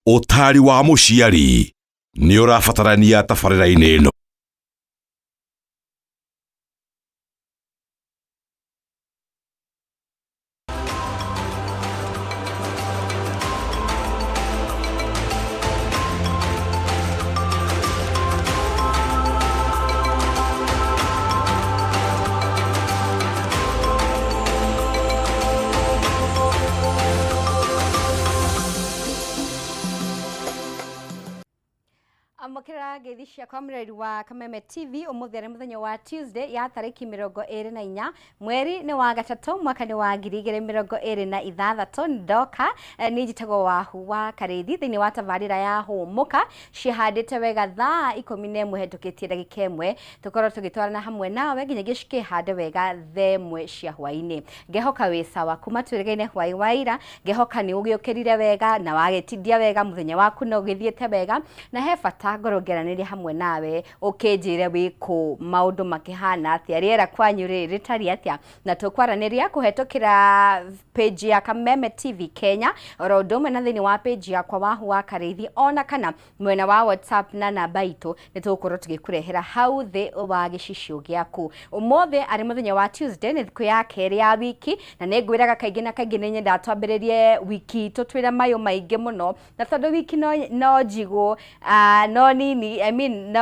Ũtari wa mũciari nĩ ũrabatarania tabarĩra-inĩ ĩno. Amokera geithia kwa mreri wa Kameme TV umutheri muthenya wa Tuesday ya tariki 24 mweri ni wa gatatu mwaka ni wa 2026 ndoka nijitagwo wahu wa Karithi thini wa tabarira ya humuka cihandite wega thaa 11 hetũkĩtie ndagĩka ĩmwe tukorwo tugitwarana hamwe nawe nginya gĩcike hande wega themwe cia hwaini ngehoka wi sawa kuma twĩrĩgaine hwai waira ngehoka ni ũgĩũkĩrire wega na wagĩtindia wega muthenya waku no gĩthiĩte wega na he bata ngorogeranĩria hamwe nawe ũkĩnjĩre wĩkũ maũndũ makĩhana atĩa rĩera kwanyu rĩtari atĩa na tũkwaranĩria kũhetũkĩra page ya Kameme TV Kenya oro ũndũ ũmwe na thĩinĩ wa page yakwa wahu wa Karithi ona kana mwena wa WhatsApp na namba itũ nĩtũgũkorwo tũgĩkũrehera hau thĩ wa gĩcicio gĩaku ũmũthĩ arĩ mũthenya wa Tuesday nĩ thikũ ya kerĩ ya wiki na nĩngwĩraga kaingĩ na kaingĩ nĩ nyenda twambĩrĩrie wiki tũtwĩra mayũ maingĩ mũno na tondũ wiki no njigũ no nini no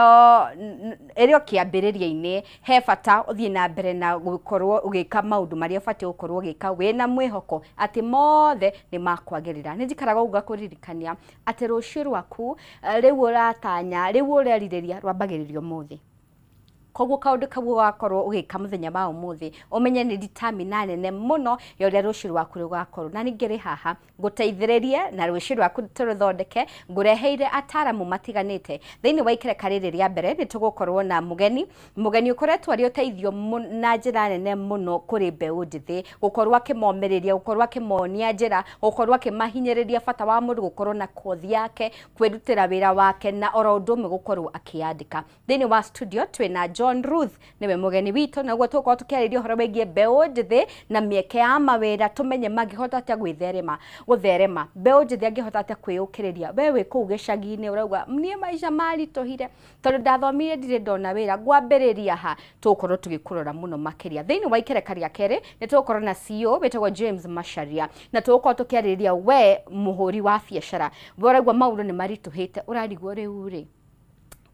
ĩrĩ kĩambĩrĩria-inĩ he bata ũthiĩ na mbere na gũkorwo ũgĩka maũndũ marĩa ũbatiĩ gũkorwo ũgĩka wĩna mwĩhoko atĩ mothe nĩ makwagĩrĩra nĩ njikaraga ũguo kũririkania atĩ rũciũ rwaku rĩu ũratanya rĩu ũrerirĩria rwambagĩrĩrio mũthĩ koguo kaũndũ kau wakorwo ũgĩka mũthenya wa ũmũthĩ ũmenye nĩ determine nene mũno ya ũrĩa rũciũ rwaku rũgakorwo na ningĩ rĩ haha ngũteithĩrĩrie na rũciũ rwaku tũrũthondeke ngũreheire ataramu matiganĩte thĩinĩ wa ikereka rĩrĩ rĩa mbere nĩ tũgũkorwo na mũgeni ũkoretwo arĩ ũteithio na njĩra nene mũno kũrĩ mbeũ njĩthĩ gũkorwo akĩmomereria gũkorwo akĩmonia njĩra gũkorwo akĩmahinyĩrĩria bata wa mũndũ gũkorwo na kothi yake kwĩrutĩra wĩra wake na oro ũndũ ũmwe gũkorwo akĩandĩka thĩinĩ wa studio twĩna John Ruth niwe mũgeni witũ naguo tũkorwo tũkĩarĩria ũhoro wĩgiĩ mbeũ njĩthĩ na mĩeke ya mawĩra tũmenye mangĩhota atĩa gũtherema mbeũ njĩthĩ angĩhota atĩa kwĩyũkĩrĩria we wĩ kũu gĩcagi-inĩ ũrauga niĩ maica maritũhire tondũ ndathomire ndirĩ ndona wĩra ngwambĩrĩria ha tũgũkorwo tũgĩkũrora mũno makĩria thĩinĩ wa ikereka rĩa kerĩ nĩ tũgũkorwo na CEO wĩtagwo James Macharia na tũgũkorwo tũkĩarĩria we mũhũri wa biacara we ũraigua maũndũ nĩ maritũhĩte ũrarigwo rĩu rĩ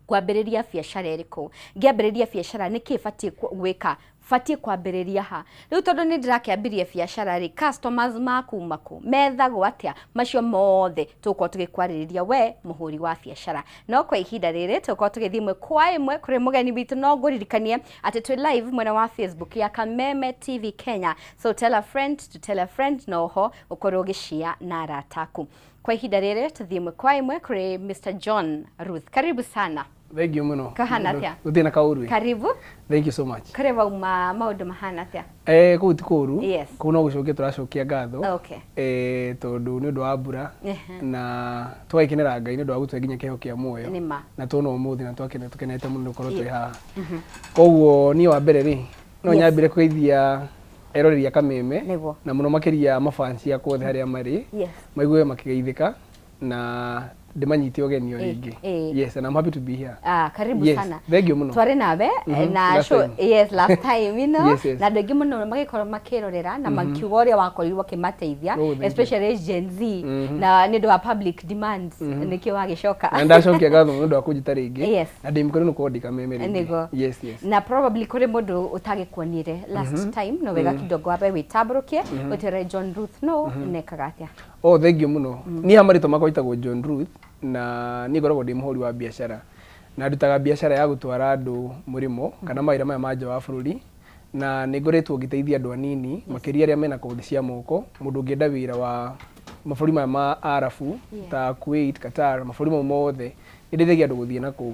kwambĩrĩria biacara ĩrĩkũ ngĩambĩrĩria biacara nĩkĩ batiĩ gwĩka batiĩ kwambĩrĩria ha rĩu tondũ nĩ ndĩrakĩambĩria biacara rĩ customers makuma kũ methagwo atĩa macio mothe tũgũkorwo tũgĩkwarĩrĩria we mũhũri wa biacara no kwa ihinda rĩrĩ tũgũkorwo tũgĩthiĩ ĩmwe kwa ĩmwe kũrĩ mũgeni witũ no ngũririkanie atĩ twĩ live mwena wa Facebook ya Kameme TV Kenya so tell a friend to tell a friend no ho ũkorwo ũgĩshare na arata aku kwa ihinda rĩrĩ tũthiĩ ĩmwe kwa ĩmwe kũrĩ Mr. John Ruth karibu sana. Thank you muno. Kahana atia? Gũtirĩ kaũru. Karibu. Thank you so much. Kareba maũndũ mahana atia? Kũu ti kũru. Yes. Kũu no gũcokia tũracokia ngatho. Okay. Tondũ nĩ ũndũ wa mbura na twaikenera Ngai nĩ ũndũ wa gũtũhe nginya kĩheo kĩa muoyo. Na tũona ũmũthĩ na tũkenete mũno gũkorwo twĩ haha. Koguo niĩ wa mbere rĩ no nyambire kũgeithia eroreria Kameme na mũno makĩria mafans yakwa othe harĩa marĩ. Maigue makĩgeithĩka na ndimanyite ũgeni rĩngĩ. Yes, and I'm happy to be here. Karibu sana. Thank you muno. Twari nawe na show last time you know na andũ aingĩ mũno magĩkorwo makĩrorera na makiuga ũrĩa wakorirwo kĩmateithia especially Gen Z na nĩ ũndũ wa public demands nĩkĩo wagĩcoka na ndacokia ngatho nĩ ũndũ wa kũnjita rĩngĩ na ndĩmũkorwo nĩ kwandĩka Meme rĩngĩ. Yes na probably kũrĩ mũndũ ũtagĩkuonire last time no wega kidogo wabe wĩtambũrũkie ũtere John Ruth no nekaga atĩa. Thank you muno. Niĩ hamarĩtwo makwa itagwo John Ruth na niĩ ngoragwo ndĩ mũhũri wa biacara na ndutaga biacara ya gũtwara andũ mũrĩmo kana mawĩra maya ma nja wa bũrũri na nĩ ngoretwo ngĩteithia andũ anini makĩria arĩa mena kothi cia moko mũndũ ũngĩenda wĩra wa mabũrũri maya ma Arabu ta Kuwait, Qatar mabũrũri mau mothe nĩ ndĩthagia andũ gũthiĩ nakũu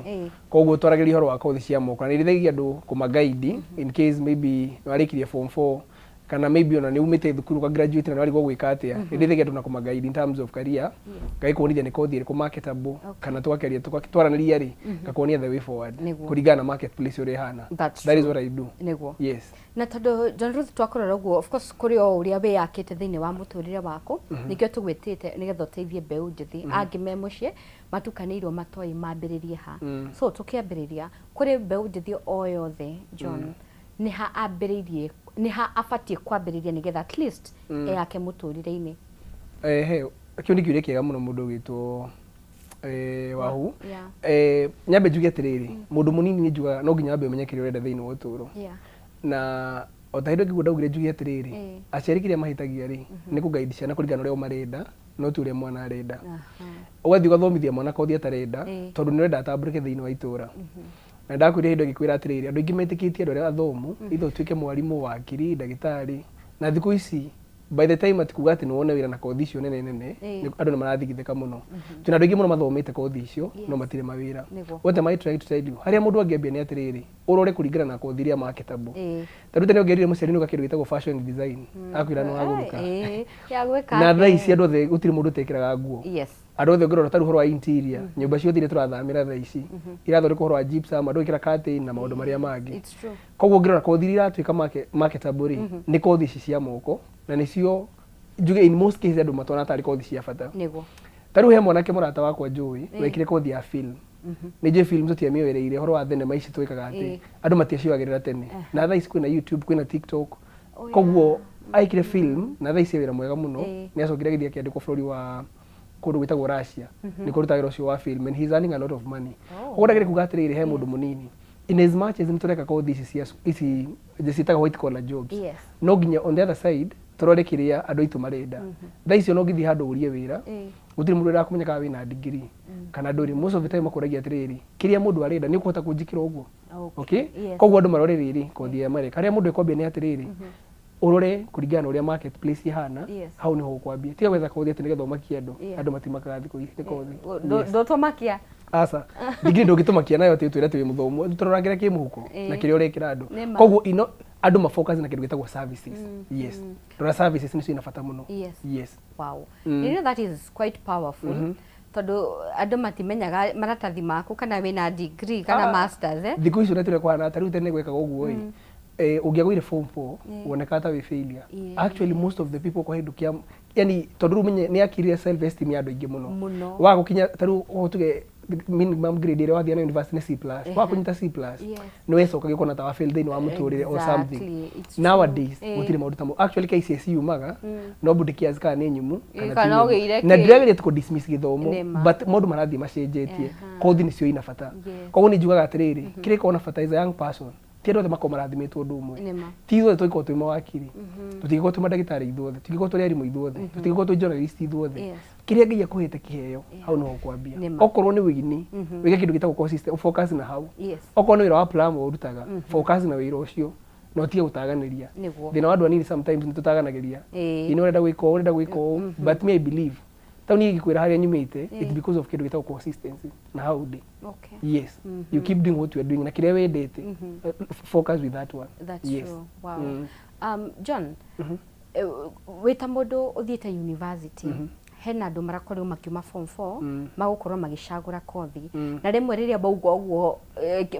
koguo twaragĩria ũhoro wa kothi cia moko na nĩ ndĩthagia andũ kũmaguide in case maybe nĩ warĩkirie form 4 kana maybe ona ni umite thukuru ka graduate na wali go gwika atia ndithigia tu na kuma guide in terms of career ngai kuonithia ni kothi iri marketable kana twakeria twaranĩria ri ngakuonia the way forward kuringana na marketplace uri hana. That is what I do. Yes. Na tondu John Ruth twakorora uguo, of course kuri o uria we yakite thiini wa muturire waku nikio tugwitite nigetha uteithie mbeu njithi angi me mucie matukanirwo matoi mambiririe ha. So tukiambiriria kuri mbeu njithi o yothe John ni ha ambiririe ni ha afatie kwambiriria nigetha at least yake muturire-ini. Kio ni kiuria kiega muno mundu gitwo wahu. Nyambe njuge atiriri mundu munini ni njuga no nginya ambe umenyekire urenda thiini wa uturo. Na otahindo ngiguo ndaugire njuge atiriri aciari kiria mahitagia ri ni kuguide ciana kuringana uria marenda no tu uria mwana arenda. Ugathi ugathomithia mwana kothi atarenda tondu ni urenda atamburike thiini wa itura. Na ndakwire hindo gikwira atiriri andu ingi metikitie andu aria athomu itho tuike mwarimu wakiri ndagitari na thiku ici by the time atikuga ati nuone wira na kothi icio nene andu ni marathigithika muno. Tuna andu ingi muno mathomete kothi icio no matire mawira. What am I trying to tell you? Haria mundu angiambia ni atiriri urore kuringana na kothi iria marketable. Taruta ni ongerire muciari nuka kindu gitagwo fashion design akwira no aguruka ya gweka na thaa ici andu othe gutiri mundu tekiraga nguo. Andu othe ngorora taru horo wa interior nyumba ciothe iria turathamira thaa ici irathondekwo horo wa gypsum andu ikira curtain na maundu maria mangi. Koguo ngirora kothi iria iratuika marketable ni kothi ici cia moko na nicio njuge in most cases andu matwana tari kothi cia bata. Taru he mwanake murata wakwa njui wekire kothi ya film. Nije film zote mioereire horo wa thenema ici twikaga ati andu matiaciagirira tene na thaa ici kwina YouTube kwina TikTok. Koguo aikire film na thaa ici wira mwega muno ni acokire githia kiandiko bururi wa kundu gwitagwo Russia ni kuruta wira ucio wa film and he's earning a lot of money. Koguo ndagire kuga atiriri he mundu munini in as much as nitureka kothi ici jisitaga white collar jobs no nginya on the other side turore kiria andu aitu marenda. Thaa icio no ngithi handu urie wira gutiri mundu irakumenyeka wina degree kana nduri most of the time akuragia atiriri kiria mundu arenda ni kuhota kunjikira uguo. Okay koguo andu marore riri kothi ya America karia mundu ekwambia ni atiriri urore kuringana uria marketplace ihana hau ni ho kwambia tiga wetha kothi ati nigetha umakia andu matimakaga thiku ici kothi ndotomakia asa degree ndugitumakia nayo ati twira twi muthomu turoragira ki muhuko na kiria urekira andu. Koguo ino andu mafocus na kindu gitagwo services. Yes rora services ni ina bata muno. Yes wow you know that is quite powerful. Tondu andu matimenyaga maratathi maku kana wina degree kana masters thiku icio natire kwa na tariu tene gwekaga uguo ungiagwire form 4 woneka ta we failure. Actually most of the people kwa hindukia yani tondu menye ni akirire self esteem ya andu ingi muno wa gukinya tariu utuge minimum grade ire wathia na university ni C+ wa kunyita C+ no wecoka gikona ta wa fail thini wa muturire or something. Nowadays gutire maundu tamo actually KCSE umaga no budikia zika ni nyumu kana ugire na ndirageria tuko dismiss githomo but maundu marathie macenjetie kothi ni cio ina bata. Koguo ni njugaga atiriri kire kona bata is a young person tiendo te mako marathimetwo ndu umwe tizo twiko twi mawakiri tutigiko twi madagitari ithuothe tutigiko twi arimu ithuothe tutigiko twi journalist ithuothe kiria ngia kuhete kiheo hau no kwambia okorwo ni wigini wige kindu gitagwo consistent focus na hau okorwo ni wira wa plan urutaga focus na wira ucio no tiga utaganiria thina wandu anini sometimes nitutaganagiria ino urenda gwika but me I believe tawni gikwira haria nyumite it's because of kindu gitagwo consistency na how day. Yes you keep doing what you are doing na kiria wendete focus with that one. That's true. Wow. John wita mundu uthiete university hena andu marakorwo makiuma form 4 magukorwo magicagura kothi na rimwe riria baugo uguo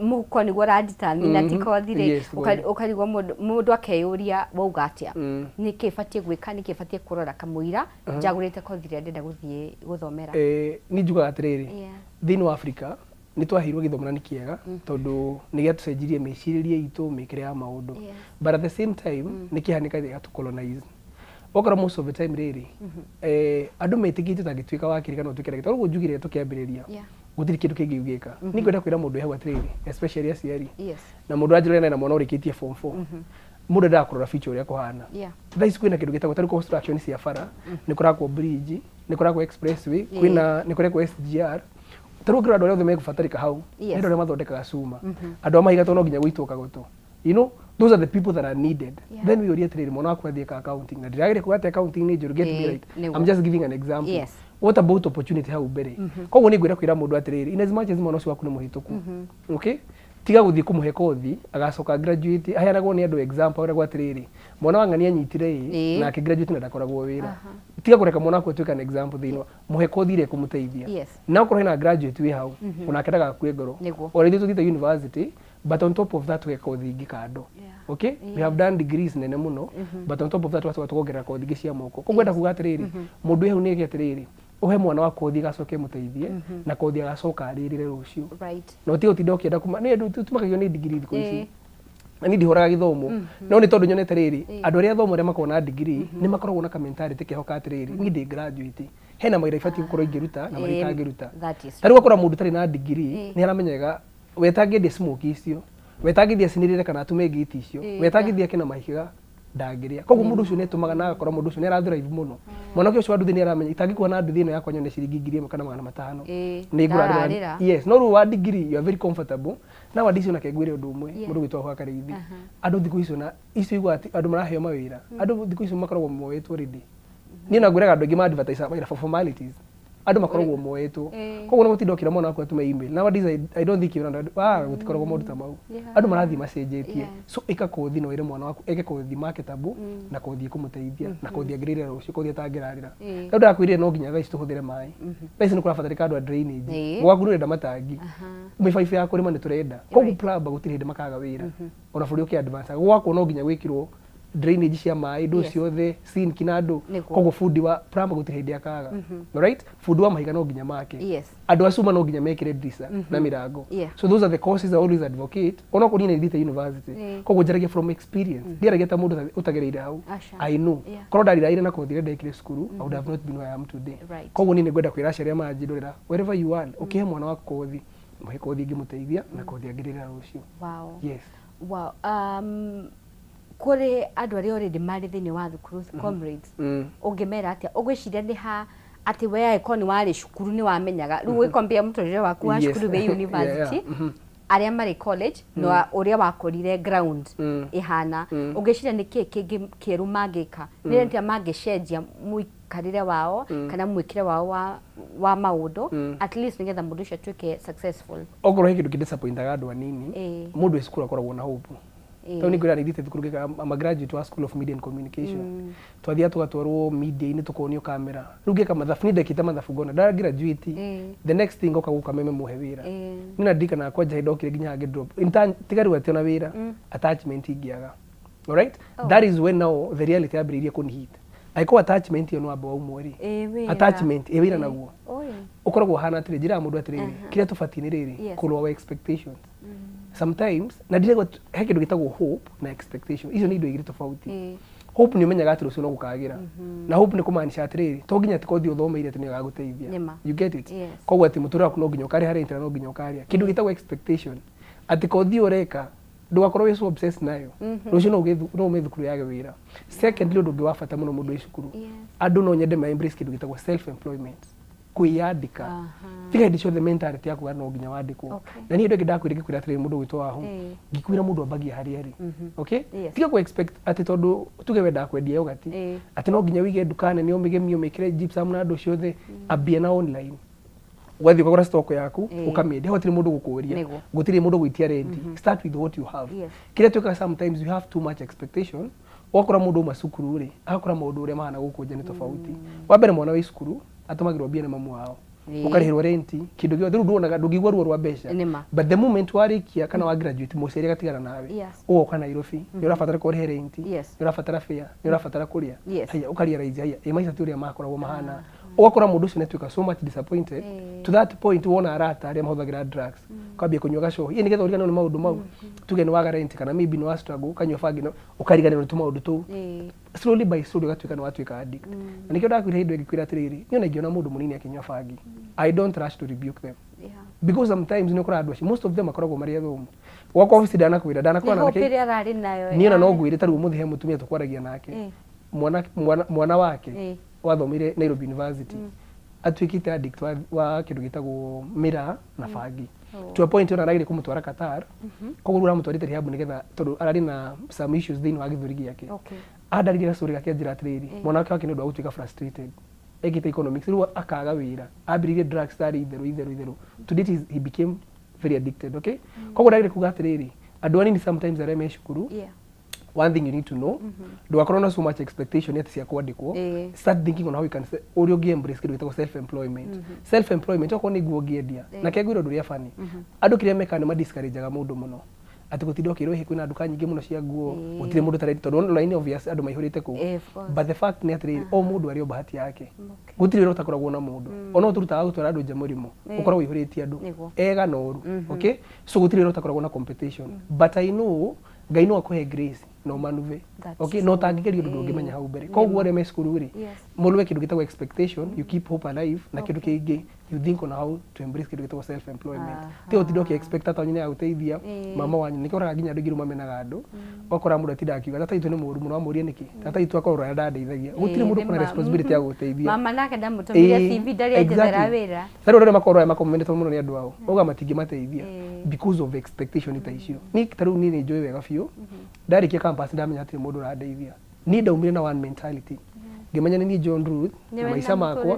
muhuko niguo raditani na ti kothi ri ukarigwa mundu akeyuria wauga atia niki fatie gwika niki fatie kurora kamuira njagurite kothi ria ndenda guthie guthomera. Ni njugaga atiriri thini wa Africa ni twahirwo githomana ni kiega tondu ni giatucenjirie meciririe itu mikire ya maundu but at the same time ni kihanika gatu colonize okora most of the time riri andu metikite tangitwika wakirikana utukira gitoro gujugire tukiambiriria gutiri kindu kingi ugika ni kwenda kwira mundu hewa atiriri especially aciari na mundu ajurena na mwana urikitie form 4 mundu ndakurora feature uria kuhana thaa ici kwina kindu gitagwo tari construction cia bara ni kurakwo bridge ni kurakwo expressway kwina ni kurakwo SGR taru kira andu othe megubatarika hau ndio ria mathondekaga cuma andu amahiga to no nginya guituka goto you know those are the people that are needed. Then we orientate mwana wakwa thika accounting na diragire kuate accounting ni juru get me right. I'm just giving an example. What about opportunity how bere koguo ni ngwira kwira mundu atiriri in as much as mwana ucio waku ni muhituku okay tiga guthii kumuhe kothi agacoka graduate aheanagwo ni andu example ora gwatiriri mwana wanga ni anyitire na graduate na ndakoragwo wira tiga kureka mwana wako tuika an example thino muhe kothi ire kumuteithia na ukorwo na graduate wi hau unakendaga kwe ngoro already tuthite university but on top of that we kothi ingi kando okay we have done degrees nene muno but on top of that watu tukongerera kothi ingi cia moko kugwenda kuga atiriri mundu ehu ni atiriri uhe mwana wa kothi gacoke muteithie na kothi agacoka aririre rucio no ti utinda ukienda kuma ni andu tumakagio ni degree thiko ici na ni ndihoraga githomo no ni tondu nyonete riri andu aria thomo ria makona degree ni makoragwo na mentality kihoka atiriri ni ndi graduate hena maira ifati gukorwo ingiruta na maira ingiruta tari akora mundu tari na degree ni aramenyaga wetangithia smoke icio wetangithia sinirire kana atume ngiti icio wetangithia kina mahiga ndagiria koguo mundu ucio ne tumaga na akora mundu ucio ne arathrive muno mwana ucio wa nduthi ni aramenya itangikuwa na nduthi ino yakwa nyone ciringi 1,000 kana 500 ni ngura yes no ru wa degree you are very comfortable na wa disi na kegwire undu umwe mundu gwitwa kwa karithi andu thiku icio na icio igwati andu maraheo mawira andu thiku icio makoragwo moetwo already ni na ngurega andu ingi ma advertise magira for formalities andu makoragwo moetwo koguo no gutinda ukira mwana waku atume email nowadays I don't think you know gutikoragwo maundu ta mau andu marathi macenjetie so ika kothi no ire mwana waku eke kothi marketable na kothi kumuteithia na kothi agirire rucio kothi atangirarira ndu ndakwirire no nginya thaici tuhuthire mai thaici ni kurabatarika andu a drainage gwaku nurenda matangi mifaifu ya kurima ni turenda koguo plumber gutiri hindi makaga wira ona buri uki advance gwaku no nginya gwikirwo drainage cia mai ndo ciothe sink na andu koguo fundi wa plumber gutiri hindi akaga right fundi wa mahiga no nginya make andu acuma no nginya mekire drisa na mirango so those are the courses I always advocate ona ko ni ndite university koguo njaragia from experience ndiaragia ta mundu utagereire hau I know korwo ndariraire na kothi ndekire cukuru I would have not been where I am today koguo ni ngwenda kwira aciari manjindurira wherever you are ukihe mwana wa kothi muhe kothi ingimuteithia na kothi agirira rucio yes kuri andu aria already mari thini wa thukuru comrades ungimera atia ugwiciria ni ha ati we aikoni wari cukuru ni wamenyaga riu wikombia muturire waku wa cukuru we university aria mari college no uria wakorire ground ihana ungiciria ni kingi kieru magika ni ntia mangicenjia muikarire wao kana mwikire wao wa maundu at least nigetha mundu ucio atuike successful ogoro kindu kidisappointaga andu anini mundu esukuru akoragwo na hope to ni ngura nithite thukuru gika am a graduate wa School of Media and Communication twathia tugatwarwo media ini tukonio kamera ruge kama mathafu ni ndekite mathafu ngona da graduate the next thing okaguka meme muhe wira nina ndika na kwa jahida okire ginya age drop intern tigaru ati ona wira attachment ingiaga all right that is when now the reality abiriria kunihit aiko attachment yo no abo umweri attachment wira naguo ukoragwo hana atire njira mundu atire kire tufatini riri kulwa expectations sometimes na dirego he kindu gitagwo hope na expectation icio ni indo igiri tofauti hope ni umenyaga ati rucio no gukagira na hope ni kumaanisha atiriri to nginya tikothi uthomeire ati ni gaguteithia you get it koguo ati mutura waku no nginya ukari hari intera no nginya ukaria kindu gitagwo expectation ati kothi ureka ndugakorwo wi so obsessed nayo rucio no umethukuru yage wira secondly undu ngiwafata muno mundu icukuru andu no nyende ma embrace kindu gitagwo self employment kuyandika tiga ndicho the mentality yaku no nginya wandikwo na ni ndio kidakwire gikwira atire mundu gwitwa aho gikwira mundu ambagia hari ari okay tiga ku expect ati tondu tuge wenda kwendia ugati ati no nginya wige dukane ni omigemio mekire gypsum na andu ciothe abia na online wathi ukagura stock yaku ukamendia hotiri mundu gukuria gutiri mundu gwitia rent start with what you have kile tuka sometimes you have too much expectation wakora mundu masukuru ri akora mundu uri mahana gukunja ni tofauti wabere mwana wa cukuru atumagirwo bia na mamu wao ukarihirwo renti kindu gyo thiru nduonaga ndugigwa ruo rwa besha but the moment warikia kana wa graduate muceri gatigara nawe ugo kana Nairobi ni urafatara ko renti ni urafatara fare ni urafatara kuria haya ukaria raizi haya imaisa turia makoragwo mahana ugakora mundu ucio netuika so much disappointed to that point wona arata aria mahuthagira drugs kwambia kunywa gacohi ni getha urigana na maundu mau tuge ni waga rent kana maybe no struggle kanywa fagi no ukariganira tu maundu tu slowly by slowly ugatuika no watuika addict na nikio ndakwira hindu igikwira atiriri ni ona ingiona mundu munini akinywa fagi I don't rush to rebuke them because sometimes ni ukora adwashi most of them akoragwo mari athomu wako office dana kwira na nake ni ona no gwire taru muthi he mutumia tukwaragia nake mwana wake wathomire Nairobi University atuikite addict wa kindu gitagwo mira na fagi to a point ona aragire kumutwara Qatar koguo uramutwarite rehab nigetha tondu arari na some issues thini wa githuri giake adarire story gake njira atiriri mwana wake ni ndu agutuika frustrated ekite economics riu akaga wira abiririe drugs tari itheru today he became very addicted, okay? Koguo ndagire kuga atiriri andu anini sometimes arĩa me cukuru, one thing you need to know, ndugakorwo na so much expectation ati cia kwandikwo. Start thinking on how you can uri ungi embrace kindu gitagwo self employment. Self employment okorwo ni nguo ngiendia na kegwiro nduria fani andu kiria meka ni ma discourageaga mundu muno ati gutinda okirwo he kwina nduka nyingi muno cia nguo gutire mundu tareti tondu online obvious andu maihurite ku, but the fact ni ati o mundu ari o bahati yake gutire ro takoragwo na mundu ona turutaga gutwara andu nja murimu ukorwo ihuriti andu ega noru, okay? So gutire ro takoragwo na competition, but I know Ngai no akuhe grace no manuve, okay? No tangigeria undu ndungimenya hau mbere. Koguo re me cukuru ri mulwe kindu gitagwo expectation, you keep hope alive, na kindu kingi you think on how to embrace kindu gitagwo self employment. Te utindo ki expect ata nyine ya guteithia mama wanyu nikoraga nginya andu giru mamenaga andu okora mundu atinda akiuga tata itu ni muru muno amurie niki tata itu akorwo ya ndadeithagia gutire mundu kuna responsibility ya guteithia mama nake ndamutumire CV ndari ajethera wira taro rore makorwo makomendeto muno ni andu ao uga matingi mateithia because of expectation ita icio ni taru ni enjoy wega biu ndarikia campus ndamenya ati mundu radeithia ni ndaumire na one mentality ngimenya ni John Ruth na maisha makwa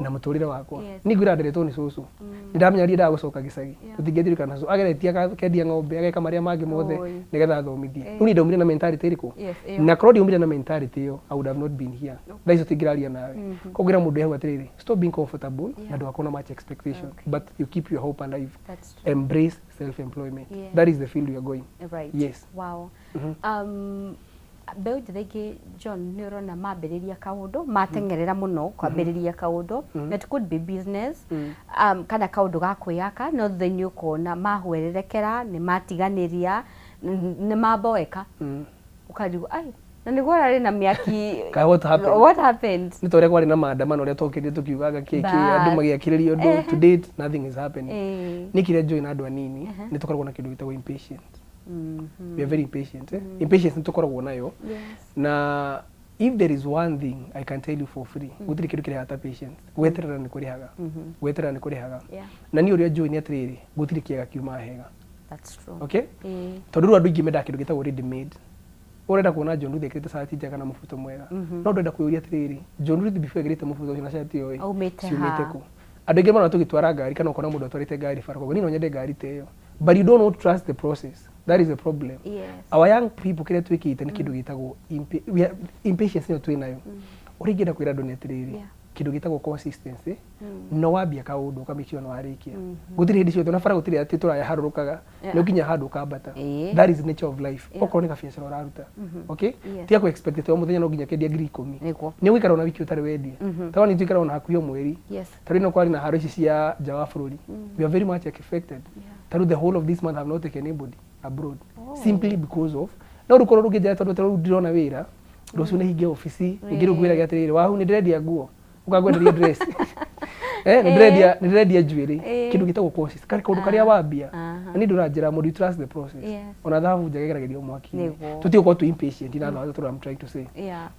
na muturire wakwa ni gwira nderetwo ni susu ndamenya ri ndagucoka gicagi tutingetirikana so ageretia kendia ng'ombe ageka maria mangi mothe nigetha thomithie ni ndaumire na mentality iriko na crowd umire na mentality iyo I would have not been here thaiso tingiraria nawe kogira mundu yahu atiriri stop being comfortable na ndwakona much expectation but you keep your hope alive, embrace self employment, that is the field you are going, right? Yes. Wow. Beu njithegi John ni urona mambiriria kaundu matengerera muno kwambiriria kaundu, it could be business kana kaundu ga kwiyaka no then you kona mahwererekera ni matiganiria ni maboeka ukarigo ai na niguo rari na miaki what happened ni tore kwari na maandamano ria tokire tukiugaga kiki andu magiakiririo ndu to date nothing is happening nikire join andu anini ni tukoragwo na kindu gitagwo impatient. We are very impatient. Impatience nitukoragwo nayo na if there is one thing I can tell you for free gutiri kindu kiri hata patience gweterera ni kurihaga gweterera ni kurihaga na ni uria join atiriri gutiri kiega kiuma hega. That's true. Okay? Tondu andu ingi menda kindu gitagwo ready made. Urenda kuona John Ruth ekirite sati njega na mufuto mwega no ndenda kuyuria atiriri John Ruth before ekirite mufuto na shati yoy ciumite ku andu ingi mana tugitwara ngari kana ukona mundu atwarite ngari farako ni no nyende ngari teyo but you don't trust the process. That is the problem. Our young people kile twikite ni kindu gitagwo impatience ni twinayo urigenda kwira andu ni atiriri kindu gitagwo consistency no wambia kaundu ukamikio no arikia gutiri hindi ciothe unafara gutiri ati turaya harurukaga ni ukinya handu kambata. That is the nature of life. Okorwo ni kabiacara uraruta, okay? Tia ku expect te muthenya no nginya kendia 10,000 ni wikara na wiki utari wendia tawa ni twikara na hakuyo mweri tari no kwari na haro ici cia nja wa bururi we are very much affected taru the whole of this month have not taken anybody abroad simply because of no rukorwo rugija tondu taru ndirona wira rucio ni hinge ofisi ngiru gwira gatiriri wahu ni ndirendia nguo ukagwenderia dress ni ndirendia njuiri kindu gitagwo courses kari kaundu karia wambia ni nduranjira mundu trust the process ona thavu njagerageria mwaki tutiko tu impatient ina thavu turu I'm trying to say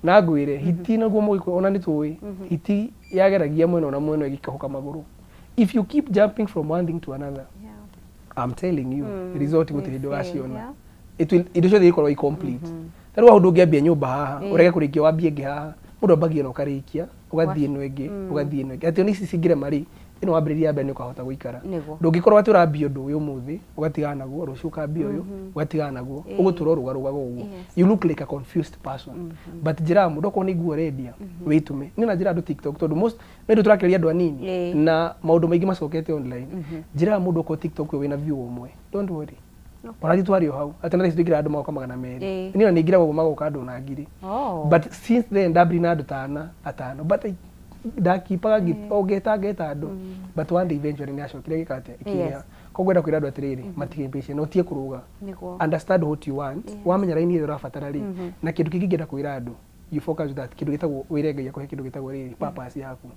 na ngwire hiti na guo mwiko ona ni tuwi hiti yageragia mwena ona mwena igikahuka maguru if you keep jumping from one thing to another I'm telling you result gutiri ndugaciona it should be incomplete taru aundu ngiambia nyumba haha urege kurikia wambie ngi haha mundu ambagia no karikia ugathie no ingi ugathie no ingi ati oni cicingire mari ino wambiriria mbere ni ukahota guikara ndungikorwo ati urambia undu uyu muthi ugatigana naguo rucio ukambia uyu ugatigana naguo ugutura rugarugaga uguo you look like a confused person but jira mundu ko ni guo redia witume ni na jira andu TikTok tondu most ndu turakeria andu anini na maundu maingi macokete online jira mundu ko TikTok we wina view umwe don't worry ona ditwario hau atana thikira andu magoka magana meri ni na ngira magoka andu na ngiri but since then dabri na andu atano but ndakipaga geta andu but one day eventually ni acokire gikate ikinya kogwenda kwira andu atiriri matige impatient no tie kuruga understand what you want wamenya raini ira rafatara ri na kindu kingigenda kwira andu you focus that kindu gitagwo wirengaia kwa kindu gitagwo riri purpose yaku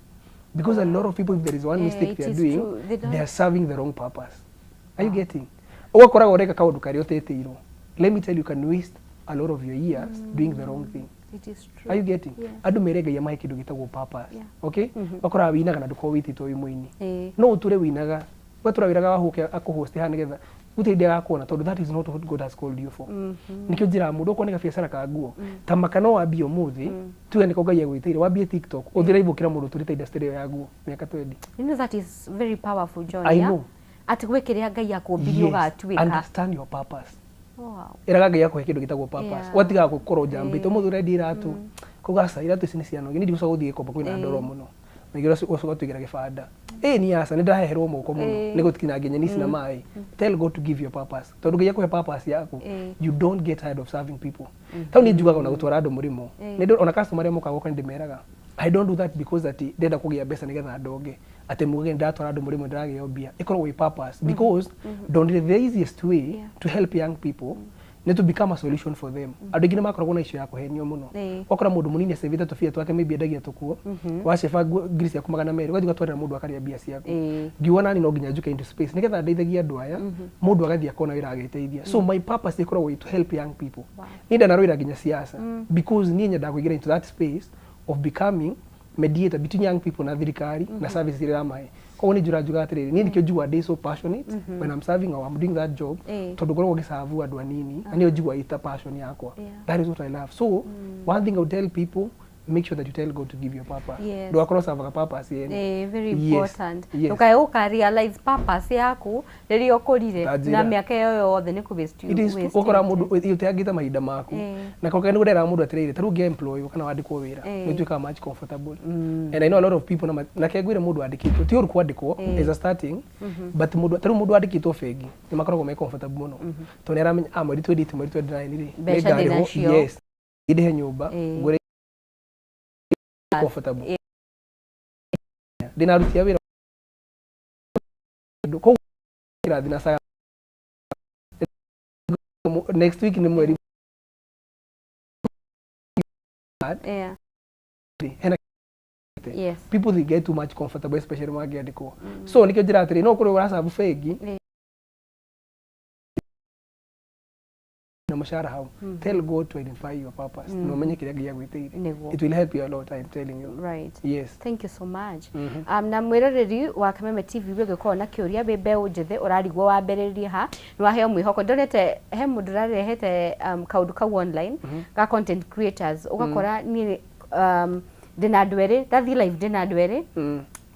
because a lot of people if there is one mistake they are doing they are serving the wrong purpose. Are you getting? Ugakoraga ureka kaundu kari uteteiro. Let me tell you, can waste a lot of your years doing the wrong thing. It is true. Are you getting? Andu merega ya maiki gitagwo purpose. Okay? Bakora winaga na nduko witito uyu mwini. No uture winaga. Watura wiraga wahuke akuhost ha nigetha uteithia gakuona tondu that is not what God has called you for. Nikyo njira mundu ko nega biacara ka nguo. Tamaka no wambie umuthi tuwe niko ngai gwitire wambie TikTok uthira ibukira mundu turita industry ya nguo miaka 20. You know that is very powerful, John. I know. ati gwekiria Ngai akũmbirie ũgatuĩka. Understand your purpose. Wow. Iraga Ngai akũhe kĩndũ gĩtagwo purpose. Watiga gũkorwo njambĩte mũthĩ ũrendia iratũ. Kugasa iratũ ici nĩ cia nogi. Nĩndi gũcoka gũthiĩ gĩkomba kwĩna ndoro mũno. Nĩgĩra ũcoka tũigĩra gĩbanda. Ni asa nĩ ndaheherwo moko mũno. Nĩ gũtikinya nginya nisi na maĩ. Tell God to give you purpose. Tondũ Ngai akũhe purpose yaku. You don't get tired of serving people. Tau nĩ njugaga ona gũtwara andũ mũrimo. Nĩ ona customer arĩa mokaga gũka ndĩmeraga. I don't do that because that ndenda kũgĩa mbeca nĩgetha ndonge. Ati muge ndatwara andũ mũrimo ndĩragĩa mbia. Ikorwo with purpose because the easiest way to help young people need to become a solution for them. Andũ aingĩ nĩ makoragwo na issue ya kũhenio mũno. Wakora mũndũ mũnini acevĩte tũbia twake maybe endagia tũkuo. Waceba ngiri ciaku 200 ũgathiĩ ũgatwarĩra mũndũ akarĩa mbia ciaku. Ngiuona ni no nginya njuke into space nĩgetha ndeithagia andũ aya mũndũ agathiĩ akona wĩra agĩteithia. So my purpose ikoragwo to help young people. Ni ndanarũĩra nginya siasa because niĩ nyendaga kũingĩra into that space of becoming mediator between young people na thirikari na services iria mahe. Kwa nĩ njura atĩrĩrĩ niĩ ndikĩo njigua day so passionate when I'm serving or I'm doing that job tondũ ngoragwo ngĩsavu andũ anini na nĩyo njigua ita passion yakwa. That is what I love. So one thing I would tell people, make sure that you tell God to give you a purpose. Do akoro serve purpose yenu. Very important. Ukae uka-realize purpose yaku rĩrĩa ũkũrire na mĩaka ĩyo yothe nĩ kũ-waste. It is ukora mũndũ ũteangĩte mahinda maku na kokaga nĩ gũdera mũndũ atĩrĩrĩ ta rĩu ngĩ-employ kana wandĩkwo wĩra nĩ tuĩkaga much comfortable. And I know a lot of people na kegwire mũndũ wandĩkĩtwo ti ũru kwandĩkwo as a starting but mũndũ ta rĩu mũndũ wandĩkĩtwo bengi nĩ makoragwo me comfortable mũno tondũ nĩ aramenya mweri 28 mweri 29 rĩ nĩngarĩhwo. Yes ndĩhe nyũmba ngũre comfortable. Ndinarutia wĩra kwa kirathi na saga next week ni mweri people they get too much comfortable especially magiandĩkwo. So nikio njĩra atĩrĩ no kũrĩ ũracabu bengi na mũcara hau. Tell God to identify your purpose. No menye kĩrĩa Ngai agwĩtĩire. It will help you a lot, I'm telling you. Right. Yes. Thank you so much. Na mwĩroreri wa Kameme TV wĩgĩkorwo na kĩũria mbeũ njĩthĩ ũrarigwo wambĩrĩrie ha nĩ waheo mwĩhoko. Ndonete he mũndũ ũrarehete kaũndũ kau online ga content creators ũgakora niĩ ndĩna andũ erĩ ndathiĩ live ndĩna andũ erĩ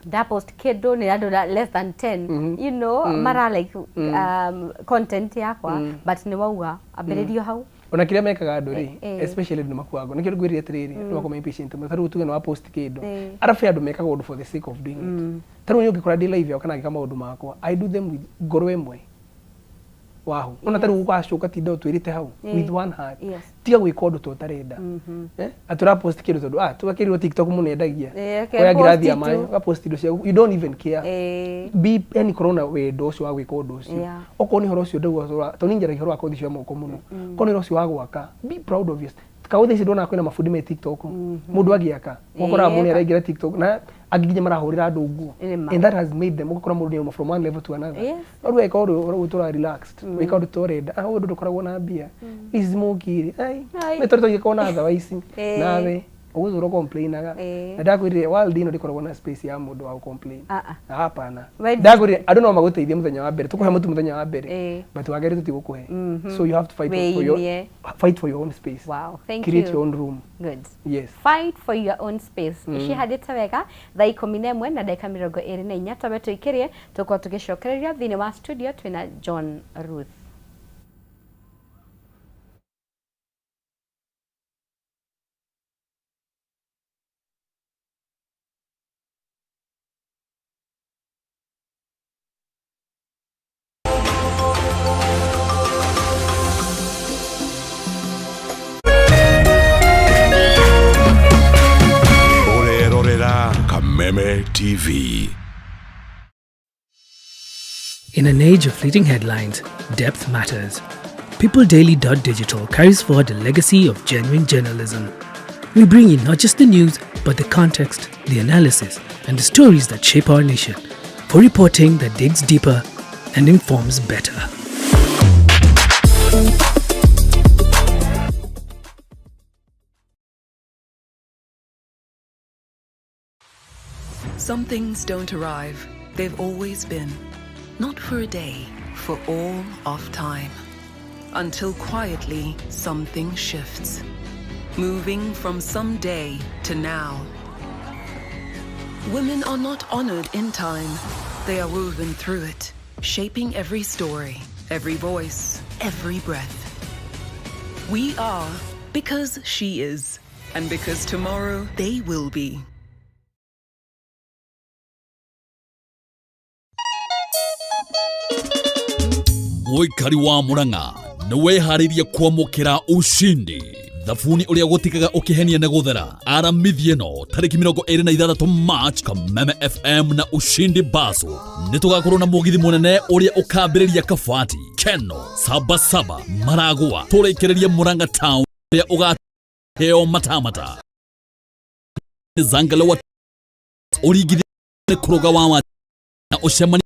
da post kĩndũ nĩ andũ less than 10 you know mara like content yakwa but nĩ wauga ambĩrĩrio hau ona kĩrĩa mekaga andũ rĩ especially ndĩ makuago nĩkĩo ngwĩrire atĩrĩrĩ nĩ wakoma impatient mũno tarĩu tuge nĩ wa post kĩndũ arabu andũ mekaga ũndũ for the sake of doing it. Tarĩu niĩ ũngĩkora ndĩ live yao kana ngĩka maũndũ makwa I do them with ngoro ĩmwe. Wow. Ona tarĩu ũgacoka tinda ũtwĩrĩte hau with one heart. Tiga gwĩka ũndũ tũtarenda. Atura post kĩndũ tondũ tũgakĩrirwo TikTok mũno endagia. Oya ngirathi ya maĩ ũgapost indo ciaku you don't even care. Be any corona wendo ũcio wa gwĩka ũndũ ũcio. Okorwo nĩ horo ũcio ndauga tondũ nĩ njaragia horo wa kothi cia moko mũno. Okorwo nĩ horo ũcio wa gwaka be proud of yourself. Kaũthĩ ici ndona kwĩna mabundi me TikTok mũndũ agĩaka ũkoraga mũndũ araingĩra TikTok na angĩ marahũrĩra andũ nguo and that has made them ũgakora mũndũ nĩ from one level to another. Ũrũ weka ũndũ ũtũra relaxed weka ũndũ tũrenda ũndũ ndũkoragwo na mbia ici mũkiri ai nĩ tondũ tũgĩkorwo na thawa ici nawe ũgũthũra complainaga na ndakwĩrire world ĩno ndĩkoragwo na space ya mũndũ wa complain. Hapana ndakwĩrire andũ no magũteithie mũthenya wa mbere tũkũhe mũtu mũthenya wa mbere but wagerĩ tũtigũkũhe. So you have to fight for your own space. Wow, thank create you. your own room. Good. Yes. Fight for your own space. Icihandĩte wega thaa 11 na ndagĩka 24 twabe tũikĩrie tũkorwo tũgĩcokereria thĩinĩ wa studio twĩna John Ruth. Kameme TV. In an age of fleeting headlines, depth matters. PeopleDaily.digital carries forward a legacy of genuine journalism. We bring you not just the news, but the context, the analysis, and the stories that shape our nation. For reporting that digs deeper and informs better. Some things don't arrive. They've always been. Not for a day, for all of time. Until quietly, something shifts. Moving from someday to now. Women are not honored in time. They are woven through it. shaping every story, every voice, every breath. We are because she is, and because tomorrow they will be. Muikari wa Murang'a niweharirie kwamukira ushindi thabuni uria gutikaga ukihenia na guthera aramithie no tariki 26 March Kameme FM na ushindi baso nitugakorwo na mugithi munene uria ukambiriria Kabati Keno Sabasaba Maragua turekererie Murang'a town uria ugateo matamata zangala wa urigithie kuroga wa na ucemani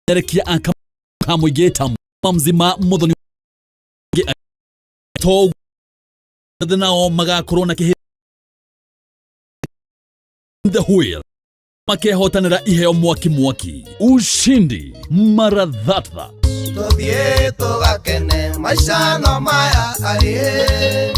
rekia akamuigeta mzima muthoni to nao magakorwo na kihe the wheel makehotanira iheo mwaki ushindi mara thatha tuthie tugakene maisha no maya arie.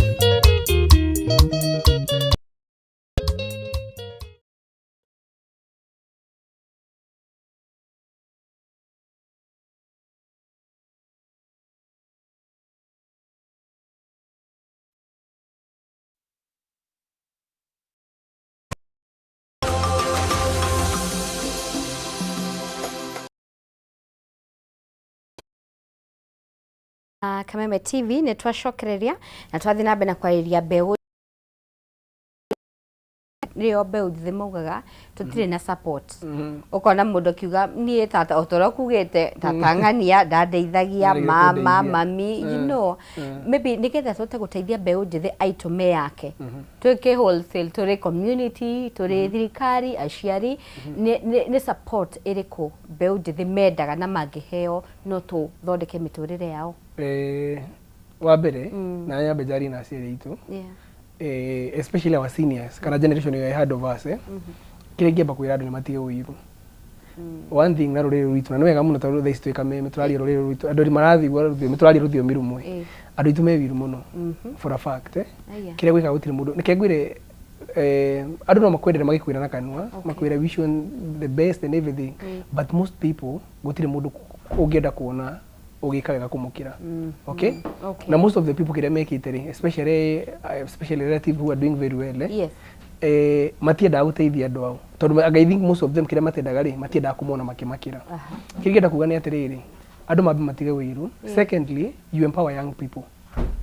Kameme TV ne twashokereria na twathi nambe na kwariria mbeu rio mbeu thimogaga tutire na support ukona mundu kiuga nie tata otoro kugete tatangania ndadeithagia mama mami you know maybe niketha sote guteithia mbeu njithi aitume yake twike wholesale turi community turi thirikari aciari ni support iriku mbeu njithi mendaga na mangiheo no tu thondeke miturire yao wa mbere na nyambe jari na aciari itu especially our seniors kana generation ahead of us kile ngeba kwira andu ni matige uiru one thing na ruriro rwitu na wega muno tondũ thaici twika meme tũraria ruriro rwitu andu marathigwa rũthiomi tũraria rũthiomi rumwe andu itu me wiru muno for a fact kile gwika gutire mundu nike ngwire andu no makwendera magikwira na kanwa makwira wish you the best and everything but most people gutire mundu ungienda kuona ugikaga kumukira okay na most of the people kire make it especially relative who are doing very well yes matienda guteithia andu ao tondu I think most of them kire matendaga ri matienda kumona makimakira kirigenda kuga ni atiriri andu mabe matige wiru secondly you empower young people,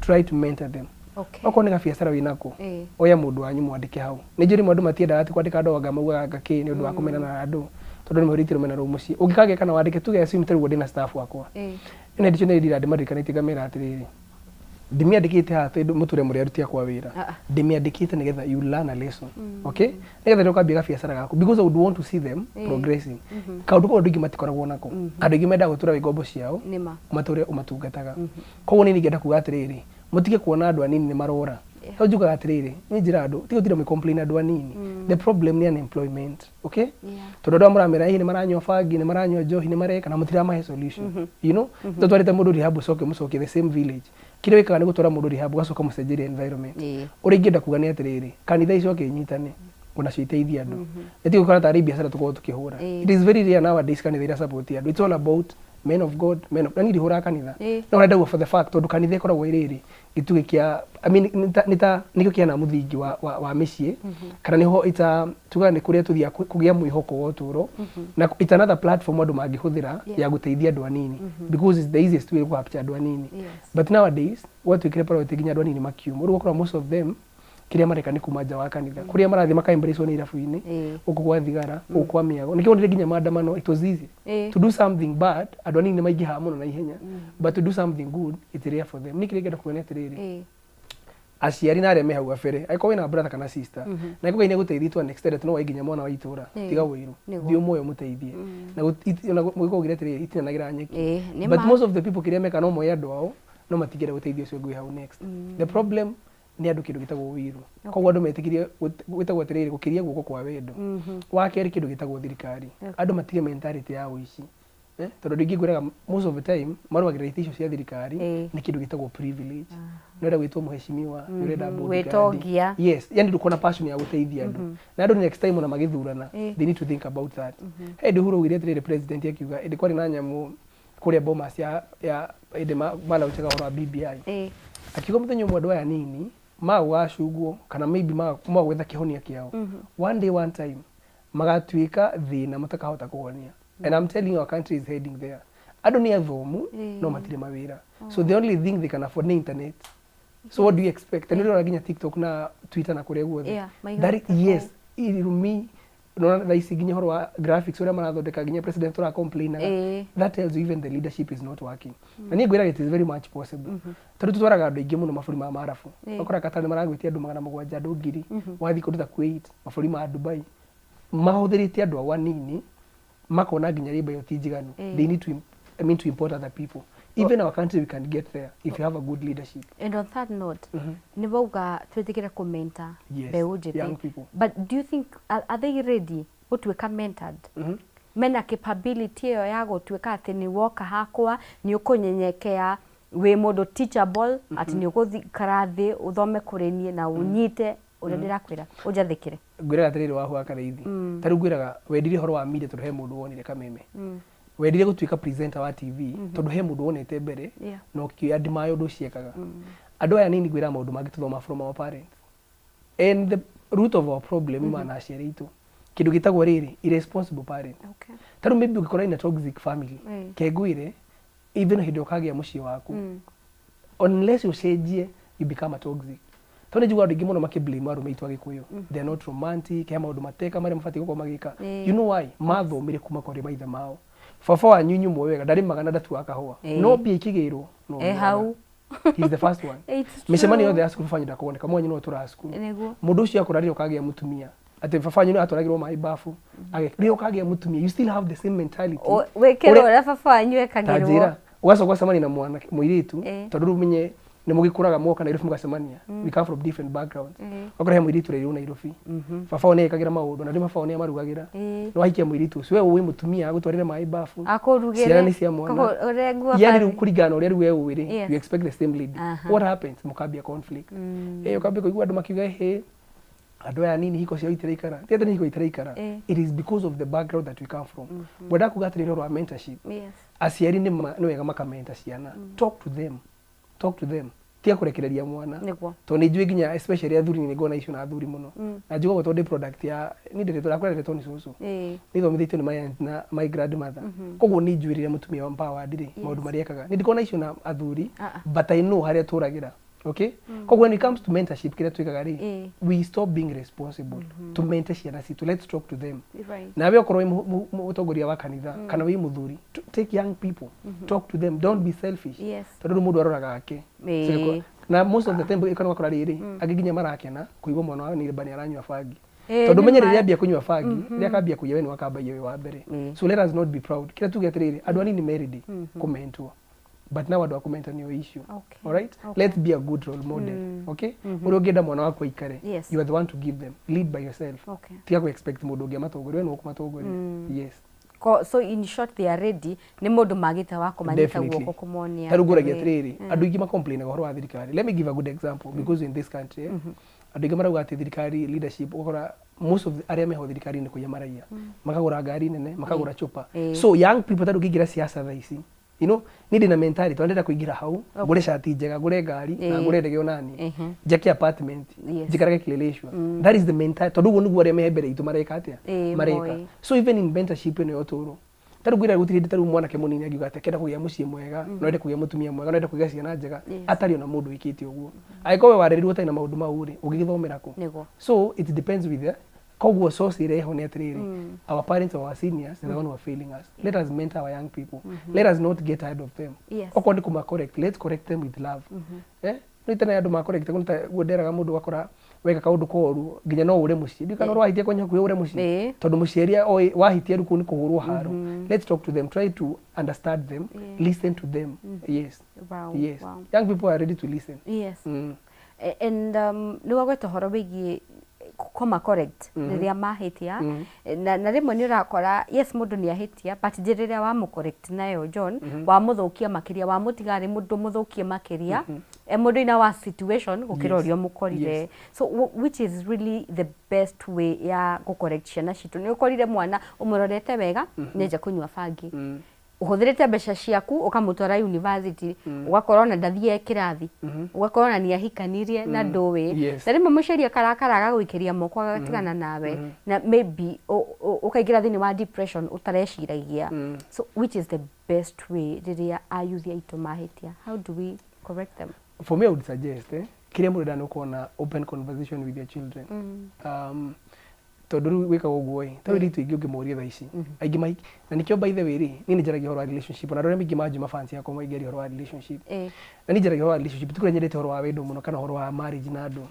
try to mentor them. Okay. Oko nega biacara winako oya mundu wanyu mwandike hau ni njuri mundu matienda ati kwandika andu anga mauga ngaki ni undu wa kumena na andu tondu ni muritiro mena ro muci ungikage kana wandike tuge assume tari wodi na staff wakwa ina ndicho ne ndira ndimarikanitie gamera atiriri ndimiandikite ha tondu muture muri arutia kwa wira ndimiandikite nigetha you learn a lesson okay nigetha ndokambia biacara gaku because I would want to see them progressing kaundu ko ndingi matikoragwo nako andu ingi menda gutura igombo ciao mature umatungataga koguo ni ngenda kuga atiriri mutige kuona andu anini ni marora How do you get atiriri ni njira andu tigo tira me complain andu anini the problem ni unemployment okay tondu muramera hii ni maranywa fagi ni maranywa johi ni mareka na mutira ma solution you know totwarite mundu rehab mucoke the same village kire wikaga ni gutora mundu rehab gacoka mucenjerie environment uri ngenda kuga ni atiriri kanitha icoke nyitane kuna citeithia andu etigo kana tari biacara tuko tukihura it is very rare nowadays kanitha ira support andu it's all about men of God, men of nani hura kanitha no renda for the fact tondu kanitha ikoragwo iriri gituge kia I mean niko kia na muthingi wa micii kana niho ita tuga ni kuria tuthia kugia mwihoko wa uturo na it's another platform andu mangihuthira ya guteithia andu anini because it's the easiest way to capture andu anini but nowadays what we create priority ginya andu anini makiumo ru gukora most of them kiria mareka ni kumaja wa kanitha kuria marathi makaimbrace ni irafu-ini uko kwa thigara uko kwa miago nikio ndire ginya maandamano it was easy to do something bad andu anini maigiha muno na ihenya but to do something good it's rare for them nikire ngenda kuona atiriri aciari na areme hau gabere aiko wina brother kana sister na iko gaine guteithia to next day no waiginya mwana wa itura tiga wiru thio moyo muteithie na mwiko gire atiriri itina nagira nyeki but most of the people kiria meka no moya andu ao no matigere guteithia cio ngui hau next the problem ni andu kindu gitagwo wiru koguo andu metikirie gwitagwo atiriri gukiria guko kwa wendo wa keri kindu gitagwo thirikari andu matige mentality ya uici tondu ndingi ngwiraga most of the time marwagira itisho cia thirikari ni kindu gitagwo privilege nenda gwitwo muheshimiwa urenda wetogia yes yani ndukona passion ya guteithia andu na andu next time na magithurana they need to think about that hey ndihuru wire atiriri president yakiuga ndikwari na nyamu kuria Bomas ya ende mala ucheka horo BBI akiuga muthenya umwe andũ aya nini magwacungwo kana maybe magwetha kihonia kiao one day one time magatuika thina matakahota kuhonia and I'm telling you our country is heading there. Andũ nĩ athomu no matire mawĩra so the only thing they can afford ni internet. So what do you expect? And ndio naginya TikTok na Twitter na kuria guothe that yes irumi no raisi ginya horo wa graphics ora marathondeka ginya president ora complain that tells you even the leadership is not working na ni ngwira it is very much possible tatu twaraga andu ingi muno maburi ma marafu okora katani maragwitia andu 700 andu ngiri wathi kuruta Kuwait maburi ma Dubai mahuthiritie andu awanini makona ginya riba yo tijiganu they need to import other people. Even our country we can get there if you have a good leadership. And on that note, nibauga twetikira ku mentor young people. But do you think are they ready gutwika mentored? Mena capability yo ya gutwika ati ni woka hakwa ni ukunyenyekea we mundu teachable ati ni uguthikara thi uthome kurenie na unyite uria ndirakwira ujathikire ngwira atiriri wahu akarithi taru ngwiraga wendire horo wa media tondu he mundu wonire kameme wendire gutwika presenter wa TV tondu he mundu wonete mbere no kiadima yo ndu ciekaga andu aya nini ngwira maundu mangituthoma from our parents and the root of our problem mana aciari itu kindu gitagwo riri irresponsible parents taru maybe ukikora in a toxic family kegwire even hindi ukagia mucii waku unless ucenjie you become a toxic. Tone jigwa ndingi muno makiblame arume itu agikuyu they are not romantic he maundu mateka mari mafati guko magika you know why mathomire kuma kuri maithe mao baba wa nyunyu mwega ndari magana ndatu akahua no pia ikigirwo no hau he is the first one micemani yothe asukuru fanyira kuoneka mwanyu no tura asukuru mundu ucio akurarire ukagia mutumia ati baba nyunyu aturagirwo mai bafu age ukagia mutumia you still have the same mentality wekero ora baba nyunyu ekagirwo ugacoka semani na mwana muiritu tondu rumenye ni mugikuraga moka na Nairobi mugasemania we come from different backgrounds okora he muiritu rero Nairobi baba one ekagira maundu na ndi baba one amarugagira no haikia muiritu ucio we mutumia agutwarire mai bafu akurugire ciana ni cia mwana yani kurigana uria we wiri you expect the same lady what happens mukambia conflict ukambia kuigua andu makiuga andu aya nini hiko cia itire ikara tiende hiko itire ikara it is because of the background that we come from wenda kugatirira ro mentorship aciari ni wega makamenta ciana talk to them tia kurekereria mwana to ni njui ginya especially athuri ni ngona issue na athuri muno na njugo gotonde product ya ni ndete turakorete toni susu ni thomithitio ni my grandmother koguo ni njuirire mutumia wa mpawa ndire maundu mariekaga ni ndikona issue na athuri but I know haria turagira okay koguo when it comes to mentorship kile twikaga ri we stop being responsible to mentor ciana citu let's talk to them na we okorwo mutongoria wa kanitha kana wi muthuri take young people talk to them don't be selfish tondu mundu aroraga ake na most of the time ikana wakora riri agiginya marakena kuigwa mwana wa ni bani aranywa fagi tondu menye riria ambia kunywa fagi riria akambia kuya we ni wakambia we wa mbere so let us not be proud kila tugetiriri andu anini married kumentwa but now adu akumenta niyo issue all right let's be a good role model okay muri ugenda mwana wako ikare you are the one to give them lead by yourself tia ku expect mundu ungi amatogori we no kumatogori yes so in short they are ready ni mundu magita wako manyita guoko kumonia taruguragia tiriri andu ingi ma complain horo wa thirikari let me give a good example because in this country andu ingi marauga ati thirikari leadership ukora most of aria meho thirikari ni kuya maraia makagura ngari nene makagura chupa so young people tarugigira siasa thaisi you know need na mentality twandenda kuingira hau gure shati njega gure ngari na gure ndege onani jaki apartment jikarage kileleshwa that is the mentality tondu guo aria mehembere itu mareka atia mareka so even in mentorship eno yotoro taru gwira gutiri taru mwana ke munini agiuga ati kenda kugia mucie mwega no ende kugia mutumia mwega no ende kugia ciana njega atari ona mundu wikiti uguo aikowe warerirwo tai na maundu mau ri ugigithomera ku so it depends with the koguo source ireho ni atiriri our parents or our seniors they are failing us let us mentor our young people let us not get tired of them okondi kuma correct let's correct them with love no itana andu ma correct kunta goderaga mundu wakora weka kaundu koru ginya no ure mucie ndikana rwahitie konya kuya ure mucie tondu mucieria wahitie ruku ni kuhurwo haro let's talk to them try to understand them listen to them yes young people are ready to listen and ni wagweta horo wigi koma correct riria mahitia na rimwe ni urakora yes mundu ni ahitia but njiriria wa mu correct nayo John wa muthukia makiria wa mutigari mundu muthukie makiria mundu ina wa situation gukira urio mukorire so which is really the best way ya ku correct ciana citu ni ukorire mwana umurorete wega neje kunywa fangi uhuthirite mbeca ciaku ukamutwara university ugakorwo na ndathie kirathi ugakorwo na ni ahikanirie na ndowe na rimwe muciari akarakara agaguikiria moko agatigana nawe na maybe ukaigira thini wa depression utareshiragia so which is the best way riria ayuthi aitu mahitia how do we correct them? For me I would suggest kiria mundu ndano kuona open conversation with your children tondu wika uguo tondu ritu ingi ungimuria tha ici aingi mai na nikio by the way ri ni njaragia horo wa relationship na ndore mingi majuma fancy yako maigeri horo wa relationship na ni njaragia horo wa relationship tukure nyendete horo wa wendo muno kana horo wa marriage na andu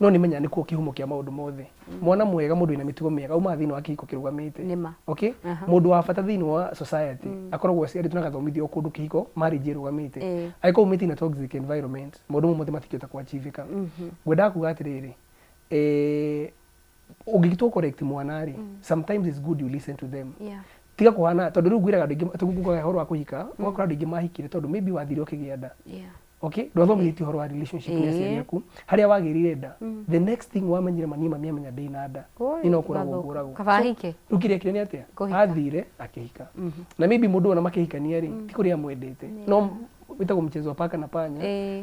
no ni menya ni ku kihumo kia maundu mothe mwana mwega mundu ina mitugo miega uma thini wa kihiko kirugamite okay mundu wa bata thini wa society akoragwo ciari tuna gathomithio kundu kihiko marriage irugamite aiko umiti na toxic environment mundu mumwe matikita kwa achievika gwenda kuga atiriri ugitwo correct mwanari sometimes it's good you listen to them tiga kuhana tondu riu gwiraga ndingi tugukuga horo wa kuhika wakora ndingi mahikire tondu maybe wathire ukigianda okay ndothomithi horo wa relationship ya ciari yaku haria wagirire nda the next thing wamenyire manima miamenya ndei na nda ino kuragwo nguragwo kabahike ukire kire ni atia athire akihika na maybe mundu ona makihikania ri ti kuria mwendete no witago mchezo wa paka na panya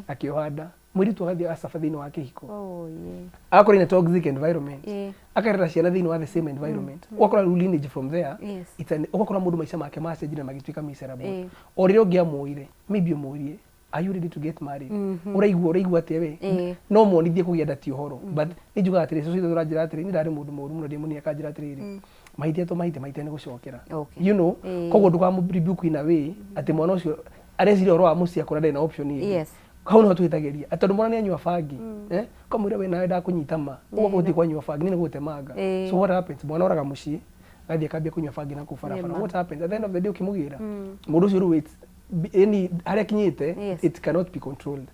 akiohada mwiri tu agathia asafa thini wa kihiko akora in a toxic environment akarera ciana thini wa the same environment wakora lineage from there it's an wakora mundu maisha make message na magituika miserable orire ungiamuire maybe umurie are you ready to get married uraigua tewe no monithie kugienda ti uhoro but nijuga atiri so citho turanjira atiri ni ndari mundu moru muno ndimuni akanjira atiri mahite to mahite ni gucokera you know koguo ndukamu rebuke in a way ati mwana ucio arecire oro wa mucia kora ndina option iyi kau no twitageria atondu mwana ni anywa fangi kamwira we nawe ndakunyita ma ugo guthi kwa nywa fangi ni gutemanga so what happens mwana oraga mucie gathie kambia kunywa fangi na kufarafara what happens at the end of the day ukimugira mundu ucio ruwit any aria kinyite it cannot be controlled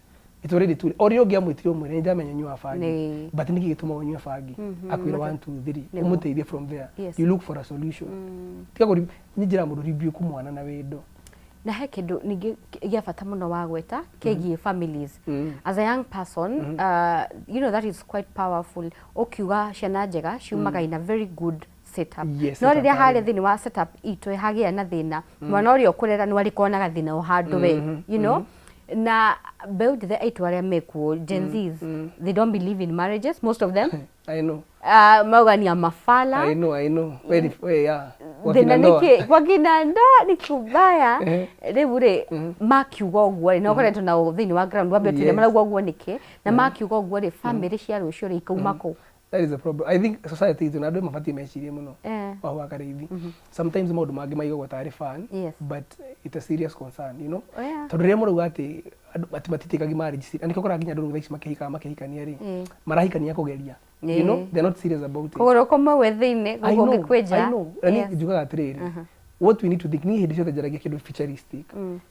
it's already too ori ogia mwitiro mwire njamenya nywa fangi but niki gituma wanywa fangi akwira 1 2 3 umuteithie from there you look for a solution tika kuri njira mundu rebuke mwana na wendo na he kindu ningi gia bata muno wa gweta kegie families as a young person you know that is quite powerful ukiuga ciana njega ciumaga in a very good setup no riria hali thini wa setup itwe hagia na thina mwana urio kurera ni wari kuonaga thina uhandu we you know na build the eight where mekuo Gen Zs they don't believe in marriages most of them I know magani ya mafala I know very yeah thina niki wakina ndo ni kubaya ribure makiuga uguo no koretwo na thini wa ground wa betire marauga uguo niki na makiuga uguo ri family cia rucio ri ikaumako that is a problem I think society is another mafati mecirie muno wa wakarithi sometimes maundu mangi maigagwo tari fan but it's a serious concern you know tondu ria muruga ati matitikagi marriage aniko kora nginya nduru thaici makihikania ri marahikania kugeria you know they're not serious about it kogoro koma wethine gugo gikweja I know ani njugaga atiriri what we need to think ni hindi ciothe njaragia kindu futuristic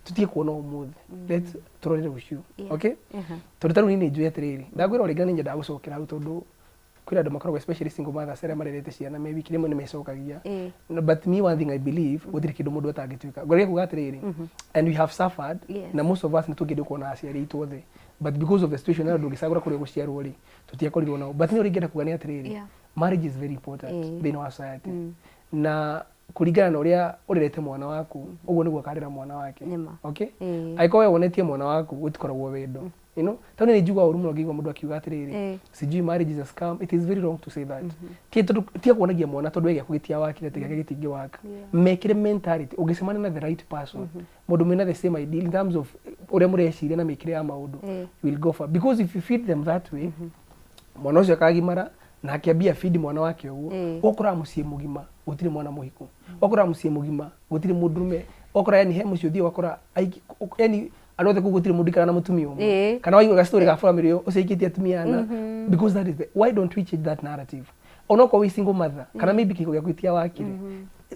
tutie kuona umuthi let's turorere ucio okay tondu taru ni njui atiriri ndagwira uri ngani njenda gucokera hau tondu kwira andu makoragwo especially single mothers aria marerete ciana maybe kirimo ni mecokagia but me one thing I believe gutiri kindu mundu atangituika ngoria kuga atiriri and we have suffered na most of us nitugende kuona aciari itu othe but because of the situation na ndugicagura kuria guciarwo ri tutiakorirwo nao but ni uringenda kuga ni atiriri marriage is very important in our society na kuringana na uria urerete mwana waku uguo niguo karera mwana wake okay aiko we wonetie mwana waku gutikoragwo wendo you know tano ni jugwa urumu ngigwa mundu akiuga atiriri sijui marriage is a scam it is very wrong to say that tia kuonagia mwana tondu ege kugitia waki na tiga gitingi waka mekire mentality ugisemana na the right person mundu mena the same idea in terms of uria mureciria na mekire ya maundu will go far because if you feed them that way mwana ucio akagimara na akiambia feed mwana wake uguo okora mucie mugima gutire mwana muhiku okora mucie mugima gutire mundurume okora yani he mucio thio okora yani anothe kugutire mundu kana mutumia kana waigwa story ga family ucikitie atumiana because that is the why don't we change that narrative onoko we single mother kana maybe kiko gya kwitia wakire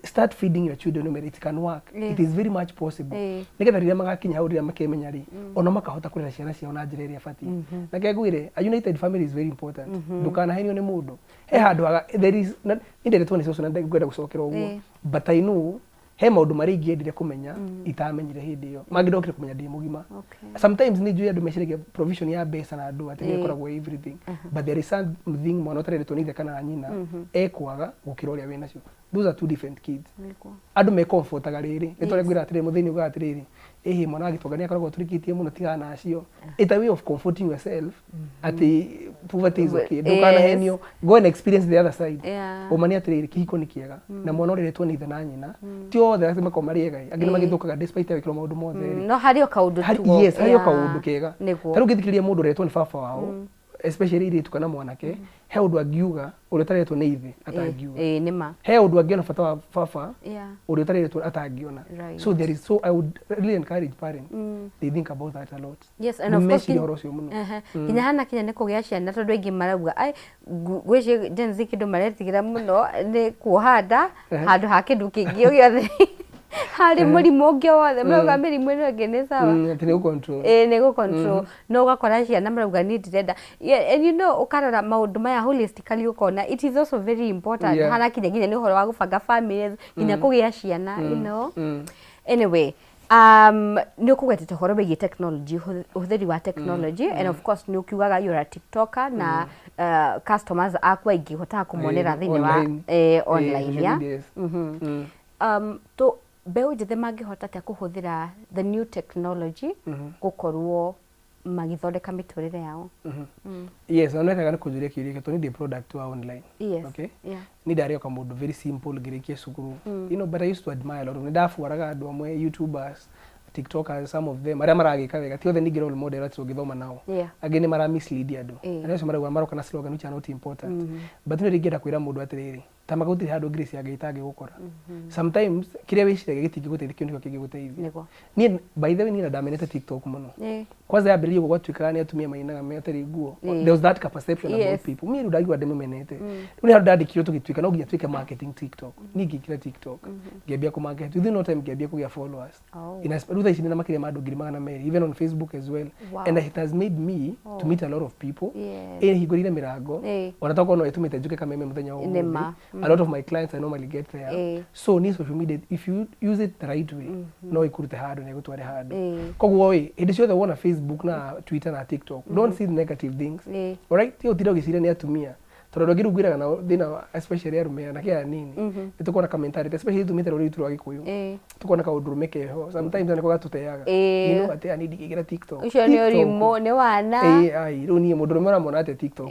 start feeding your children no it can work it is very much possible nigetha riria magakinya hau riria makemenya ri ona makahota kurera ciana ciao na njira iria fati na kegwire a united family is very important ndukana henio ni mundu he handu there is indere tone soso na ngwenda gucokera uguo but I know he maundu mari ngiendire kumenya itamenyire hindi iyo magindokire kumenya ndi mugima sometimes ni njui andu meciragia provision ya mbeca na andu ati ikoragwo everything but there is something mwana utarere tonithe kana nyina ekwaga gukira uria wina cio those are two different kids andu me comfort agariri nitore gwira atire muthini uga atiriri ehe mwana agitongania akoragwo turikitie muno tigana acio it's a way of comforting yourself ati poverty is okay ndukana henio go and experience the other side umani atiriri kihiko ni kiega na mwana ureretwo ni ithe na nyina ti othe lazima komariega angine magithukaga despite wikiro maundu mothe no hario kaundu tu yes hario kaundu kega taru githikiriria mundu ureretwo ni baba wao especially iritu kana mwanake he undu angiuga uri utaretwo ni ithe atangiuga nima he undu angiona bata wa baba uri utaretwo atangiona so there is so I would really encourage parents they think about that a lot yes and of course kinya hana kinya ne kugia ciana tondu aingi marauga ai gwici Gen Z kindu maretigira muno ni kuhanda handu ha kindu kingi giothe hari murimu ungi wothe marauga mirimu ino ingi ni sawa ni go control ni go control no ugakora ciana marauga ni ndirenda and you know ukarora maundu maya holistically ukona it is also very important hana kinya ni uhoro wa gubanga families kinya kugia ciana you know anyway ni ukugwetete horo begie technology utheri wa technology and of course ni ukiugaga you are a TikToker na customers akwa ingi hota kumonera thini wa online ya to beu jithe mangihota ta kuhuthira the new technology gukorwo magithondeka miturire yao yes no neka kujuria kiuria to need a product wa online okay ni dario kama mundu very simple girikie sukuru you know but I used to admire a lot of ndafuaraga andu amwe YouTubers TikTokers some of them aria maragika wega ti othe ni role model ati ugithoma nao agene mara mislead andu areso maragwa maroka na slogan which are not important but ni ringira kwira mundu atiriri tamagutiri handu grace yage itange gukora sometimes kiria wiciraga gitingi guteithikio nikio kingiguteithia ni by the way ni ndamenete TikTok muno kwanza yambiririe gugwatwika ni atumia mainaga meteri nguo there was that perception about people mi rudagwa ndeme menete ni handu ndandikiro tugitwika no nginya twike marketing TikTok ni ngikira TikTok ngiambia ku market within no time ngiambia kugia followers inasperuda ici na makire mandu ngiri magana meri even on Facebook as well and it has made me to meet a lot of people hingurire mirango onataka no itumite njuke kama meme muthenya wo a lot of my clients I normally get there so ni social media if you use it the right way no ikurute hard na gutware hard kogwo we hindi ciothe wona Facebook na Twitter na TikTok don't see the negative things alright tio tiro gicira ni atumia tondu ngirugwiraga na thina especially arume na kia nini nitukona commentary especially tumite rori tu agikuyu tukona ka undurume keho sometimes anako gatuteaga you know ate ani ndikigira TikTok ucio ni urimo ni wana ai runi mundurume ra mona ate TikTok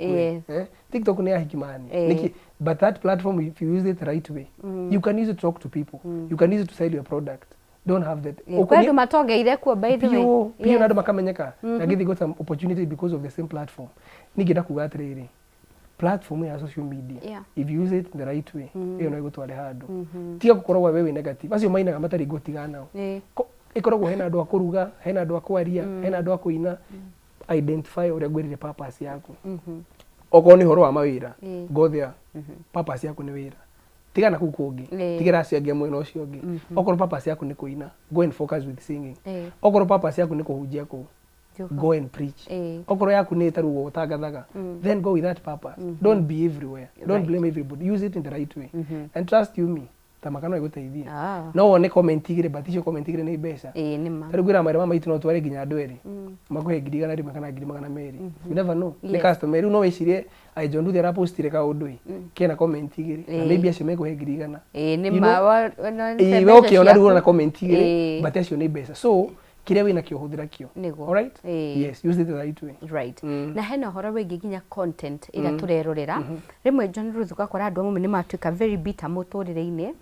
TikTok ni ahikimani niki but that platform if you use it the right way you can use it to talk to people you can use it to sell your product don't have that okwendu matongeire kuo by the way pio nadu makamenyeka na githi got some opportunity because of the same platform nigenda kuga atiriri platform ya social media if you use it the right way iyo no igutware handu tiga gukorwo wewe negative acio mainaga matari gutigana ikoragwo hena andu akuruga hena andu akwaria hena andu akuina identify uria gwirire purpose yaku oko ni horo wa mawira go there purpose yaku ni wira tigana ku kungi tigira aciangia mwena ucio ungi okoro purpose yaku ni kuina go and focus with singing okoro purpose yaku ni kuhunjia ku go and preach okoro yaku ni tarugo utangathaga then go with that purpose don't be everywhere don't blame everybody use it in the right way and trust you me tamakano iguteithia no wone comment igire but icio comment igire ni mbeca nima tarugura mara mama itu no tware ginya ndweri makuhe ngirigana rimwe kana ngiri magana meri you never know ni customer no wicirie ai jondu thera postire ka undui kena comment igire maybe acio mekuhe ngirigana nima we okay ona rugura na comment igire but acio ni mbeca so kiria wina kio huthira kio alright yes use it the right way right na hena horo wengi ginya content ira turerorera rimwe John Ruth ukakora andu amwe ni matuika very bitter muturire-ini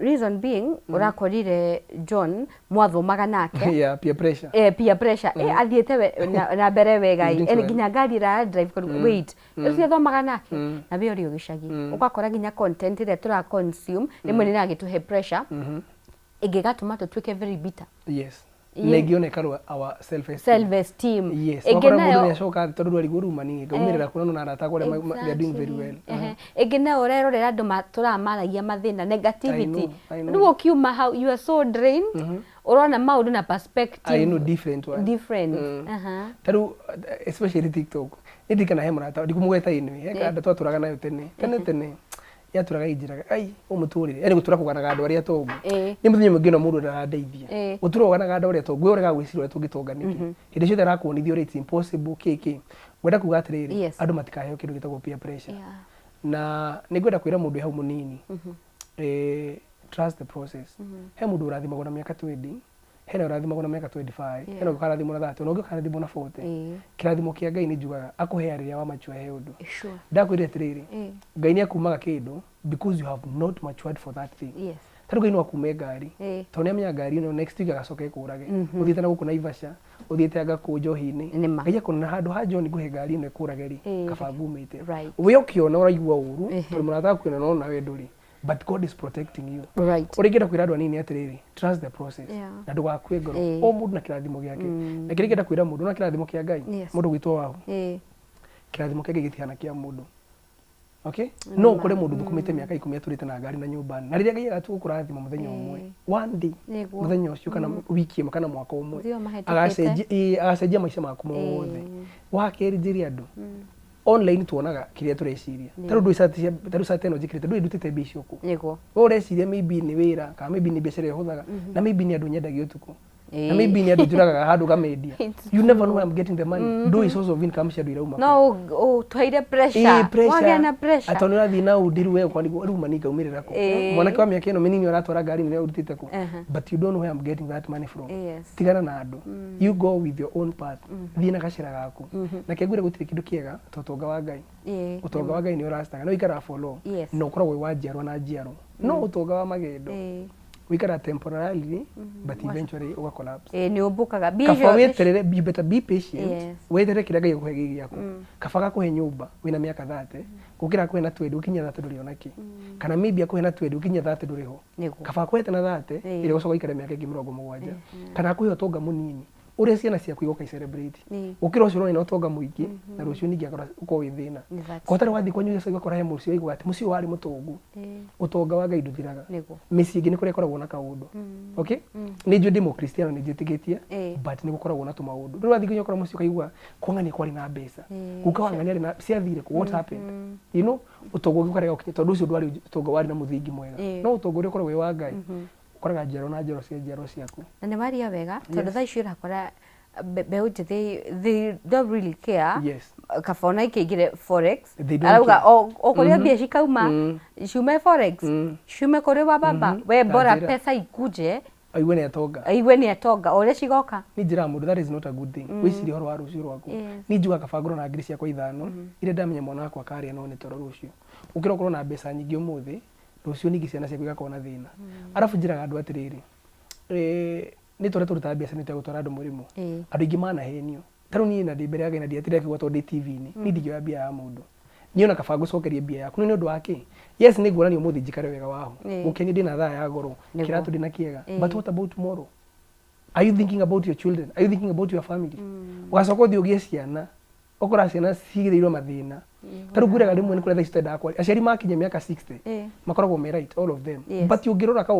reason being urakorire John mwathomaga nake peer pressure peer pressure athiete na mbere wega ginya ngari ra drive wait ucio thomaga nake na we uri ugicagi ukakora ginya content ira tura consume rimwe ni ragituhe pressure igigatuma tutwike very bitter legione karo our self esteem yes egena mundu yashoka tondu ari guruma ni gumirira kuno na arata kore they are doing very well egena orerorera andu matura maragia mathina negativity ndu ukiuma how you are so drained urona maundu na perspective I know different one different taru especially TikTok ndikana he murata ndikumugeta inu he andu twaturaga nayo tene yaturaga injiraga ai umuturire yani gutura kuganaga andu aria tongu ni muthinyo mungi no mundu ndadeithia gutura kuganaga andu aria tongu urega gwicirwa tungitonganike hindi ciothe rakuonithio it's impossible kiki gwenda kuga atiriri andu matikaheo kindu gitagwo peer pressure na ningwenda kwira mundu hau munini trust the process. He mundu urathimagwo na miaka 20, hena urathimagwo na miaka 25, hena ukarathimwo na 30, na ukarathimwo na 40. Kirathimo kia Ngai ni njugaga akuhe riria wa mature he undu. Ndakwire atiriri, Ngai ni akumaga kindu because you have not matured for that thing. Yes. Taru Ngai no akume ngari. To ni amenya ngari no next week agacoke kurage. Uthiite na guku na Ivasha, uthiite anga ku Njohi-ini. Ngai akona handu ha John nguhe ngari no kurage ri. Kabangu umite. We ukiona uraigua uru, to munataka kuona no na wenduri. But God is protecting you. Right. Urigenda kwira andu anini atiriri, trust the process. Na ndugakue ngoro. O mundu na kirathimo giake. Na kirigenda kwira mundu na kirathimo kia Ngai. Mundu gwitwo wao. Kirathimo kia Ngai gitihana kia mundu. Okay? No kure mundu thukumite miaka 10 aturite na ngari na nyumba. Na riria Ngai agatu kurathima muthenya umwe. One day. Muthenya ucio kana wiki imwe kana mwaka umwe. Agacenjia maica maku mothe. Wakerinjiria andu. Online tuonaga kiria tureciria. Taru ndu sa teno jikirite ndu idutite mbici uku. Yego. Ureciria maybe ni wira ka maybe ni biacara ihuthaga na maybe ni andu nyendagio utuku. Na maybe ni andu njuraga handu gamedia. You never know where I'm getting the money. Do is also income cia ndu irauma. No, twaire pressure. Wagea na pressure. Atoni rathi na udiru we kwani ruma ni ngaumirira ku. Mwanake wa miaka ino minini uratwara ngari ni urutite ku. But you don't know where I'm getting that money from. Tigana na andu. You go with your own path. Thina gacira gaku. Na kegwire gutire kindu kiega totonga wa Ngai. Utonga wa Ngai ni urastaga. No ikara follow. No ukoragwo wa njiarwa na njiarwa. No utonga wa magendo. Wikara temporarily, but eventually uga collapse. Ni ubukaga kafa weterere, you better be patient. Weterere kira Ngai akuhe gigi giaku. Kafa gakuhe nyumba wina miaka 30, gukira kuhe na 20 ukinya 30 nduri onaki. Kana maybe akuhe na 20 ukinya 30 nduri ho. Kafa akuhe na 30 ile gucoka ikare miaka 70. Kana akuhe utonga munini. Uria ciana ciaku igoka celebrate. Ukira ucio no utonga muingi na rucio ningi akora uko withina. Kotare wathi kwanyu Yesu igakora he mucio igwa ati mucio wari mutongu. Utonga wa Ngai nduthiraga. Misi ingi ni kuri koragwo na kaundu. Okay? Ni nju ndimo Kristiano ni njitigitie but ni gukoragwo na tumaundu. Ndu wathi kwanyu kora mucio kaigwa kwangani kwari na mbeca. Guka wangani ari na ciathire ku what happened? You know, utongo ugikorega ukinye tondu ucio ndwari utongo wari na muthingi mwega. No utongo uri koragwo wa Ngai. Koraga njero na njero cia njero ciaku. Na ni maria wega tondu thaa icio urakora beau they don't really care. Yes. Kafona ikigire forex arauga okuria mbia cikauma ciume forex ciume kuri wa baba we bora pesa ikuje aiwe ni atonga ore cigoka ni njira mundu that is not a good thing wiciri horo wa rucio rwaku ni njuga kabangoro na ngiri ciakwa ithano ire ndamenya mwana wakwa karia no ni toro rucio ukira korwo na mbeca nyingi umuthi rucio ningi ciana ciaku igakona thina arafu njiraga andu atiriri ni tore turuta mbeca ni tegutwara andu murimu andu ingi mana henio taru ni na ndibere aga na ndiatire kigwa tondu TV-ini ni ndigio mbia ya mundu niona kabangu cokerie mbia yaku ni undu wake yes ni ngurani umuthi njikare wega waho gukeni ndina thaa ya goro kiratu ndina kiega but what about tomorrow? Are you thinking about your children? Are you thinking about your family? Ugacoka uthi ugie ciana okora ciana cigithiirwo mathina taru nguraga rimwe ni kure thaa istenda akwa aciari makinya miaka 60 makoragwo me right all of them but ungirora ka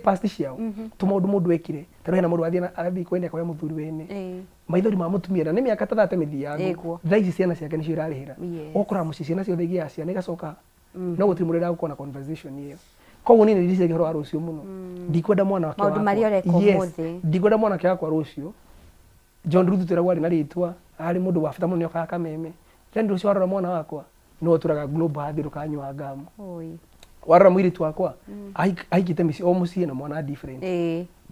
past ciao tumaundu mundu ekire taru hena mundu athi kwenda kwa muthuri wene maithori ma mutumia na ni miaka 30 mithiangu thaa ici ciana ciake nicio irarihira okora muci ciana ciothe igia ciana igacoka no gutiri mundu ndagukona conversation iyo koguo ni ndirice gihoro arucio muno ndikwenda mwana wake maundu maria ureka umuthi ndikwenda mwana wake wakwa rucio John Ruth twira wari na ritwa ari mundu wa bata muno nyoka kameme then rucio warora mwana wakwa no turaga global hathiru kanywa ngamu warora mwiritu wakwa aikite misi o mucie na mwana different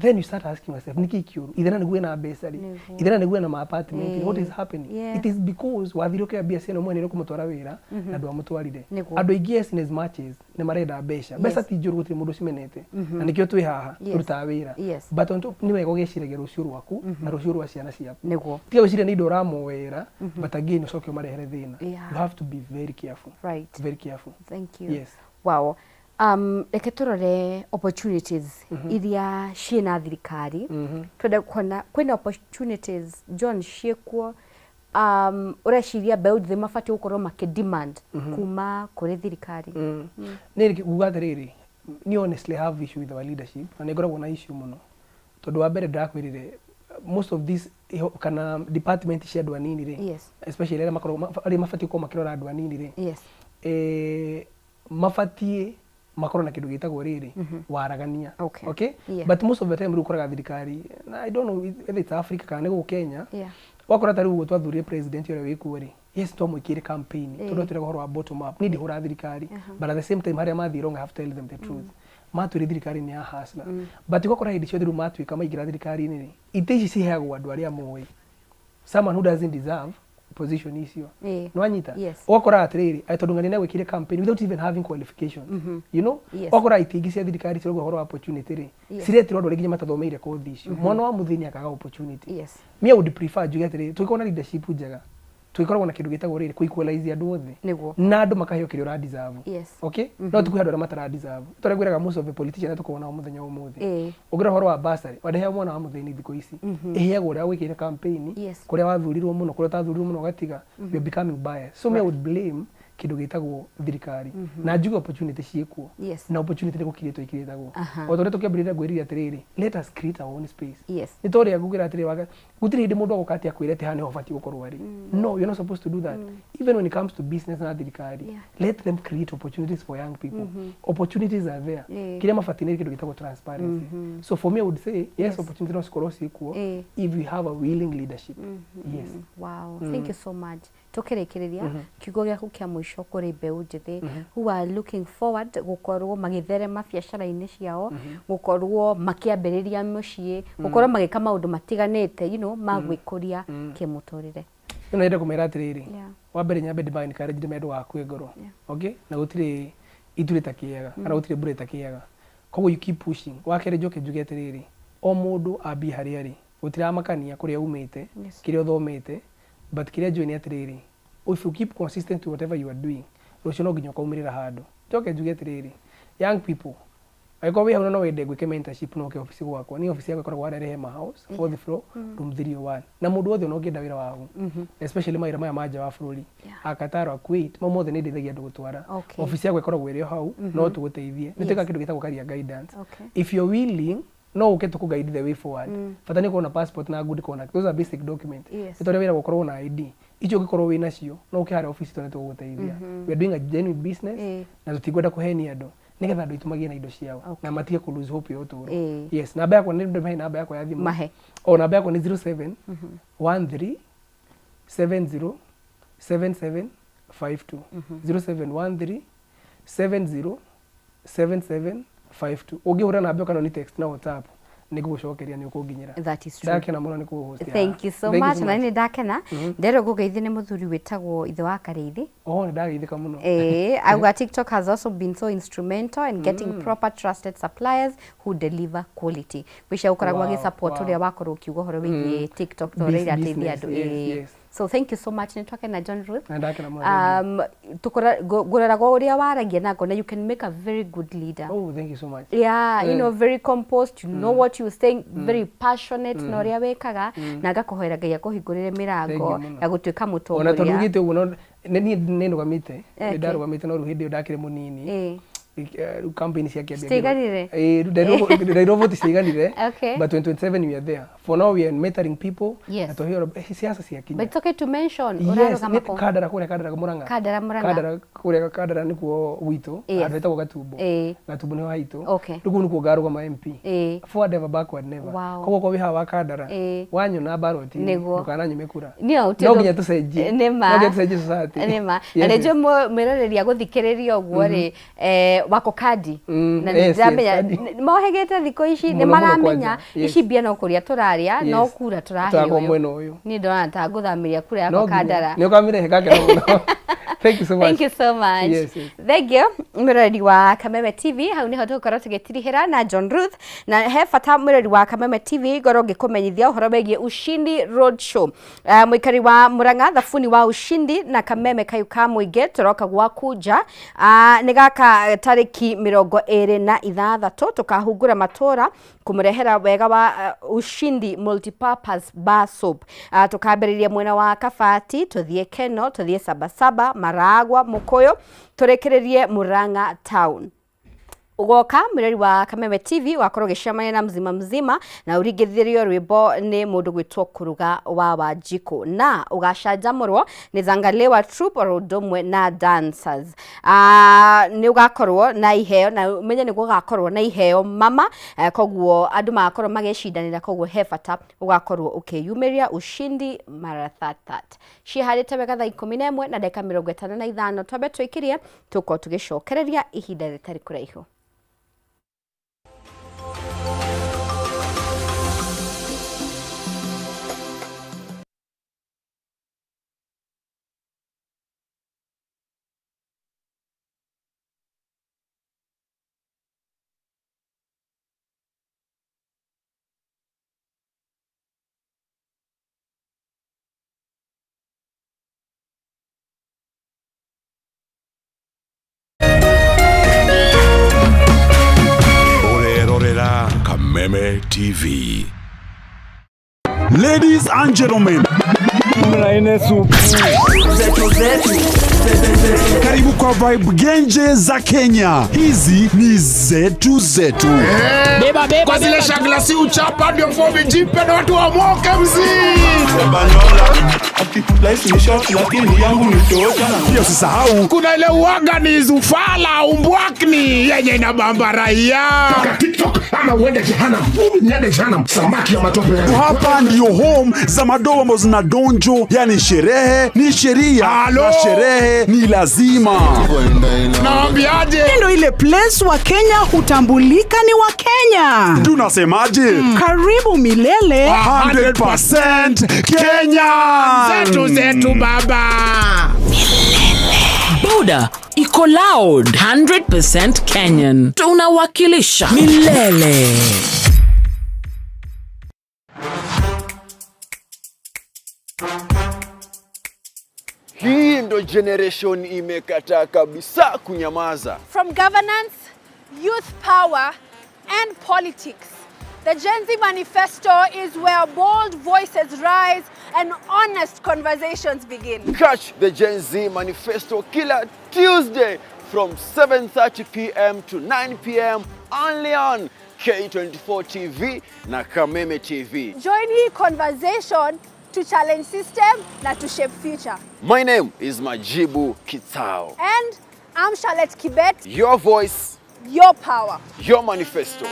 then you start asking yourself niki kiuru ithena niguo na mbeca ri ithena niguo na apartment what is happening it is because wathiruke mbia cieno mwene ro kumutwara wira na ndu amutwarire andu ingi as as much as ne marenda mbeca ti njuru gutire mundu cimenete na nikio twi haha turuta wira but on top ni wega ugeciragia rucio rwaku na rucio rwa ciana ciaku tiga wiciria ni ndu ramuwera but again ucoke umarehere thina you have to be very careful very careful. Thank you. Yes. Wow. Reke turore opportunities iria ciina thirikari twende kuona kwina opportunities John ciekuo ureciria beau thĩ mabati gukorwo makidemand kuma kuri thirikari ni kuga atiriri ni honestly have issue with our leadership na ngoragwo na issue muno tondu wa mbere ndakwirire most of this kana department cia andu anini ri especially ari mabati ko makirora andu anini ri mabati makorona kindu gitagwo riri waragania okay but most of the time rukoraga thirikari I don't know if it's Africa kana go Kenya wakora tari ugo twathurie president ore wikuo ri yes to mwikire campaign tundo turi guhoro wa bottom up ni ndihura thirikari but at the same time haria mathi wrong I have to tell them the truth matwire thirikari ni ya hasla but igokora hindi cio thiru matwika maigira thirikari ni ite ici ciheagwo andu aria moe someone who doesn't deserve position icio no anyita okora atiriri aitondu ngani na gwikire campaign without even having qualification you know okora itingi cia thirikari cio guhoro opportunity ri ciretirwo andu ringi matathomeire kothi icio mwana wa muthini akaga opportunity me I would prefer juge atiriri tukona leadership njega tuikoragwo na kindu gitagwo riri ku equalize andu othe na andu makaheo kirio ra deserve okay no tukuhe andu matara deserve turegwiraga most of the politicians tukona muthenya umuthi ugira horo wa basari wadehe mwana wa muthini thiko ici eheagwo ria gwikire campaign kuria wathurirwo muno kuria tathurirwo muno gatiga you becoming biased so me I would blame kindu gitagwo thirikari na njuga opportunity ciekuo na opportunity ni gukiritwo ikiritagwo otore tukiambirira gwirira atiriri let us create our own space ni tori agugira atiriri waga gutiri hindi mundu agukati akwirete hane hofati gukorwo ari no you're not supposed to do that even when it comes to business na thirikari let them create opportunities for young people opportunities are there kile mafati ni kindu gitagwo transparency so for me I would say yes opportunity no sikorwo ciekuo if you have a willing leadership wow thank you so much tukirekereria kiugo gyaku kia mwisho kuri mbeu njithi who are looking forward gukorwo magitherema biacara-ini ciao gukorwo makiambiriria mucii gukorwo magika maundu matiganite you know magwikuria kimuturire ino ende kumera atiriri wa mbere nyambe divine courage medo waku ngoro okay na gutire iturita kiega kana gutire bureta kiega koguo you keep pushing wakere joke juge atiriri o mundu abi hari ari gutira makania kuria umite kiria uthomete but kiria join atiriri if you keep consistent to whatever you are doing rucio no nginya kaumirira handu joke juge atiriri young people aiko we hano no wende gwike mentorship no ke office gwakwa ni office yako ikoragwo ari Rehema House 4th floor room 301 na mundu wothe no ngienda wira wagu especially maira maya manja wa bururi akataro quit mo mothe ni ndithagia andu gutwara office yako ikoragwo iri hau no tuguteithie niteka kindu gitagwo career guidance if you're willing no uketu ku guide the way forward fatani ko na passport na good conduct those are basic documents itore wira gukorwo na ID icho gikorwo wina cio no ukihara office tone tuguteithia we are doing a genuine business na tutigwenda kuhenia andu nigetha andu itumagie na indo ciao na matige ku lose hope yoto yes namba yako ni ndio namba yako ya thimu mahe o namba yako ni 07 13 70 77 52 0713 70 77 52 ugihura namba yako ni text na WhatsApp nigucokeria ni ukunginyira that is true ndakena muno ni kuhost thank you so much na ni ndakena ndero gugeithia ni muthuri witagwo ithe wa Kareithi ni ndageithika muno our TikTok has also been so instrumental in getting proper trusted suppliers who deliver quality wisha ukoragwa gi support uria wakorwo kiugo horo wigi TikTok to reira teithia andu so thank you so much ni twake na John Ruth tukora gurarago uria waragia nako na you can make a very good leader thank you so much you know very composed you know what you saying very passionate no uria wekaga na ngakuhoera Ngai akuhingurire mirango ya gutuika mutongoria ona tondu uguo ni ndugamite ndarugamite no ruhindi ndakire munini campaign cia kiambia stiganire robot stiganire but 2027 we are there for now we are mentoring people yes. to hear siasa cia Kenya but it's okay to mention oraruga mako kadara Murang'a kadara nikuo wito aretagwo gatumbo ni waitu rugu nikuo ngaruga ma MP forward never backward never koguo kwa wiha wa kadara wanyu na baroti ndukana nyumekura no nginya tucenjie no nginya tucenjie society nema alejo mwerereria guthikiriria uguo ri wako kadi na ndamenya mohegete thiko ici ni maramenya ici bia no kuria turaria no kura turahio ni ndona ta nguthamiria kura yako kadara ni ukamire hekage no thank you so much thank you so much thank you mwereri wa Kameme TV hau niho tukorwo tugitirihira na John Ruth na he bata mwereri wa Kameme TV ngoro ngikumenyithia uhoro wegie Ushindi Road Show muikari wa Murang'a thabuni wa Ushindi na Kameme kayuka muinge turoka gwaku nja ni gaka tariki 26 tukahungura matora kumurehera wega wa Ushindi multipurpose bar soap tukambiriria mwena wa Kabati tuthie Keno tuthie Sabasaba Maragwa Mukoyo turekererie Murang'a town ugoka mirari wa Kameme TV wakorwo gicamania na mzima na urigithirio rwimbo ni mundu gwitwo Kuruga wa Wanjiku na ugacanjamurwo ni Zangalewa Troupe orundomwe na dancers. Ni ugakorwo na iheo na menye ni gugakorwo na iheo mama koguo andu magakorwo magecindanira koguo he bata ugakorwo ukiyumiria ushindi mara that. Ciharite wega thaa 11 na dakika 55 twambe twikirie tuko tugicokereria ihinda ritari kuraihu. Kameme TV. Ladies and gentlemen, karibu kwa vibe genje za Kenya. Hizi ni zetu. Beba kwa zile shaglasi uchapa ndio fomi jipe na watu wa moke Pia usisahau kuna ile uaga ni zufala umbwakni yenye inabamba raia. TikTok ama uende jehanamu. Niende jehanamu samaki ya matope. Hapa ndio home za madomo zina donjo, yani sherehe ni sheria na sherehe ni lazima. Naambiaje? Ndio ile place wa Kenya hutambulika ni wa Kenya. Tunasemaje? Karibu milele 100% Kenya. Zetu baba. Buda iko loud 100% Kenyan. Tunawakilisha milele. Hii ndo generation imekataa kabisa kunyamaza. From governance, youth power and politics, the Gen Z Manifesto is where bold voices rise and honest conversations begin. Catch the Gen Z Manifesto kila Tuesday from 7:30 p.m. to 9 p.m. only on K24 TV na Kameme TV. Join hii conversation to challenge system na to shape future. My name is Majibu Kitao. And I'm Charlotte Kibet. Your voice, your power, your manifesto.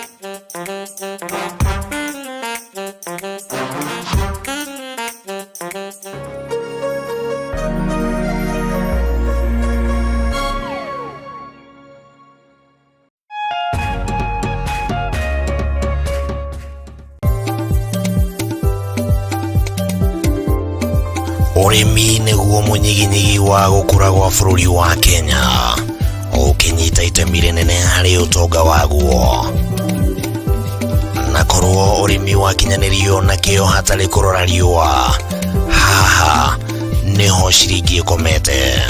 Urimi niguo munyiginyigi wa gukura gwa bururi wa Kenya. Ukinyita itemi rinene hari utonga waguo. Na korwo urimi wa kinyanirio na kio hatari kurora riua. Haha niho ciringi ikomete.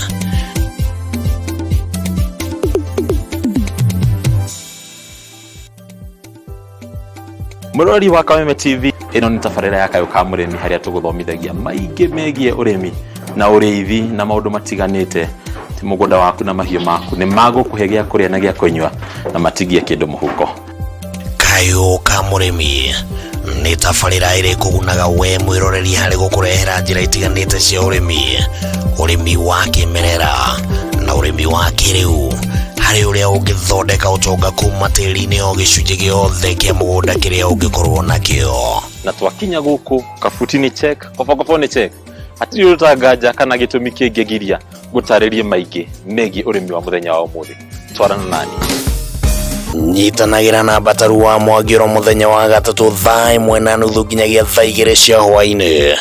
Murori wa Kameme TV ino ni tafarira ya kayo ka murimi haria tuguthomithagia maingi megie urimi na uriithi na maundu matiganite. Ti mugunda waku na mahiu maku ni magukuhe gia kuria na gia kunywa na matigie kindu muhuko. Kayo ka murimi ni tafarira iri kugunaga we mwiroreri hari gukurehera njira itiganite cia urimi wa kimerera na urimi wa kiriu. Hari uria ungithondeka utonga kuma tiri-ini o gicunji giothe kia mugunda kiria ungikorwo nakio. Na twakinya guku kabutini check kofokopo ni check. Atiri utangaja kana gitumi kingigiria gutaririe maingi megie urimi wa muthenya wa umuthi. Twarana nani. Nyitanagira na bataru wa mwagiro muthenya wa gatatu thaa 1:30 nginyagia thaa 2 cia hwaini.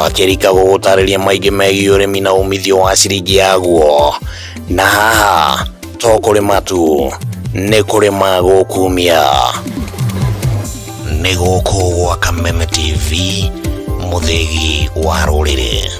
Akirika gutariria maingi megie urimi na umithio wa ciringi yaguo. Na haha to kurima tu ni kurima gukumia. Ni guku gwa Kameme TV muthigi wa ruriri.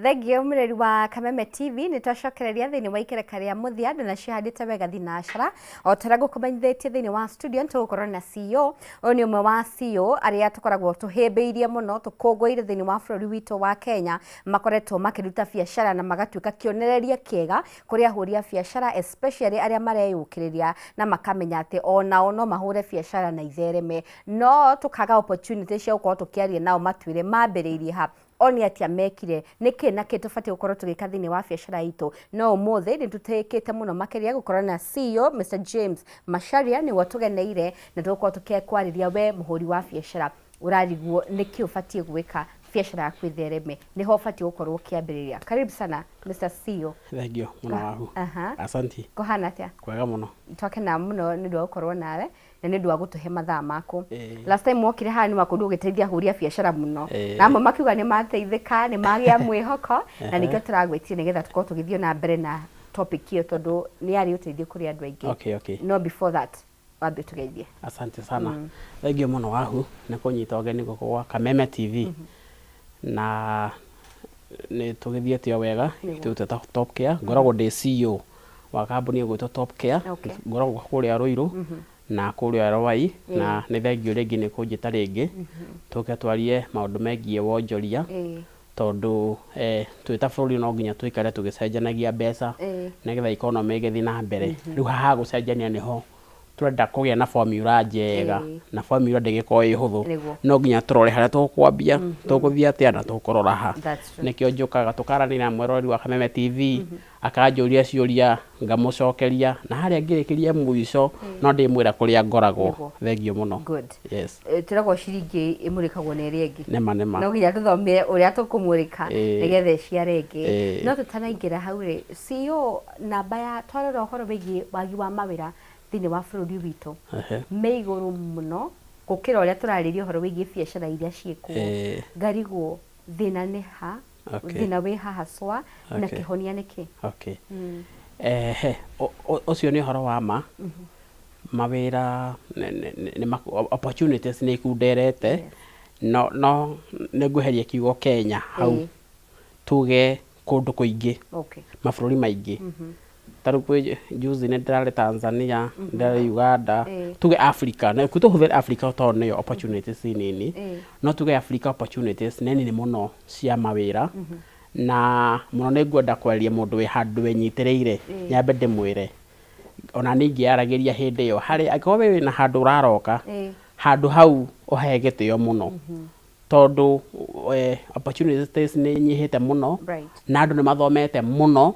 Thengio mureri wa Kameme TV ni twacokereria thini wa ikereka ria muthia na cihandite wega thinacara o tara gukumenyithitie thini wa studio tugukorwo na CEO oni umwe wa CEO aria tukoragwo tuhimbiirie muno tukungũire thini wa bururi witu wa Kenya makoretwo makiruta biacara na magatuika kionereria kiega kuri ahuri a biacara especially aria mareyukiriria na makamenya ati onao no mahure biacara na ithereme no tukaga opportunity cia gukorwo tukiaria nao matwire mambiriirie ha oni atia mekire niki na kitu fati gukorwo tugika thini wa biacara itu no umuthi ni tutekete muno makeria gukorwo na CEO Mr James Macharia ni watugeneire na tukorwo tukekwariria we muhuri wa biacara urariguo niki ufati gwika biacara yaku ithereme niho ufati gukorwo ukiambiriria. Karibu sana Mr CEO. Thengio muno waku. Asanti. Kohana atia? Kwega muno. Twakena muno ni ndu gukorwo nawe na ni ndu gutuhe mathaa maku. Last time wokire haha ni wakundu ugiteithia ahuri a biacara muno namo makiuga ni mateithika ni magia mwihoko na nikio turagwitie nigetha tukorwo tugithio na mbere na topic hiyo tondu ni ari uteithio kuri andu aingi. Okay. No before that wabe tugeithie. Asante sana. Thengio muno waku na kunyita ugeni gukwa Kameme TV. Na ni tugithiete wega tuteta Top Care ngoragwo ndi CEO wa kambuni gwitwo Top Care ngoragwo kuria Ruiru na kuria Rwai na ni thengio ringi ni kunjita ringi tuke twarie maundu megie wonjoria tondu twita bururi no nginya twikare tugicenjanagia mbeca nigetha economy igithi na mbere riu haha gucenjania niho turenda kugia na formula njega na formula ndegiko ihuthu no nginya turore haria tukwambia tuguthia atia na tukurora ha nikio njukaga tukaranira mwerori wa Kameme TV akanjuria ciuria ngamucokeria na haria ngirikirie mwico no ndimwira kuria ngoragwo. Thengio muno. Yes. Turagwo ciringi imurikagwo na iri ingi nema no nginya tuthomire uria tukumurika nigetha ciare ingi no tutanaingira hau ri CEO namba ya twarora uhoro wigi wagi wa mawira thini wa bururi witu me iguru muno gukira uria turariria uhoro wigi biacara iria ciekwo ngarigwo thina ni ha thina wi ha haswa na kihonia niki. Ucio ni uhoro wa ma mawira ni opportunities ni kunderete no neguheria kiugo Kenya hau tuge kundu kuingi mabururi maingi taru kwe juzi ne ndare Tanzania ndare Uganda tuge Africa na kutuhuvira Africa to ne opportunities nini no tuge Africa opportunities nene ni muno cia mawira na muno ne ngwenda kwaria mundu we handu wenyitireire nyambe ndimwire ona ningi arageria hindi yo hari akowe we na handu uraroka handu hau ohegete yo muno tondu opportunities ni nyihite muno na andu ni mathomete muno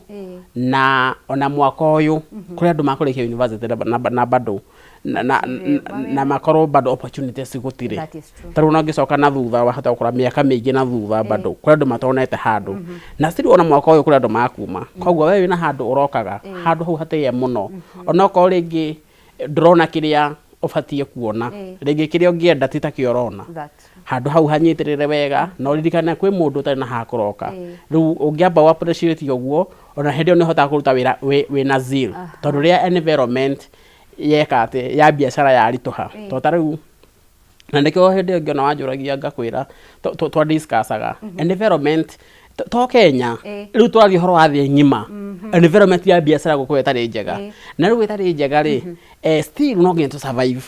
na ona mwaka uyu kuri andu makurikia university na bado na makoro bado opportunities gutire taru no ngicoka na thutha wa hata gukora miaka mingi na thutha bado kuri andu matonete handu na still ona mwaka uyu kuri andu makuma koguo wewe na handu urokaga handu hau hatiye muno ona ko ringi drona kiria ufatie kuona ringi kiria ungienda titakiorona handu hau hanyitirire wega no ririkana kwi mundu tari na hakuroka riu ungiamba wa appreciate yoguo ona hindi ni hota kuruta wira we na zeal tondu ria environment yeka ati ya biacara ya rituha to tariu na ndikio hindi ngiona wanjuragia ngakwira twa discussaga environment to Kenya riu twari horo athi ngima environment ya biacara gukweta ri njega na riu itari njega ri still no nginya to survive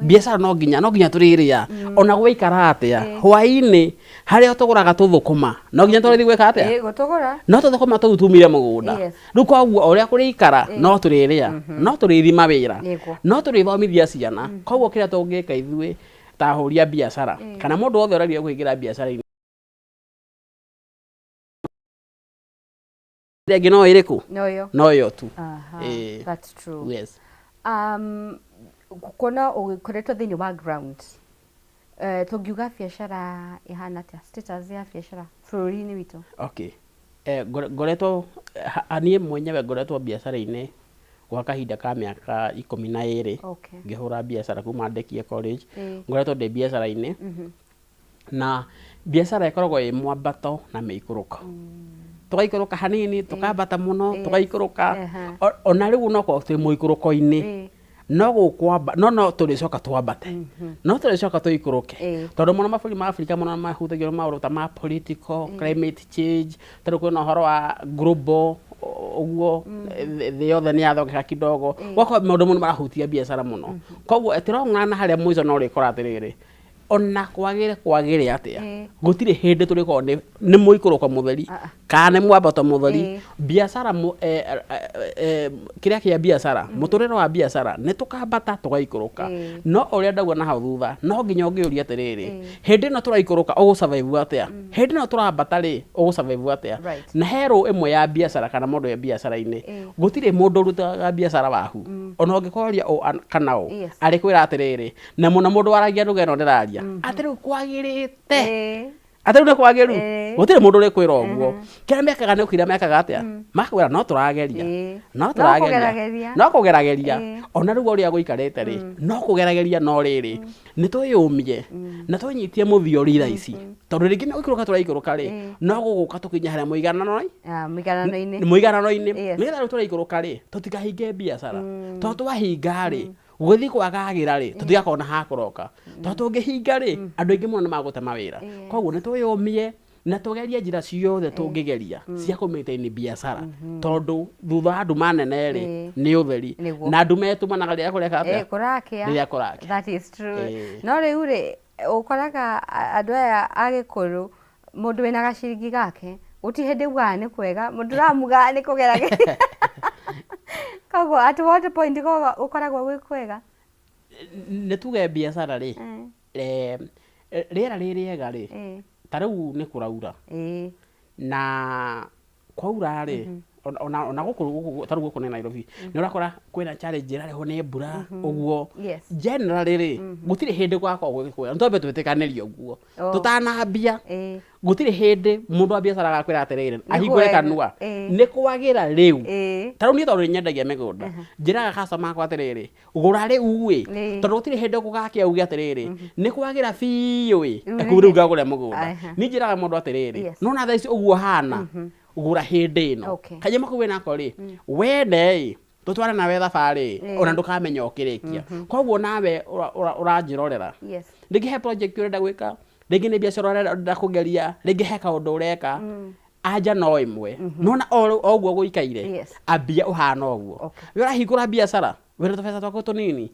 biacara no nginya turiria ona gwikara atia hwaini haria tuguraga tuthukuma no nginya turithi gwika atia gutugura no tuthukuma tutumire mugunda riu koguo uria kurikara no turiria no turithi mawira no turithomithia ciana koguo kiria tungika ithui ta huria biacara kana mundu wothe uraria kuingira biacara ringi no iriku no yo tu. That's true. Yes. Kuona ukoretwo thini wa ground tungiuga biacara ihana atia status ya biacara bururi-ini witu? Ngoretwo anie mwenyewe ngoretwo biacara-ini gwa kahinda ka miaka 12 ngihura biacara kuma ndekie college ngoretwo ndi biacara-ini na biacara ikoragwo i mwambato na meikuruka tugaikuruka hanini tukambata muno tugaikuruka ona riu no ko twi muikuruko-ini no gukwamba no turicoka twambate no turicoka tuikuruke tondu muno maburi ma Africa muno mahutagio maundu ta ma political climate change tondu kwina horo wa global uguo the yothe ni athogeka kidogo gwako maundu muno marahutia biashara muno koguo etirong'ana haria mwizo no rikora atiriri ona kwagire atia gutire hindi turiko ni muikuruka mutheri kana mwambato mutheri biashara kiria kia biashara muturiro wa biashara ni tukambata tugaikuruka no uria ndagwa na hau thutha no nginya ungiuria atiriri hindi no turaikuruka ugu survive atia hindi no turambata ri ugu survive atia na hero imwe ya biashara kana mundu ya biashara-ini gutire mundu rutaga biashara wahu ona ungikoria kana ari kwira atiriri na muno mundu waragia rugeno ndiraria atiri kwagirite atiri ne kwagiru gutire mundu ri kwira uguo kira mekaga ne kwira mekaga atia makwira no turageria no kugerageria ona rugo ria guikarite ri no kugerageria no riri ni tuyumie na tunyitie muthio rira ici tondu ringi no ikuruka turaikuruka ri no guguka tukinya haria muiganano-ini nigetha turaikuruka ri tutikahinge biashara tondu twahinga ri guthi kwagagira ri tutigakona ha kuroka tondu tungihinga ri andu aingi muno magute mawira koguo ni tuyumie na tugerie njira ciothe tungigeria cia kumaintain biashara tondu thutha andu manene ri ni utheri na andu metumanaga riria kureka atia riria kurakia that is true no riu ri ukoraga andu aya agikuru mundu wina gaciringi gake uti hindi uga ni kwega mundu ramuga ni kugerageria koguo at what point ukoragwo gwi kwega ni tuge biashara ri riera ririega ri tariu ni kuraura na kwaura ri ona guku tariu guku ni Nairobi ni urakora kwina challenge rariho ni mbura uguo generally ri gutire hindi gwako gwikwira ntombe twitikanirio uguo tutanambia gutire hindi mundu wa biashara gakwira atirire ahingure kanua ni kwagira riu tariu ni tondu nyendagia migunda njiraga customer makwa atiriri ugura riu wi tondu gutire hindi gugakia ugi atiriri ni kwagira biu wi ekuru ngagure mugunda ni njiraga mundu atiriri nona thaa ici uguo hana ugura hindi ino kaje makuwe nako ri wende tutware nawe thabari ona ndukamenya ukirikia koguo nawe uranjirorera ringi he project urenda gwika ringi ni biashara urenda kugeria ringi he kaundu ureka anja no imwe nona oguo guikaire ambia uhana oguo urahingura biashara wena tupesa twako tunini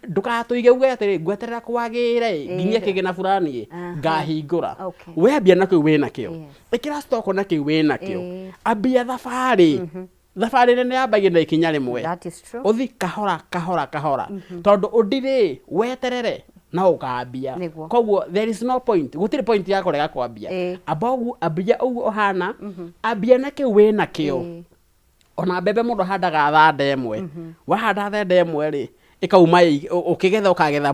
ndukatuige uge atiri ngweterera kwagire nginya kigina fulani ngahingura we ambia nakio wina kio ikira stock nakio wina kio ambia thabari nene yambagia na ikinya rimwe uthi kahora tondu undiri weterere na ukambia koguo there is no point gutire point ya kurega kwambia ambia uguo ohana ambia nakio wina kio ona bebe mundu handaga thanda imwe wahanda thanda imwe ri ikauma ukigetha ukagetha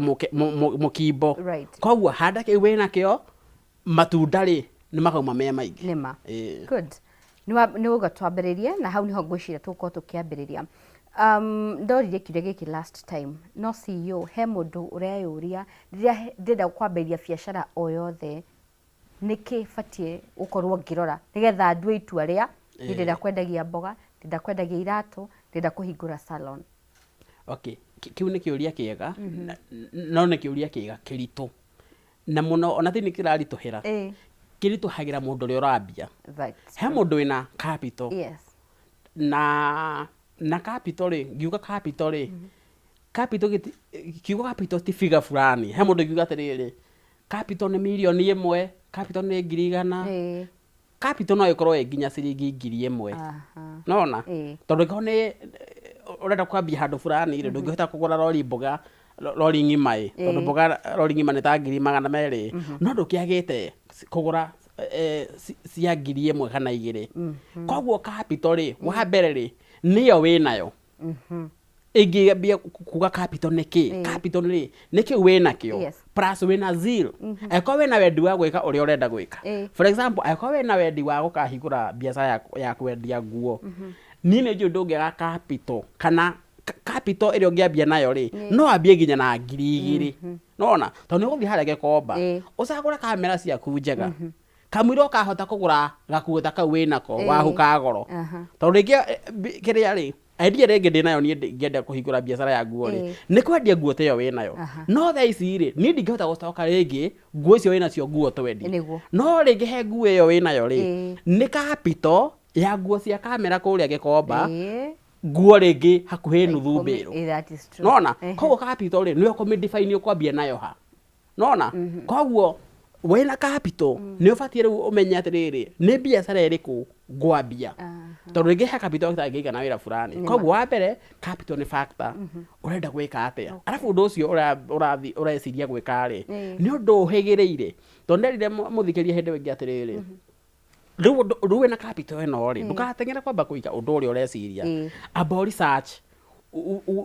mukimbo koguo handa kiu wina kio matunda ri ni makauma me maingi nima good ni uga twambiririe na hau niho ngwicira tuko tukiambiriria ndorire kiuria giki last time no CEO he mundu ureyuria riria ndenda kwambiriria biashara o yothe niki fatie ukorwo ngirora nigetha ndue itua ria ndenda kwendagia mboga ndenda kwendagia iratu ndenda kuhingura salon okay kiu ni kiuria kiega no ni kiuria kiega kiritu na muno ona thini kirarituhira kirituhagira mundu uri urambia he mundu wina capital na capital ri ngiuga capital ri capital kiuga capital ti figure fulani he mundu ngiuga atiriri capital ni milioni imwe capital ni 100,000 capital no ikorwo nginya ciringi 1,000 nona tondu ko ni urenda kwambia handu fulani ri ndungihota kugura lori mboga lori ngima tondu mboga lori ngima ni ta 200,000 no ndukiagite kugura cia 1,000 kana 2 koguo capital ri wa mbere ri niyo winayo ingĩambia kuga capital niki capital ri niki wina kio plus wina zero eko wina wendi wa gwika uria urenda gwika for example eko wina wendi wa gukahingura biashara ya kwendia nguo nini ndio ndongega capital kana capital iria ungiambia nayo ri no ambie nginya na 2,000 nona tondu nguthi haria gekomba ucagura kamera ciaku njega kamwiro kahota kugura gakuota kau wina ko wahuka goro tondu ringi kiria ri idea rege ndinayo ni ngenda kuhingura biacara ya nguo ri ni kwendia nguo teyo we nayo no tha ici ri ni ndingehota gucoka ringi nguo icio we nacio nguo twendi no ringi he nguo iyo we nayo ri ni capital ya nguo cia kamera kuria Gikomba nguo ringi hakuhi nuthu mbiru nona koguo capital ri ni ukomidefine ukwambia nayo ha nona koguo wena capital ni ubatie riu umenye atiriri ni biacara iriku ngwambia tondu ringi he capital kitangika na wira fulani koguo wa mbere capital ni factor urenda gwika atia arafu undu ucio ureciria gwika ri ni undu uhigireire tondu nderire muthikiria hindi wingi atiriri riu wena capital eno ri ndukatengera kwamba kuika undu uria ureciria about research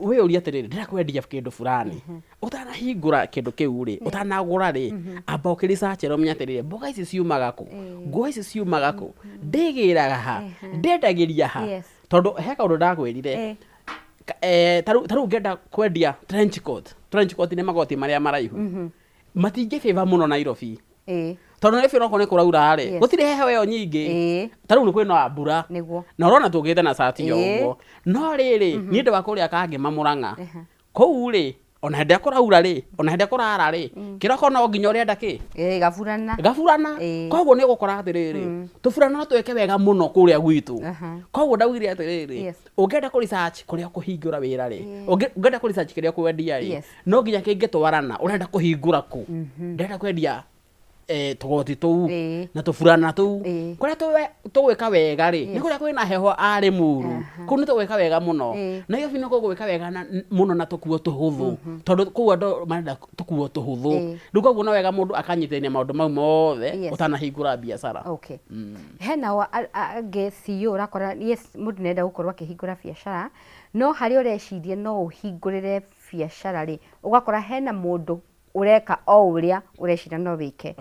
we uria atiriri ndirakwendia kindu fulani utanahingura kindu kiu ri utanagura ri amba ukirisearch ro menya atiriri mboga ici ciumaga ku nguo ici ciumaga ku ndigiraga ha ndendagiria ha tondu he kaundu ndakwirire taru ngenda kwendia trench coat ni magoti maria maraihu matingi favor muno Nairobi tondu Nairobi no kone kuraura ri gutire heho yo nyingi taru ni kwina mbura na urona tugite na sati yo uguo no riri ni ndu wa kuria kangi mamuranga kou ri ona hende kuraura ri ona hende kurara ri kiroko no nginya urenda ki gafurana koguo ni gukora atiriri tufurana no tweke wega muno kuria gwitu koguo ndawire atiriri ungenda ku research kuria kuhingura wira ri ungenda ku research kuria kwendia ri no nginya kingetwarana urenda kuhingura ku ndenda kwendia tugoti tu na tufurana tu kuria tugwika wega ri ni kuria kwina heho ari muru ku ni tugwika wega muno na iyo bino kugwika wega muno na tukuo tuhuthu tondu ku andu marenda tukuo tuhuthu nduko guna wega mundu akanyitenia maundu mau mothe utanahingura biacara hena wa CEO urakora yes mundu nenda gukorwa akihingura biacara no hari ureciria no uhingurire biacara ri ugakora hena mundu ureka o uria ureciria no wike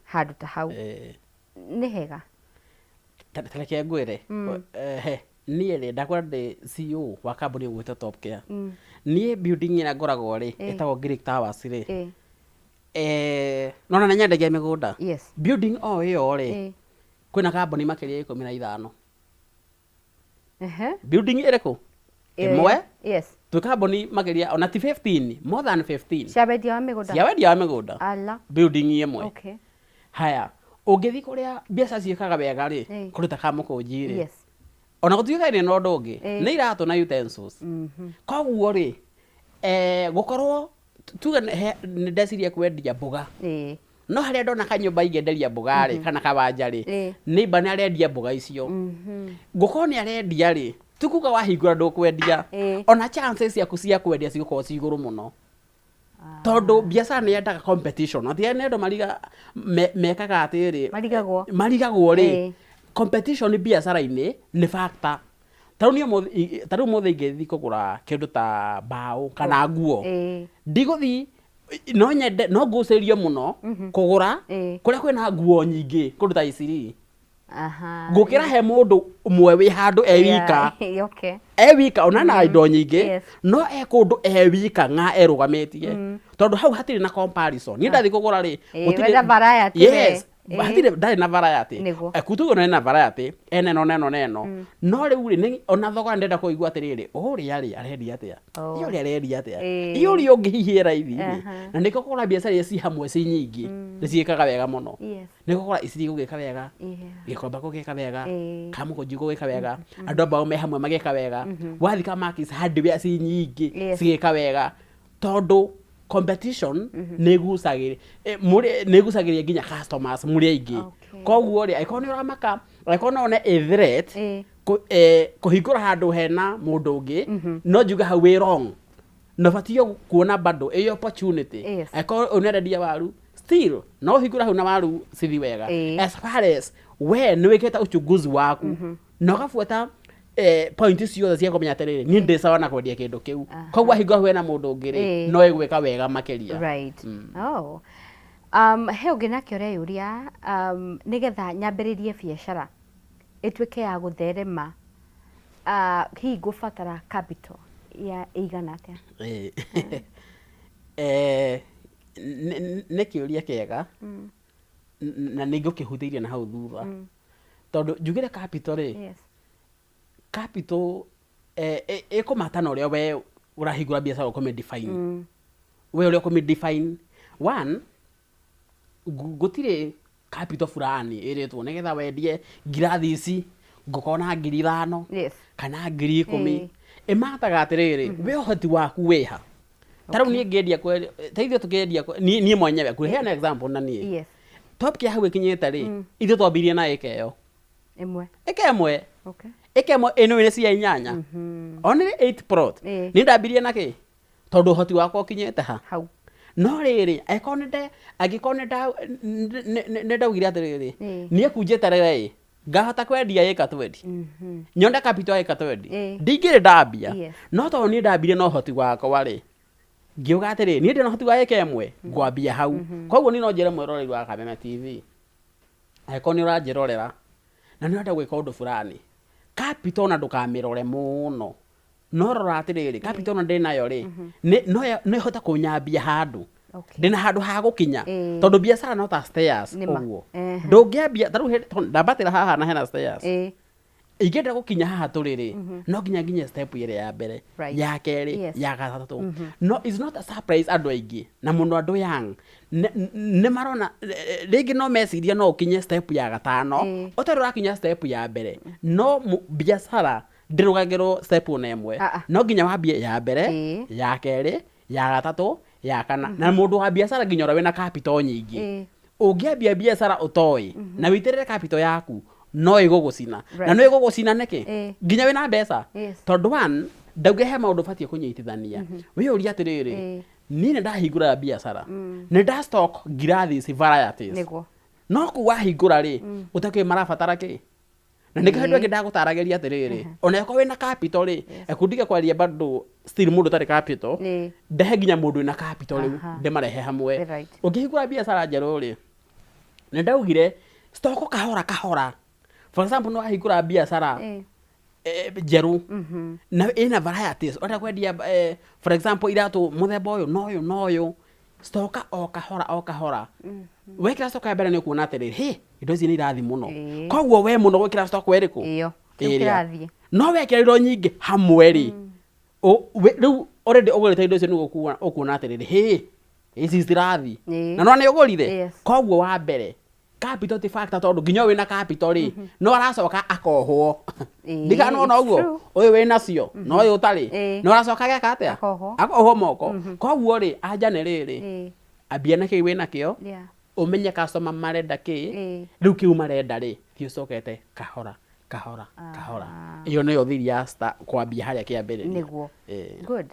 handu ta hau ni hega tareke ngwire nie ri ndakora ndi CEO wa kambuni gwita Top Care nie building ina ngoragwo ri etagwo Greek Towers ri nona nyendagia migunda building o iyo ri kwina kambuni makiria 15 building iriku imwe tu kambuni makiria ona ti 15 more than 15 ciawendia wa migunda building imwe haya ungithi kuria biacara ciikaga wega ri kuruta kamukunji ri ona gutuika ni no ndungi ni iratu na utensils koguo ri gukorwo tuga ni ndeciria kwendia mboga no haria ndona kanyumba ingenderia mboga ri kana kabanja ri ni bani arendia mboga icio gukorwo ni arendia ri tukuga wahingura ndukwendia ona chances yaku cia kwendia cigukorwo ci iguru muno tondu biacara ni yendaga competition atia nendo mariga mekaga atiri marigagwo ri competition biacara-ini ni factor taru mothe ingethi kugura kindu ta bao kana nguo ndiguthi no nyende no ngucirio muno kugura kuria kwina nguo nyingi kundu ta iciri ngukira he mundu umwe wi handu ewika ona na indo nyingi no kundu ewika nga erugamitie tondu hau hatiri na comparison ni ndathi kugura ri gutire variety hatire ndari na variety kutugo na variety neno no riu ri ona thogora ndenda kuigua atiriri uria ri aredia atia iyo ri aredia atia iyo ri ungihihira ithi na niko kugura biacara ici hamwe ci nyingi ni ciikaga wega muno niko kugura ici gugika wega Gikomba gugika wega Kamukunji gugika wega andu ambao me hamwe magika wega wathika markets hardware ci nyingi cigika wega tondu competition negucagiria nginya customers muri aingi koguo ri aikoni uramaka aikoni one threat kuhingura handu hena mundu ungi no njuga hau wi wrong no batio kuona bado a opportunity aikoni unendia waru still no hingura hau na waru cithi wega as far as we ni wiketa uchunguzi waku no gafuata point ciothe cia kumenya atiriri ni ndi sawa na kwendia kindu kiu koguo hingo hwe na mundu ngiri no igwika wega makiria he ungi nake ureyuria nigetha nyambiririe biacara ituike ya gutherema hihi ngubatara capital ya igana atia ne kiuria kiega na ningukihuthiria na hau thutha tondu njugire capital ri capital ĩkũmatana ũrĩa we ũrahingũra biacara ũkome define we ũrĩa ũkome define one gũtirĩ capital fulani ĩrĩtwo nĩgetha wendie ngirathi ici ngũkona 5,000 kana 10,000 ĩmataga atĩrĩrĩ we ũhoti waku wĩha tarau niĩ ngĩendia teithio tũkĩendia niĩ mwenyewe kũheana example na niĩ top kia hau ĩkinyĩte rĩ ithuĩ twambirie na ĩka ĩyo ĩmwe ĩka ĩmwe ĩno nĩ cia 8 only 8 plot nĩ ndambirie na kĩ tondũ ũhoti wakwa ũkinyĩte hau no rĩrĩ angĩkorwo nĩ ndaugire atĩrĩrĩ niĩ kunjĩte rĩrĩ ngahota kwendia ĩka 20 nyone capital ĩka 20 ndingĩrĩ ndambia no tondũ niĩ ndambire na ũhoti wakwa rĩ ngiuga atĩrĩ niĩ ndĩ na ũhoti wa ĩka ĩmwe ngwambia hau koguo niĩ no njĩre mwĩroreri wa Kameme TV angĩkorwo nĩ ũranjĩrorera na nĩ ũrenda gwĩka ũndũ fulani capital na ndũkamĩrore mũno no rora atĩrĩrĩ capital na ndĩ nayo rĩ no ĩhote kũnyambia handũ ndĩna handũ ha gũkinya tondũ biacara no ta stairs ũguo ndũngĩambia tarĩu ndambatĩra haha na hena stairs ingĩenda gũkinya haha tũrĩrĩ no nginya step ĩrĩa ya mbere ya kerĩ ya gatatũ no is not a surprise andũ aingĩ na mũno andũ young nĩ marona rĩngĩ no meciria no ũkinye step ya gatano ũtarĩ ũrakinya step ya mbere no biacara ndĩrũgagĩrwo step ona ĩmwe no nginya wambie ya mbere ya kerĩ ya gatatũ ya kana na mũndũ wa biacara nginya ũrĩa wĩna capital nyingĩ ũngĩambia biacara ũtoĩ na wĩitĩrĩre capital yaku no ĩgũgũcina na no ĩgũgũcina nĩkĩ nginya wĩna mbeca tondũ one ndauge he maũndũ batiĩ kũnyitithania wĩyũria atĩrĩrĩ niĩ nĩ ndahingũra biacara nĩ nda stock ngirathi varieties no kũ wahingũra rĩ ũtakĩĩ marabatara kĩ na nĩkĩo hĩndĩ ĩngĩ ndagũtaragĩria atĩrĩrĩ ona ĩkorwo wĩna capital rĩ ekundige kwaria bado still mũndũ ũtarĩ capital ndehe nginya mũndũ wĩna capital rĩu ndĩmarehe hamwe ũngĩhingũra biacara njerũ rĩ nĩ ndaugire stock kahora for example no wahingũra biacara njerũ na ĩna varieties ũrenda kwendia for example iratũ mũthemba ũyũ no ũyũ stock o kahora wekĩra stock ya mbere nĩ ũkuona atĩrĩrĩ indo ici nĩ irathi mũno koguo we mũno gwĩkĩra stock ĩrĩkũ ĩrĩa no wekĩra indo nyingĩ hamwe rĩ rĩu already ũgũrĩte indo icio nĩ ũkuona atĩrĩrĩ ici citirathi na no nĩ ũgũrire koguo wa mbere capital ti factor tondũ nginya wĩna capital rĩ no aracoka akohwo ndikanona ũguo ũyũ wĩna cio no ũyũ ũtarĩ no aracoka geka atĩa akohwo moko koguo rĩ anja nĩ rĩrĩ ambia na kĩu wĩna kĩo ũmenye customer marenda kĩ rĩu kĩu marenda rĩ thiĩ ũcokete kahora iyo nĩyo thiri ya kwambia harĩa kĩa mbere nĩguo good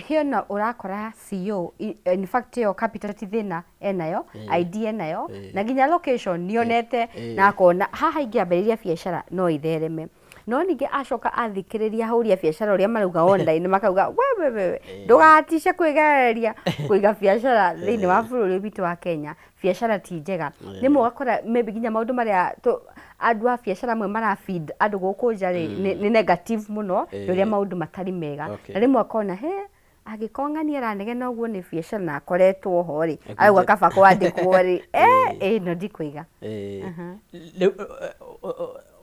hiona ũrakora CEO in fact yo capital ti thĩna enayo ID enayo na nginya location nĩonete na akona haha ingĩambĩrĩria biacara no ithereme no ningĩ acoka athikĩrĩria ahũria biacara ũrĩa marauga online makauga we ndũgatice kwĩgereria kũiga biacara thĩinĩ wa bũrũri witũ wa Kenya biacara ti njega rĩmwe ũgakora maybe nginya maũndũ marĩa andũ a biacara amwe marafeed andũ gũkũ nja nĩ negative mũno rĩrĩa maũndũ matarĩ mega na rĩmwe akona angĩkorwo ng'ani aranegena ũguo nĩ biacara na akoretwo ho rĩ auga kaba kwandĩkwo rĩ no ndikũiga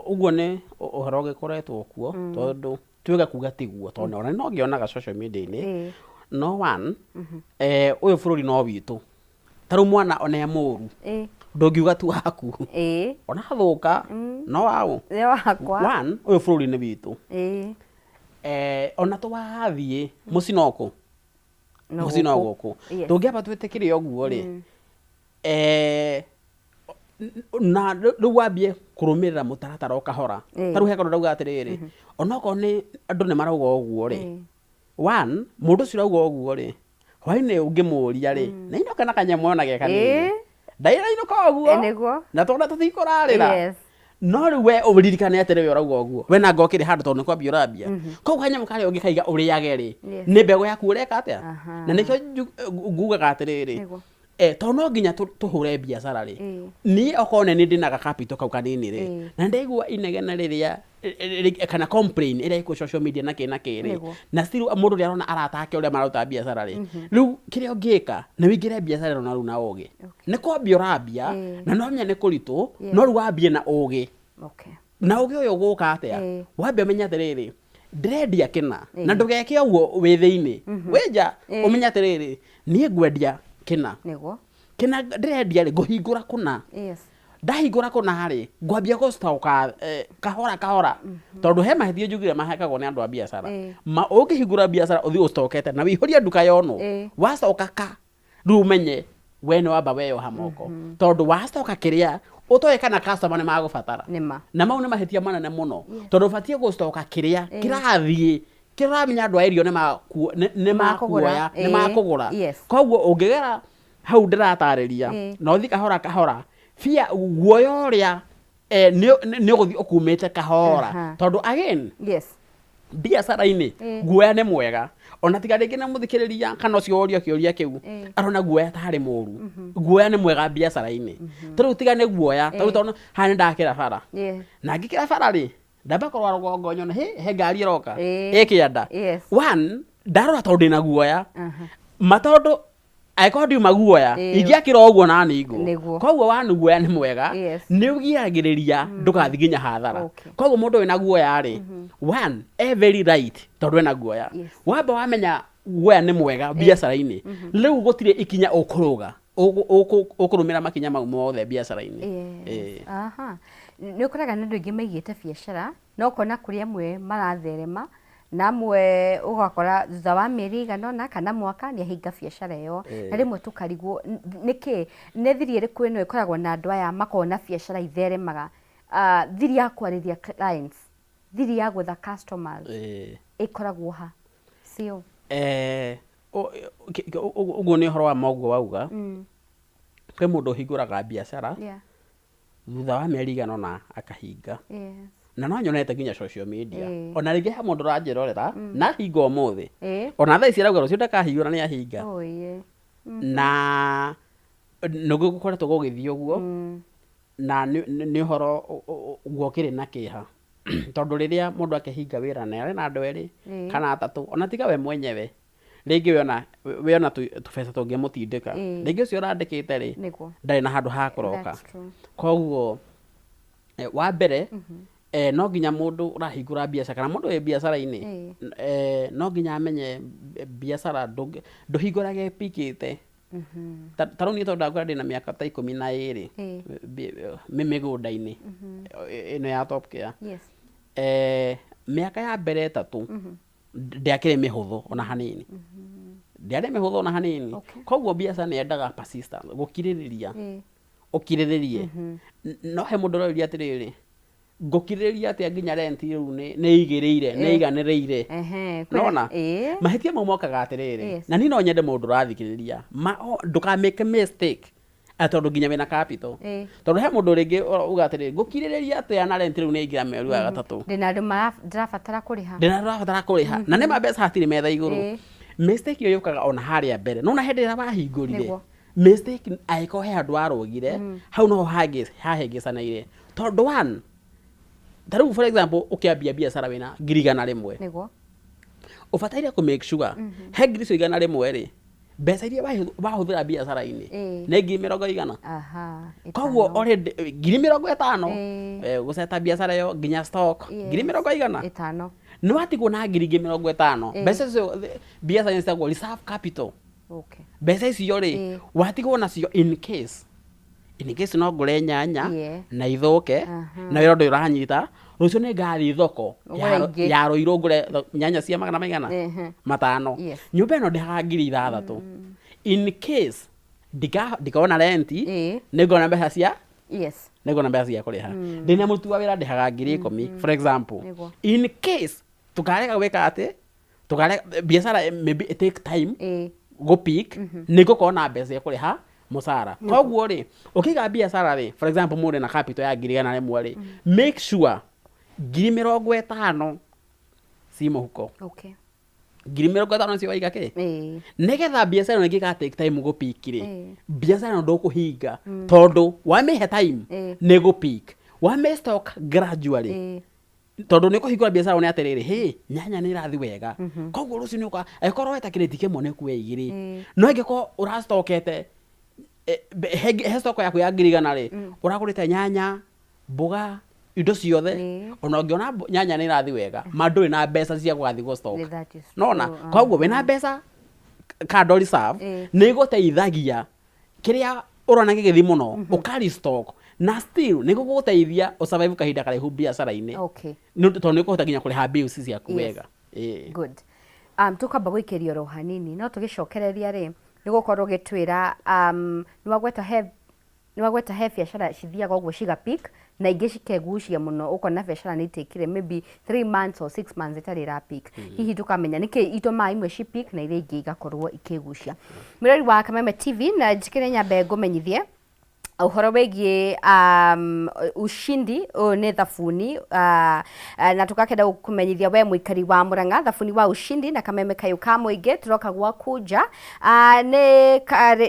ũguo nĩ ũhoro ũgĩkoretwo kuo tondũ twĩga kuga tiguo tondũ ona no ngĩonaga social media-inĩ no one ũyũ bũrũri no witũ tarĩu mwana ona mũru ndũngiuga tu waku ona thũka no waũ one ũyũ bũrũri nĩ witũ ona tũwathiĩ mũci nokũ mũci no gũkũ tũngĩamba twĩtĩkĩre ũguo rĩ na rĩu wambie kũrũmĩrĩra mũtaratara ũkahora tarĩu he kaũndũ ndauga atĩrĩrĩ onokorwo nĩ andũ nĩ marauga ũguo rĩ one mũndũ ũcio urauga ũguo rĩ hwainĩ ũngĩmũria rĩ na inoka na kanyamũ ona ge kanini ndairainũka ũguo na tondũ tũtikũrarĩra no rĩu we ũririkane atĩrĩ we ũrauga ũguo we na ngokĩrĩ handũ tondũ nĩ kwambia ũrambia koguo kanyamũ karĩa ũngĩkaiga ũrĩage rĩ nĩ mbegũ yaku ũreka atĩa na nĩkĩo ngugaga atĩrĩrĩ tondũ no nginya tũhũre biacara rĩ niĩ okorwo nĩ ndĩnaga capital kau kanini rĩ na ndaigua inegena rĩrĩa kana complain ĩrĩa ĩkũ social media na kĩrĩ na still mũndũ ũrĩa arona aratake ũrĩa mararuta biacara rĩ rĩu kĩrĩa ũngĩka na wĩingĩre biacara ĩno rĩu na ũgĩ nĩ kwambia ũrambia na no menya nĩ kũritũ no rĩu wambie na ũgĩ na ũgĩ ũyũ ũgũka atĩa wambia menya atĩrĩrĩ ndirendia kina na ndugeke uguo wi thiini wenja umenya atiriri nie ngwendia kina niguo kina ndirendia ri nguhingura kuna ndahingura kuna ri ngwambia gustoka kahora tondu he mahithio njugire mahekagwo ni andu a biacara ma ukihingura biacara uthi ustokete na wihoria nduka yono wastoka ka rumenye wene wamba weyo hamoko tondu wastoka kiria utoe kana customer ni magubatara na mau ni mahitia manene muno tondu batie gustoka kiria kirathie kiramenya andu a irio ni makuoya ni makugura koguo ungigera hau ndiratariria no thi kahora fia guoya uria ni uguthi ukumite kahora tondu again biacara-ini guoya ni mwega ona tiga ringi na muthikiriria kana ucio kioria kiu arona guoya tari muru guoya ni mwega biacara-ini turu tiga ni guoya tondu hani ndakira bara na ngikira bara ri ndamba korwa rugongo nyona he ngari iroka ikianda one ndarora tondu na guoya matondu aiko ndi maguoya ingiakira uguo na ningu koguo wanu guoya ni mwega ni ugiragiriria ndukathiginya hathara koguo mundu wina guoya ri one very right tondu wina guoya wamba wamenya guoya ni mwega biacara-ini riu gutire ikinya ukuruga ukurumira makinya mau mothe biacara-ini ni ukuraga ni andu aingi maigite biacara no kona kuria mwe maratherema namwe ugakora thutha wa mieri iganona kana mwaka ni ahinga biacara iyo na rimwe tukarigwo niki ne thiri iriku ino ikoragwo na andu aya makona biacara itheremaga thiri ya kwariria clients thiri ya gwetha customers ikoragwo ha sio uguo ni horo wa moguo wauga kwe mundu hinguraga biacara thutha wa mieri iganona akahinga na no nyonete nginya social media ona ringi ha mundu ranjirorera na hinga umuthi ona thaa ici arauga rucio ndakahingura ni ahinga na nugu gukoretwo gugithii uguo na ni horo guokire na kiha tondu riria mundu akihinga wira na ari na andu eri kana atatu ona tiga we mwenyewe ringi we ona tubesa tungimutindika ringi ucio urandikite ri ndari na handu ha kuroka koguo wa mbere no nginya mundu urahingura biacara kana mundu wi biacara-ini no nginya amenye biacara nduhingurage pikite tarau ni tondu ndakora ndina miaka ta 12 mimigunda-ini ino ya Top Care miaka ya mbere 3 ndiakire mihuthu ona hanini ndiare mihuthu ona hanini koguo biacara ni endaga persistence gukiririria ukiriririe no he mundu roiria atiriri ngukiririria atia nginya rent riu ni igiriire ni iganiriire nona mahitia mau mokaga atiriri na ni no nyende mundu rathikiriria nduka make mistake atondu nginya wina capital tondu he mundu ringi uga atiriri ngukiririria atia na rent riu ni igira mweri wa gatatu ndina andu ndirabatara kuriha na ni mbeca hatiri metha iguru mistake iyo yukaga ona haria mbere nona hindi ira wahingurire mistake aiko he andu arogire hau no hahengecanaire tondu one taru for example ukiambia biacara wina ngirigana rimwe niguo ubataire ku make sure he ngiri cio igana rimwe ri mbeca iria wahuthira biacara-ini ni ngiri 100 koguo already ngiri 50 guceta biacara yo nginya stock ngiri 100 ni watigwo na ngiri 50 mbeca cio biacara instagwo reserve capital mbeca icio ri watigwo nacio in case no ngure nyanya na ithuke na wira ndu uranyita rucio ni ngari thoko ya roiro ngure nyanya cia magana maigana 5 nyumba ino ndihaga ngiri 6 in case ndikona rent ningona mbeca cia ningona mbeca cia kuriha ndina mutu wa wira ndihaga ngiri 10 for example in case tukareka gwika ati tukareka biacara maybe it take time go peak ningukona mbeca cia kuriha musara koguo ri ukiga biacara ri for example mundu na capital ya ngiri 100 ri make sure ngiri 50 si muhuko ngiri 50 cio waiga ki nigetha biacara ino ingika take time go peak ri biacara ino ndukuhinga tondu wamihe time ni go peak wame stock gradually tondu ni kuhingura biacara ni atiriri nyanya ni irathi wega koguo rucio ni uka ekorwo etakireti kimwe ni kuwe igiri no ingiko urastokete he stoko yaku ya ngiri 100 uragurite nyanya mboga indo ciothe ona ungiona nyanya ni rathi wega manduri na mbeca cia gwathi go stock nona koguo wena mbeca kando reserve ni guteithagia kiria urona gigithi muno ukari stock na still ni guguteithia o survive kahinda karaihu biacara-ini tondu ni kuhota nginya kuriha bills ciaku wega good tukamba guikiria ro hanini no tugicokereria ri ni gukorwo gitwira ni wagweta he biacara cithiaga uguo ciga peak na ingi cikegucia muno ukona biacara ni itikire maybe 3 months or 6 months itari ra peak hihi tukamenya niki ituma imwe ci peak na iria ingi igakorwo ikigucia mirori wa Kameme TV na njikire nyambe ngumenyithie uhoro wegie ushindi ni thabuni na tukakenda kumenyithia we muikari wa Murang'a thabuni wa ushindi na Kameme kayo ka muingi turoka gwakuja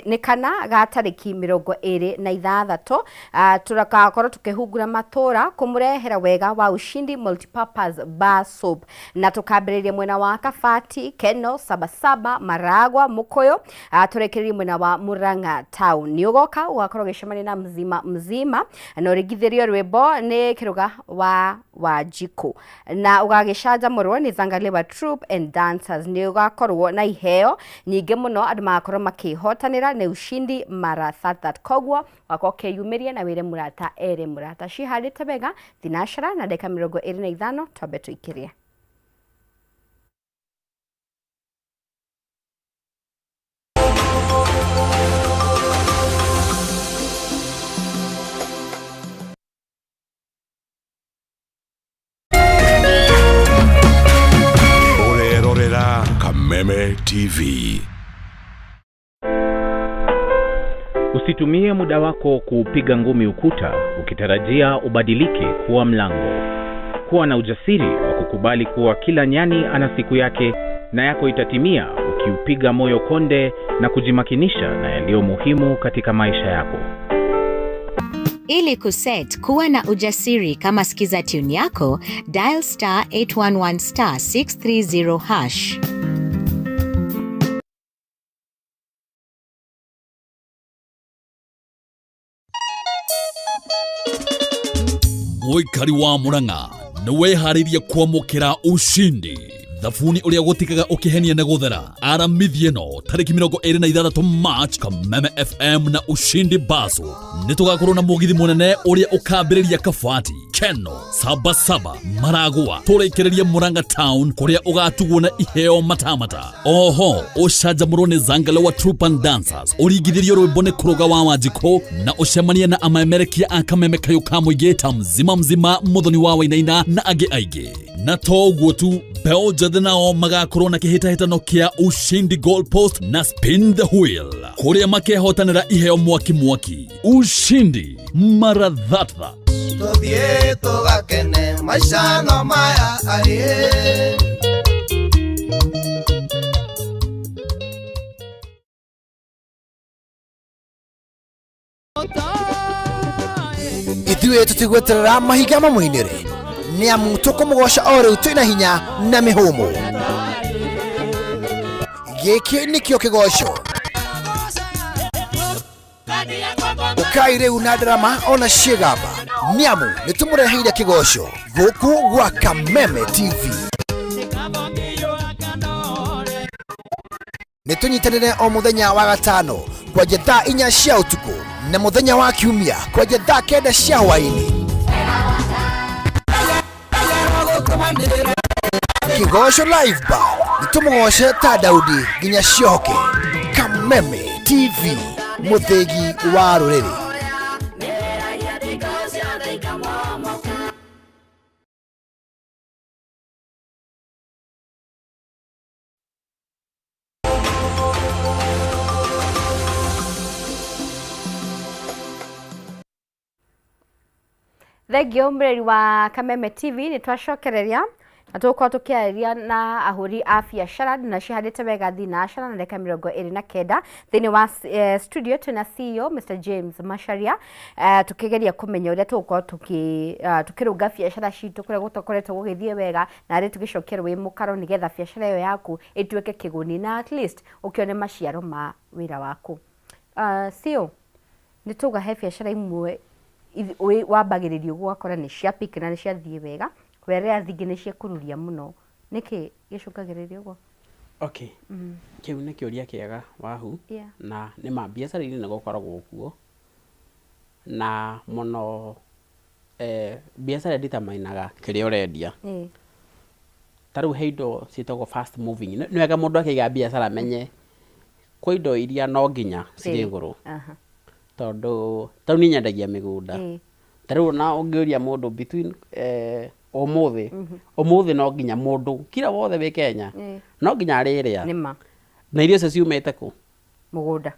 ni kana ga tariki 26 turakakorwo tukihungura matura kumurehera wega wa ushindi multipurpose bar soap na tukambiriria mwena wa Kabati Keno Sabasaba Maragwa Mukoyo turekereria mwena wa Murang'a town ni ugoka ugakorwo gicemania na mzima na urigithirio rwimbo ni kiruga wa jiko na ugagicanja murwo ni Zangalia wa Troop and Dancers ni ugakorwo na iheo nyingi muno andu magakorwo makihotanira ni ushindi mara that kogwo wakoke yumiria na wire murata ere murata ciharite wega thinashara na ndeka 25 twambe tuikirie Kameme TV. Usitumie muda wako kupiga ngumi ukuta ukitarajia ubadilike kuwa mlango. Kuwa na ujasiri wa kukubali kuwa kila nyani ana siku yake na yako itatimia ukiupiga moyo konde na kujimakinisha na yaliyo muhimu katika maisha yako. Ili kuset kuwa na ujasiri kama sikiza tune yako, dial *811 *630#. Muikari wa Murang'a niwehariria kwamukira ushindi thabuni uria gutikaga ukihenia na guthera aramithie no tariki 26 March Kameme FM na ushindi baso nitugakorwo na mugithi munene uria ukambiriria Kabati Keno Sabasaba Maragwa turekereria Murang'a town kuria ugatugwo na iheo matamata oho ucanjamurwo ni Zangalia wa Troop and Dancers urigithirio rwimbo ni kuruga wa Wanjiko na ucemania na amamerekia a Kameme kayo ka muingi ta mzima muthoni wa Wainaina na angi aingi na toguo tu beo njathe nao magakorwo na kihitahitano kia ushindi goalpost na spin the wheel kuria makehotanira iheo mwaki ushindi mara thatha tuthie tugakene maisha no maya aye ithuĩ tũtigweterera mahiga mamũinĩre nĩ amu tũkũmũgoca o rĩu twĩna hinya na mĩhũmũ gĩkĩ nĩkĩo kĩgoco ũkai rĩu na ndarama ona ciĩgamba nĩ amu nĩ tũmũreheire kĩgoco gũkũ gwa Kameme TV nĩ tũnyitanĩre o mũthenya wa gatano kwanjia thaa 4 cia ũtukũ na mũthenya wa kiumia kwanjia thaa 9 cia hwaĩ-inĩ Kigoco live bar nitumugoce ta Daudi nginya cioke Kameme TV muthegi wa ruriri Thegio mreri wa Kameme TV ni twacokereria na tuko tukiaria na ahuri a biacara na cihandite wega thinashara na ndeka 29 thini wa studio tuna CEO Mr James Masharia tukigeria kumenya uria tuko tukirunga biacara citu kuria gutokoretwo gugithie wega na ri tugicokerwo wi mukaro nigetha biacara yo yaku ituike kiguni na at least ukione maciaro ma wira waku CEO ni tuga he biacara imwe wambagĩrĩrio gwakora nĩ cia peak na nĩ ciathiĩ wega kwerea thingĩ nĩ ciekururia mũno nĩkĩ gĩcũngagĩrĩria ũguo? Okay. Kĩu nĩ kĩũria kĩega wahu na nĩ ma biacara-inĩ nĩ gũkoragwo kuo na mũno biacara nditamainaga kĩrĩa ũrendia. Ta rĩu he indo ciĩtagwo fast moving. Nĩ wega mũndũ akĩiga biacara amenye kwa indo iria no nginya cirĩ igũrũ. Tondũ ta rĩu niĩ nyendagia mĩgũnda. Ta rĩu na ũngĩũria mũndũ between ũmũthĩ no nginya mũndũ kila wothe wĩ Kenya no nginya arĩrĩa. Na irio icio ciumĩte kũ?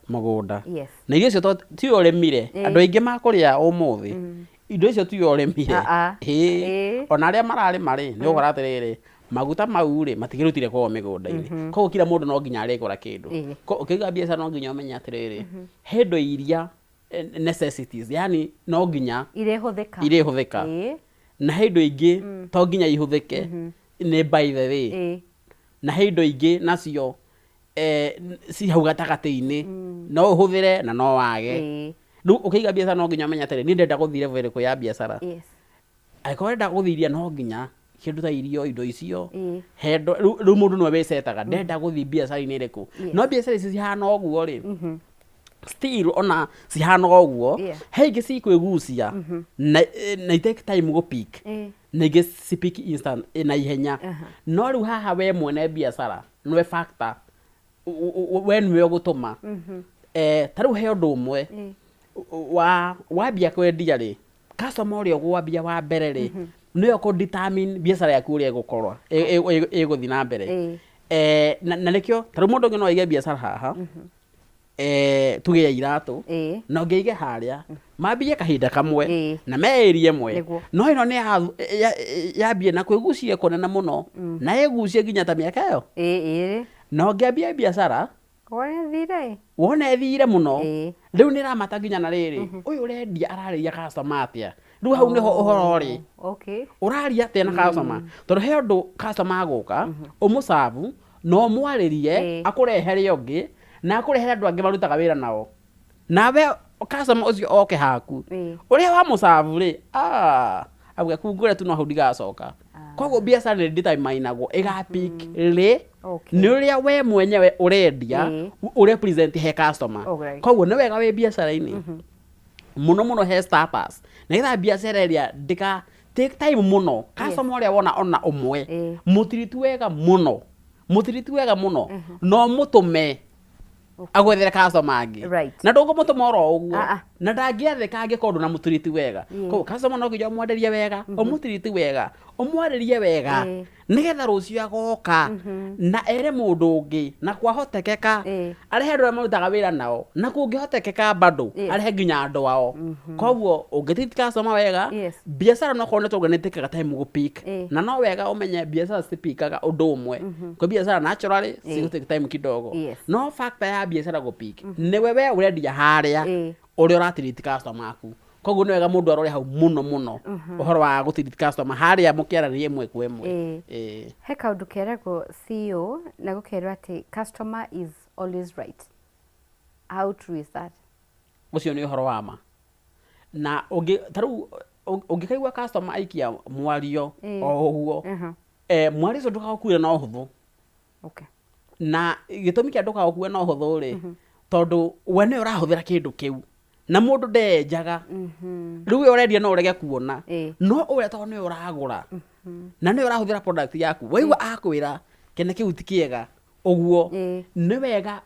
Mũgũnda. Na irio icio ti ũrĩmire. Andũ aingĩ makũrĩa ũmũthĩ. Indo icio ti ũrĩmire. Ona arĩa mararĩma rĩ nĩ ũgora atĩrĩrĩ maguta mau rĩ matigĩrutire kwao mĩgũnda-inĩ. Koguo kila mũndũ no nginya arĩgũra kĩndũ. Ũkĩiga biacara no nginya ũmenye atĩrĩrĩ he indo iria necessities, yani no nginya irĩhũthĩka. Na he indo ingĩ to nginya ihũthĩke nĩ by the way. Na he indo ingĩ nacio si hau gatagatĩ-inĩ no ũhũthĩre na no wage. Rĩu ũkĩiga biacara no nginya ũmenye atĩrĩrĩ niĩ ndĩrenda gũthiĩ level ĩrĩkũ ya biacara. Angĩkorwo ũrenda gũthiĩ no nginya kĩndũ ta irio indo icio rĩu mũndũ nĩwe wĩcetaga ndĩrenda gũthiĩ biacara-inĩ ĩrĩkũ. No biacara ici cihana ũguo rĩ still ona cihana ũguo he ingĩ cikwĩgucia na i take time go peak na ingĩ ci peak instant na ihenya. No rĩu haha we mwene biacara nĩwe factor we nĩwe ũgũtũma. Ta rĩu he ũndũ ũmwe wambia kwendia rĩ customer ũrĩa ũgwambia wa mbere rĩ nĩwe ũkũ-determine biacara yaku ũrĩa ĩgũkorwo ĩgũthiĩ na mbere. Na nĩkĩo ta rĩu mũndũ ũngĩ no aige biacara haha tuge ya iratũ na ũngĩige harĩa mambie kahinda kamwe na meĩrie mwe no ĩno nĩ yambie na kwĩgucia kũnene mũno na ĩgucie nginya ta mĩaka ĩyo na ũngĩambia biacara wone thire mũno rĩu nĩ ramata nginya na rĩrĩ ũyũ ũrendia ararĩria customer atĩa. Rĩu hau nĩho ũhoro ũrĩ ũraria atĩa na customer tondũ he ũndũ customer agũka ũmũcabu no mwarĩrie akũrehere ũngĩ na akũrehere andũ angĩ marutaga wĩra nao nawe customer ũcio oke haku ũrĩa wa mũcabu rĩ auga kungũre tu no hau ndigacoka. Koguo biacara nĩ determinagwo ĩga-peak rĩ nĩ ũrĩa we mwenyewe ũrendia ũrĩa present he customer. Koguo nĩ wega wĩ biacara-inĩ mũno he starters nĩgetha biacara ĩrĩa ndĩka take time mũno. Customer ũrĩa wona ona ũmwe mũtiritu wega mũno no mũtũme agwethere customer angĩ na ndũngĩmũtũma oro ũguo na ndangĩathĩka angĩkorwo na mũtiriti wega. Koguo customer no nginya ũmwenderie wega ũmũtiriti wega ũmwarĩrie wega nĩgetha rũciũ agoka na ere mũndũ ũngĩ na kwahotekeka arehe andũ arĩa marutaga wĩra nao na kũngĩhotekeka bado arehe nginya andũ ao. Koguo ũngĩtreat customer wega biacara no korwo network nĩ ĩtĩkaga time go peak na no wega ũmenye biacara citipikaga ũndũ ũmwe. Kwa biacara naturally cigũtake time kidogo no factor ya biacara go peak nĩwe we ũrendia harĩa ũrĩa ũratreat customer aku. Koguo nĩ wega mũndũ arore hau mũno ũhoro wa gũtreat customer harĩa mũkĩaranĩria ĩmwe kwa ĩmwe. He kaũndũ keragwo CEO na gũkerwo atĩ customer is always right. How true is that? Ũcio nĩ ũhoro wa ma. Na ta rĩu ũngĩkaigua customer aikia mwario o ũguo mwario ũcio ndũkagũkuĩre na ũhũthũ. Na gĩtũmi kĩa ndũkagũkuĩre na ũhũthũ rĩ tondũ we nĩ ũrahũthĩra kĩndũ kĩu na mũndũ ndenjaga rĩu we ũrendia no ũrege kuona no ũrĩa tondũ nĩ ũragũra na nĩ ũrahũthĩra product yaku waigua akwĩra kene kĩu ti kĩega ũguo nĩ wega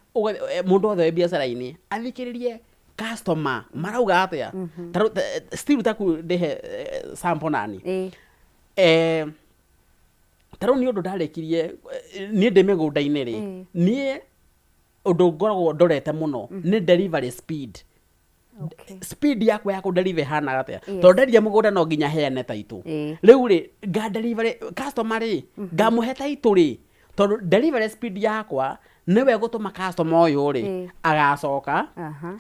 mũndũ wothe wĩ biacara-inĩ athikĩrĩrie customer marauga atĩa. Still taku ndĩhe sample nani ta rĩu nĩ ũndũ ndarĩkirie niĩ ndĩ mĩgũnda-inĩ rĩ niĩ ũndũ ngoragwo ndorete mũno nĩ delivery speed. Speed yakwa ya kũdeliver hana atĩa tondũ ndendia mũgũnda no nginya heane title. Rĩu rĩ nga delivery customer rĩ ngamũhe title rĩ tondũ delivery speed yakwa nĩwe gũtũma customer ũyũ rĩ agacoka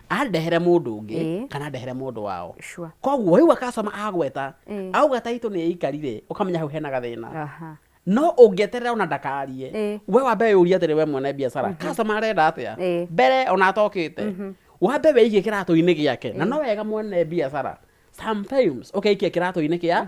andehere mũndũ ũngĩ kana andehere mũndũ wao. Koguo waigua customer agweta auga title nĩ ĩikarire ũkamenya hau hena gathĩna. No ũngĩeterera ona ndakarie we wambe ũria atĩrĩ we mwene biacara customer arenda atĩa mbere ona atokĩte wambe wĩige kĩratũ-inĩ gĩake na no wega mwene biacara sometimes ukaikia kirato-inĩ kĩa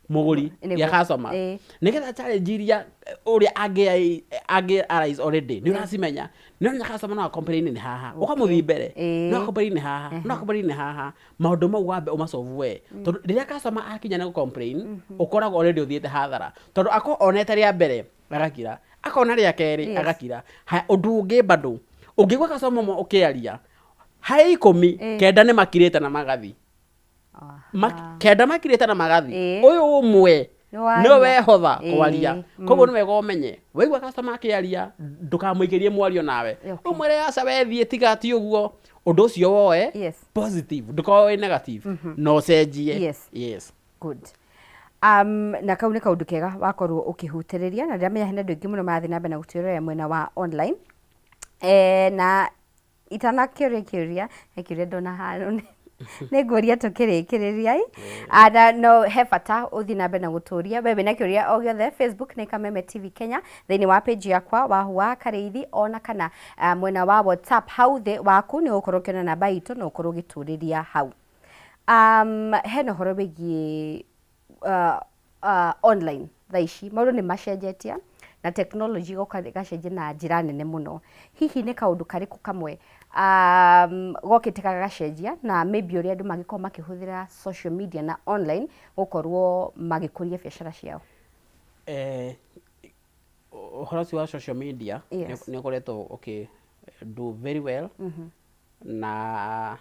muguri ya customer nigetha challenge iria uria ange arise already ni uracimenya ni nya customer no complain ni haha ukamuthi mbere no complain ni haha no complain ni haha maundu mau wambe umasolve we tondu riria customer akinya na complain ukoragwo already uthiete hathara tondu ako onete ria mbere agakira akona ria keri agakira undu ungi bado ungigwa customer mo ukiaria hai 10 kenda ni makirite na magathi kenda makirite na magathi uyu umwe no wehotha kwaria koguo ni wega umenye waigua customer akiaria ndukamuikirie mwario nawe umwire aca wethie tiga ti uguo undu ucio woe positive ndukoe negative no cenjie yes good na kau ni kaundu kega wakorwo ukihutiriria na ndiramenya hena ndu ingi muno marathi na mbere na gutiroria mwena wa online na itana kiuria ndona hano Negoria tukirikiriria ada no he bata uthi na mbere na guturia webe na kiuria o giothe Facebook ni Kameme TV Kenya thini wa page yakwa wahua kareithi ona kana mwena wa WhatsApp hau the waku ni ukorwo kiona namba itu no ukorwo gituriria hau heno horo bigi online thaici maundu ni macenjetia na technology gokacenjia na njira nene muno hihi ni kaundu kariku kamwe gokite gagacenjia na maybe uri andu magiko makihuthira social media na online gukorwo magikuria biashara ciao uhoro wa social media ni ukoretwo do very well na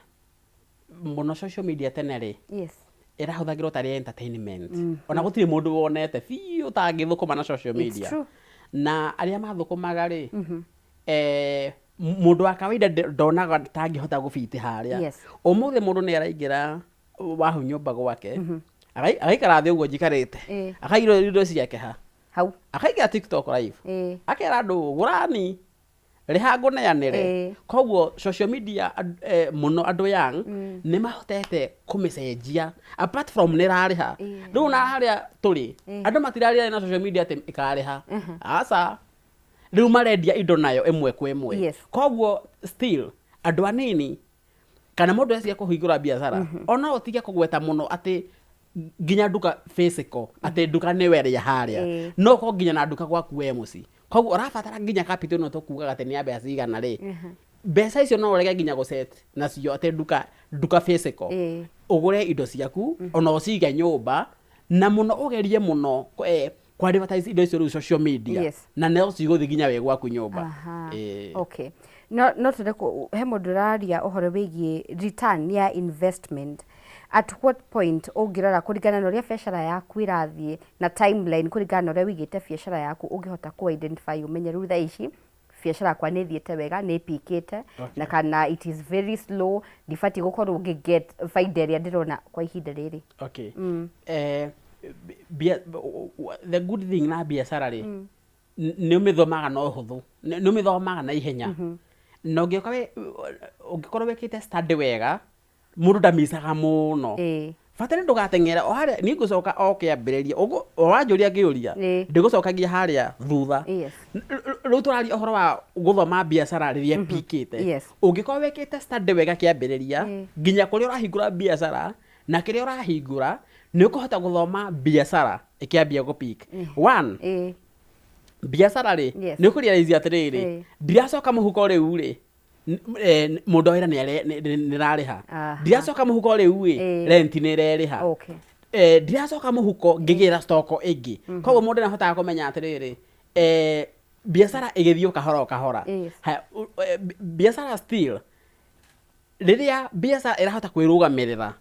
muno social media tenere irahuthagirwo tari entertainment ona gutire mundu wonete fi utangithukuma na social media na aria mathukumaga ri mundu wa kawaida ndonaga tangihota gubiti haria umuthi mundu ni araingira wahu nyumba gwake agaikara thi uguo njikarite akairo indo ciake hau akaigira TikTok live akera andu gurani rihango neanire koguo social media muno andu young ni mahotete kumicenjia apart from nirariha riu na haria turi andu matiraria na social media ikariha asa riu marendia indo nayo emwe kwa emwe koguo still andu anini kana mundu acia kuhingura biashara ona utigia kugweta muno ati ginya duka physical ati duka ni weria haria no ko ginya na duka gwaku we muci koguo urabatara ginya capital no tukuga ati ni abe acigana ri mbeca icio no urege ginya guset na cio ati duka physical ugure indo ciaku ona ucige nyumba na muno ugerie muno kwa advertise indo icio social media na no ciguthi ginya we gwaku nyumba okay no tude he mundu raria uhoro wigie return ya investment at what point ungirora kurigana na uria biashara yaku irathie na timeline kurigana na uria wigite biashara yaku ungihota ku identify umenye rutha ici biashara kwa ni thiete wega ni pikite na kana it is very slow difati gukorwo ungiget faida ria ndirona kwa ihinda riri the good thing na biashara ri ni umithomaga no huthu ni umithomaga na ihenya no ngikorwo wikite study wega mundu ndamisaga muno fatani ndugatengera o haria ni ngucoka okiambiriria ugo oranjuria ngiuria ndigucokagia haria thutha riu turari ohoro wa guthoma biashara riria pikite ungikorwo wikite study wega kiambiriria nginya kuria urahingura biashara na kiria urahingura ni ukuhota guthoma biashara ikiambia gupik one biashara ri ni ukurealize atiriri ndiracoka muhuko riu ri mundu wira ni rariha ndiracoka muhuko riu rent ni reriha ndiracoka muhuko ngigira stock ingi koguo mundu nahotaga kumenya atiriri biashara igithio kahora biashara still riria biashara irahota kwirugamirira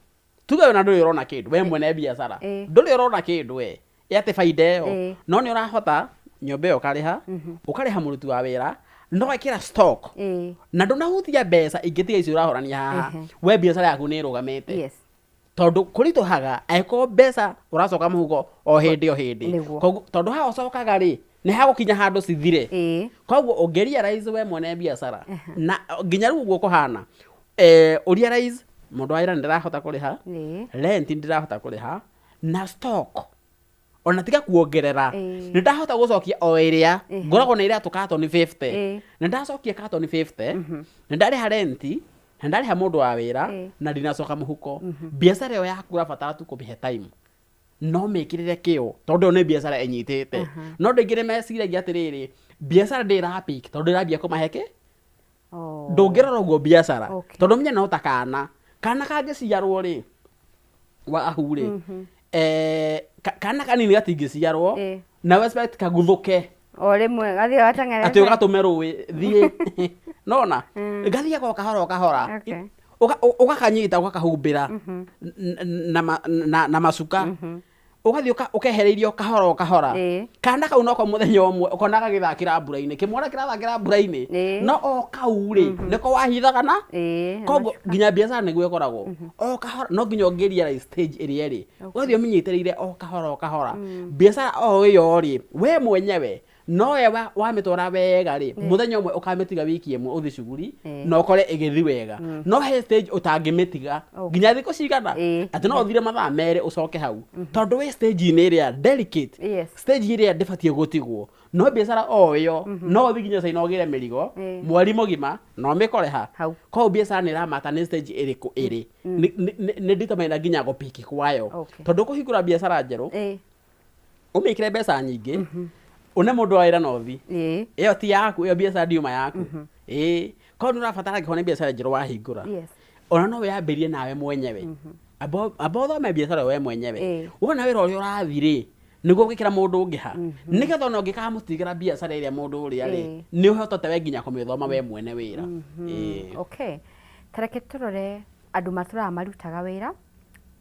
tuga wena ndu urona kindu we mwene biashara ndu urona kindu we yate faida yo no ni urahota nyombe ukariha ukariha muruti wa wira no ekira stock na ndu nahutia mbeca ingitiga icio urahorania haha we biashara yaku ni rugamite tondu kurituhaga eko mbeca uracoka muhuko o hindi tondu ha ucokaga ri ni ha gukinya handu cithire koguo ungeria rise we mwene biashara na nginya riu guo kuhana uria rise mundu waira ndirahota kuriha rent ndirahota kuriha na stock ona tiga kuongerera ni ndahota gucokia o iria ngoragwo na iria tukatoni 50 ni ndacokia katoni 50 ni ndariha rent ndari ha mundu wa wira na ndinacoka muhuko biacara yo yaku urabatara tu kubihe time no mekirire kio tondu ni biacara enyitite no ndingire meciragia atiriri biacara ndirapik tondu irambia kumaheke ndungirora uguo biacara tondu menya no takana kangiciarwo ri wa ahure kana kanini gatingiciarwo na respect kaguthuke o rimwe gathi gatangere ati ugatume ruwi thie nona gathi ko kahora ugakanyita ugakahumbira na macuka ugathi ukehereirio kahora kana kau no ko muthenya umwe ukona gagithakira mbura-ini kimwana kirathakira mbura-ini no o kau ri niko wahithagana koguo nginya biacara niguo ikoragwo o kahora no nginya ongeria stage iri eri ugathi umenyitereire o kahora biacara o iyo ri we mwenyewe no ewa wamitwara wega ri muthenya umwe ukamitiga wiki imwe uthi cuguri no kore igithi wega no he stage utangimitiga nginya thiko cigana ati no uthire mathaa mere ucoke hau tondu we stage ini ria delicate stage ria ndibatie gutigwo no biacara o yo no uthi nginya sai no gire mirigo mwari mugima no mikore ha ko biacara ni ramata ni stage iriku iri ni determine nginya go piki kwayo tondu kuhingura biacara njeru umikire mbeca nyingi une mundu wa ira nothi iyo ti yaku iyo biacara ndiuma yaku ko ndu rabatara kihone biacara njeru wahingura ona no yambirie nawe mwenyewe abo me biacara we mwenyewe wona wira uria urathire niguo gikira mundu ungiha nigetha no ngikamutigera biacara iria mundu uria ri ni uhotote we nginya kumithoma we mwene wira okay tareke turore andu matura marutaga wira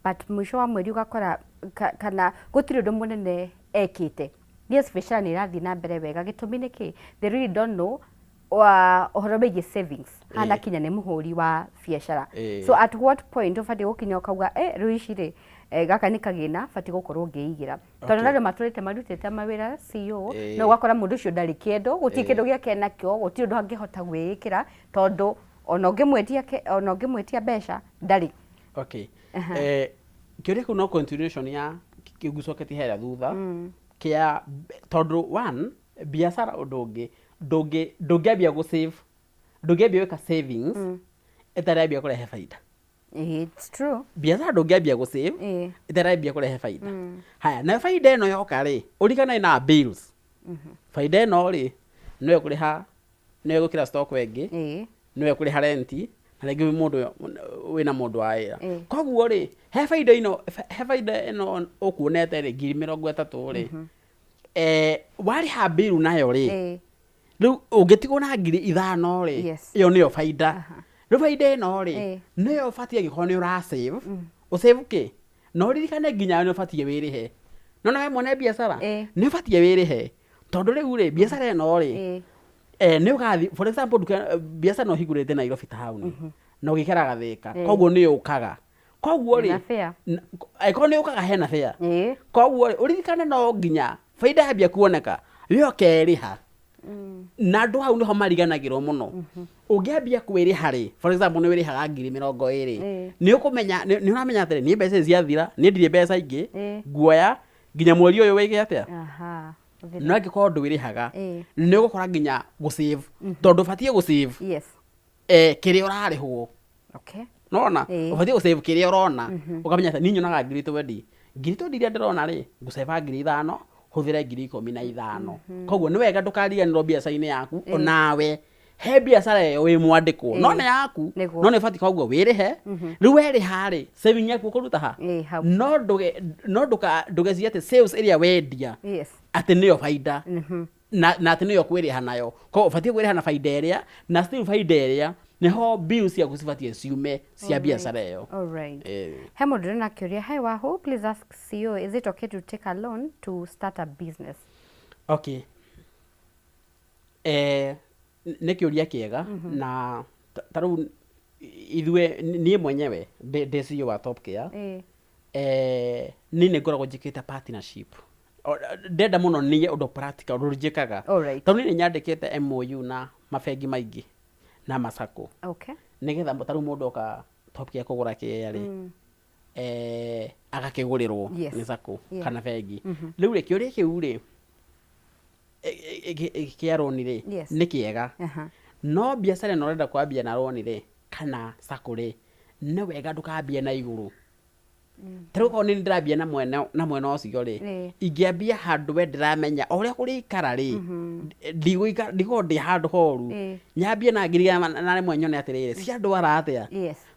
but mwisho wa mweri ugakora kana gutiri undu munene ekite yes biacara ni rathi na mbere wega gitumi niki they really don't know ohoro megie savings hana kinya ni muhuri wa biacara so at what point ufati gukinya ukauga ruici ri gaka ni kagina fati gukorwo ngiigira tondu nare maturite marutite mawira CEO no gwakora mundu ucio ndari kindu guti kindu giake nakio guti undu angihota gwikira tondu ona ngimwetia mbeca ndari okay kiuria ku no continuation ya kigucoketi hera thutha kia tondu one biacara udungi ndungiambia gu save ndungiambia weka savings itarambia kurehe faida it's true biacara ndungiambia gu save itarambia kurehe faida haya na faida ino yoka ri urikana na bills faida ino ri no ekuriha no egukira stock wengi no ekuriha rent na rĩngĩ mũndũ wĩna mũndũ waĩra koguo rĩ he faida ĩno ũkuonete rĩ 30,000 rĩ warĩha bill nayo rĩ rĩu ũngĩtigwo na 5,000 rĩ ĩyo nĩyo faida rĩu faida ĩno rĩ nĩyo ũbatiĩ angĩkorwo nĩ ũrasave ũsave kĩ no ũririkane nginya nĩ ũbatiĩ wĩrĩhe no na we mwene biacara nĩ ũbatiĩ wĩrĩhe tondũ rĩu rĩ biacara ĩno rĩ nĩ ũgathi for example biacara no hingũrĩte Nairobi town no gĩkeraga Thika koguo nĩ ũkaga koguo rĩ aĩkorwo nĩ ũkaga hena fair koguo rĩ ũririkane no nginya faida yambia kuoneka we ũkerĩha na andũ hau nĩho mariganagĩrwo mũno ũngĩambia kwĩrĩha rĩ for example nĩ wĩrĩhaga 20,000 nĩ ũkũmenya nĩ ũramenya atĩrĩ nĩ mbeca ciathira nĩ ndirĩ mbeca ingĩ nguoya nginya mweri ũyũ wĩige atĩa no angĩkorwo ndwĩrĩhaga nĩ ũgũkora nginya gũsave tondũ ũbatiĩ gũsave kĩrĩa ũrarĩhwo nona ũbatiĩ gũsave kĩrĩa ũrona ũkamenya atĩ niĩ nyonaga 20,000 iria ndĩrona rĩ ngũsave 5,000 hũthĩre 15,000 koguo nĩ wega ndũkariganĩrwo biacara-inĩ yaku onawe he biacara ĩyo wĩ mwandĩkwo no nĩ yaku no nĩ ũbatiĩ koguo wĩrĩhe rĩu werĩha rĩ saving yaku ũkũruta ha no ndũgecirie atĩ sales ĩrĩa wendia atĩ nĩyo faida na atĩ nĩyo kwĩrĩha nayo koguo ũbatiĩ kwĩrĩha na faida ĩrĩa na still faida ĩrĩa niho bills ciaku cibatiĩ ciume cia biacara ĩyo. Alright. He mũndũ na kĩũria, hi Wahu, please ask CEO, is it okay to take a loan to start a business? Okay. Nĩ kĩũria kĩega na tarĩu ithuĩ niĩ mwenyewe ndĩ CEO wa Top Care. Niĩ nĩngoragwo njĩkĩte partnership. Ndenda mũno niĩ ũndũ practical ũndũ njĩkaga. Tondũ niĩ nĩnyandĩkĩte MOU na mabengi maingĩ na masako. Okay. Nigetha tarĩu mũndũ oka Top Care kũgũra kĩea rĩ agakĩgũrĩrwo nĩ sako kana bengi. Rĩu rĩ kĩũria kĩu rĩ kĩa roni rĩ nĩ kĩega. No biacara ĩno ũrenda kwambia na roni rĩ kana sakuri ne wega ndukambie na iguru Teruko ni ndirambia na mwena ucio ri ingiambia handu we ndiramenya uria kuri ikara ri ndigo ndi handu horu nyambie na ngiriga na rimwe nyone atirire cia ndwara atia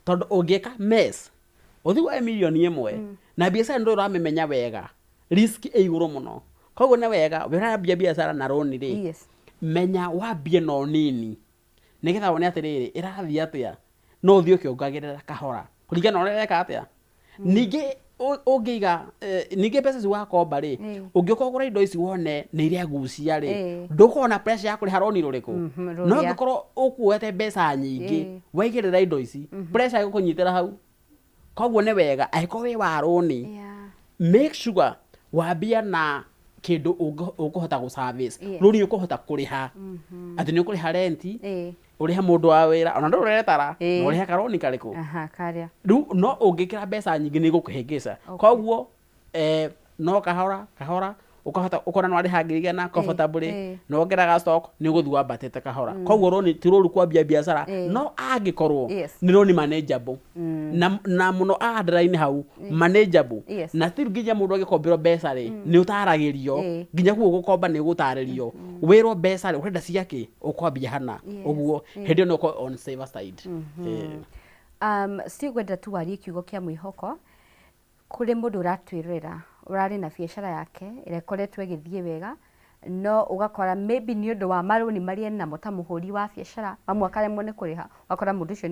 tondu ungieka mess uthigwa milioni imwe na biacara ndu uramenya wega risk e iguru muno koguo ne wega wirambia biacara na roni ri menya wambie no nini nigetha wone atiriri irathii atia no uthio kiongagirira kahora kuringana na uria reka atia ninge ungiga ninge pesa ci wakomba ri ungikogora indo ici wone ni iria gucia ri ndukona pressure ya kuriha roni ruriku no ngikoro ukuete mbeca nyingi waigirira indo ici pressure igukunyitira hau koguo ne wega aiko wi wa roni make sure wambia na kindu ukuhota gu service ruri ukuhota kuriha ati ni ukuriha renti uriha mundu wa wira ona nduretara no uriha karoni kariku karia ru no ungikira mbeca nyingi ni gukuhingisa koguo no kahora ukahota ukona no ariha ngiriga na comfortably no ongeraga stock ni guthua batete kahora koguo roni ti ruru kwambia biacara no angikorwo ni roni manageable na muno underline hau manageable na still nginya mundu agikombero mbeca ri ni utaragirio nginya kuo gukomba ni gutaririo wiro mbeca ri urenda ciake ukwambia hana uguo hindi no on saver side stigwenda tu warie kiugo kia mwihoko kuri mundu uratwirira urari na biacara yake irekoretwe githie wega no ugakora maybe ni undu wa maruni maria na mota muhuri wa biacara mamwe akaremwo ni kuriha wakora mundu ucio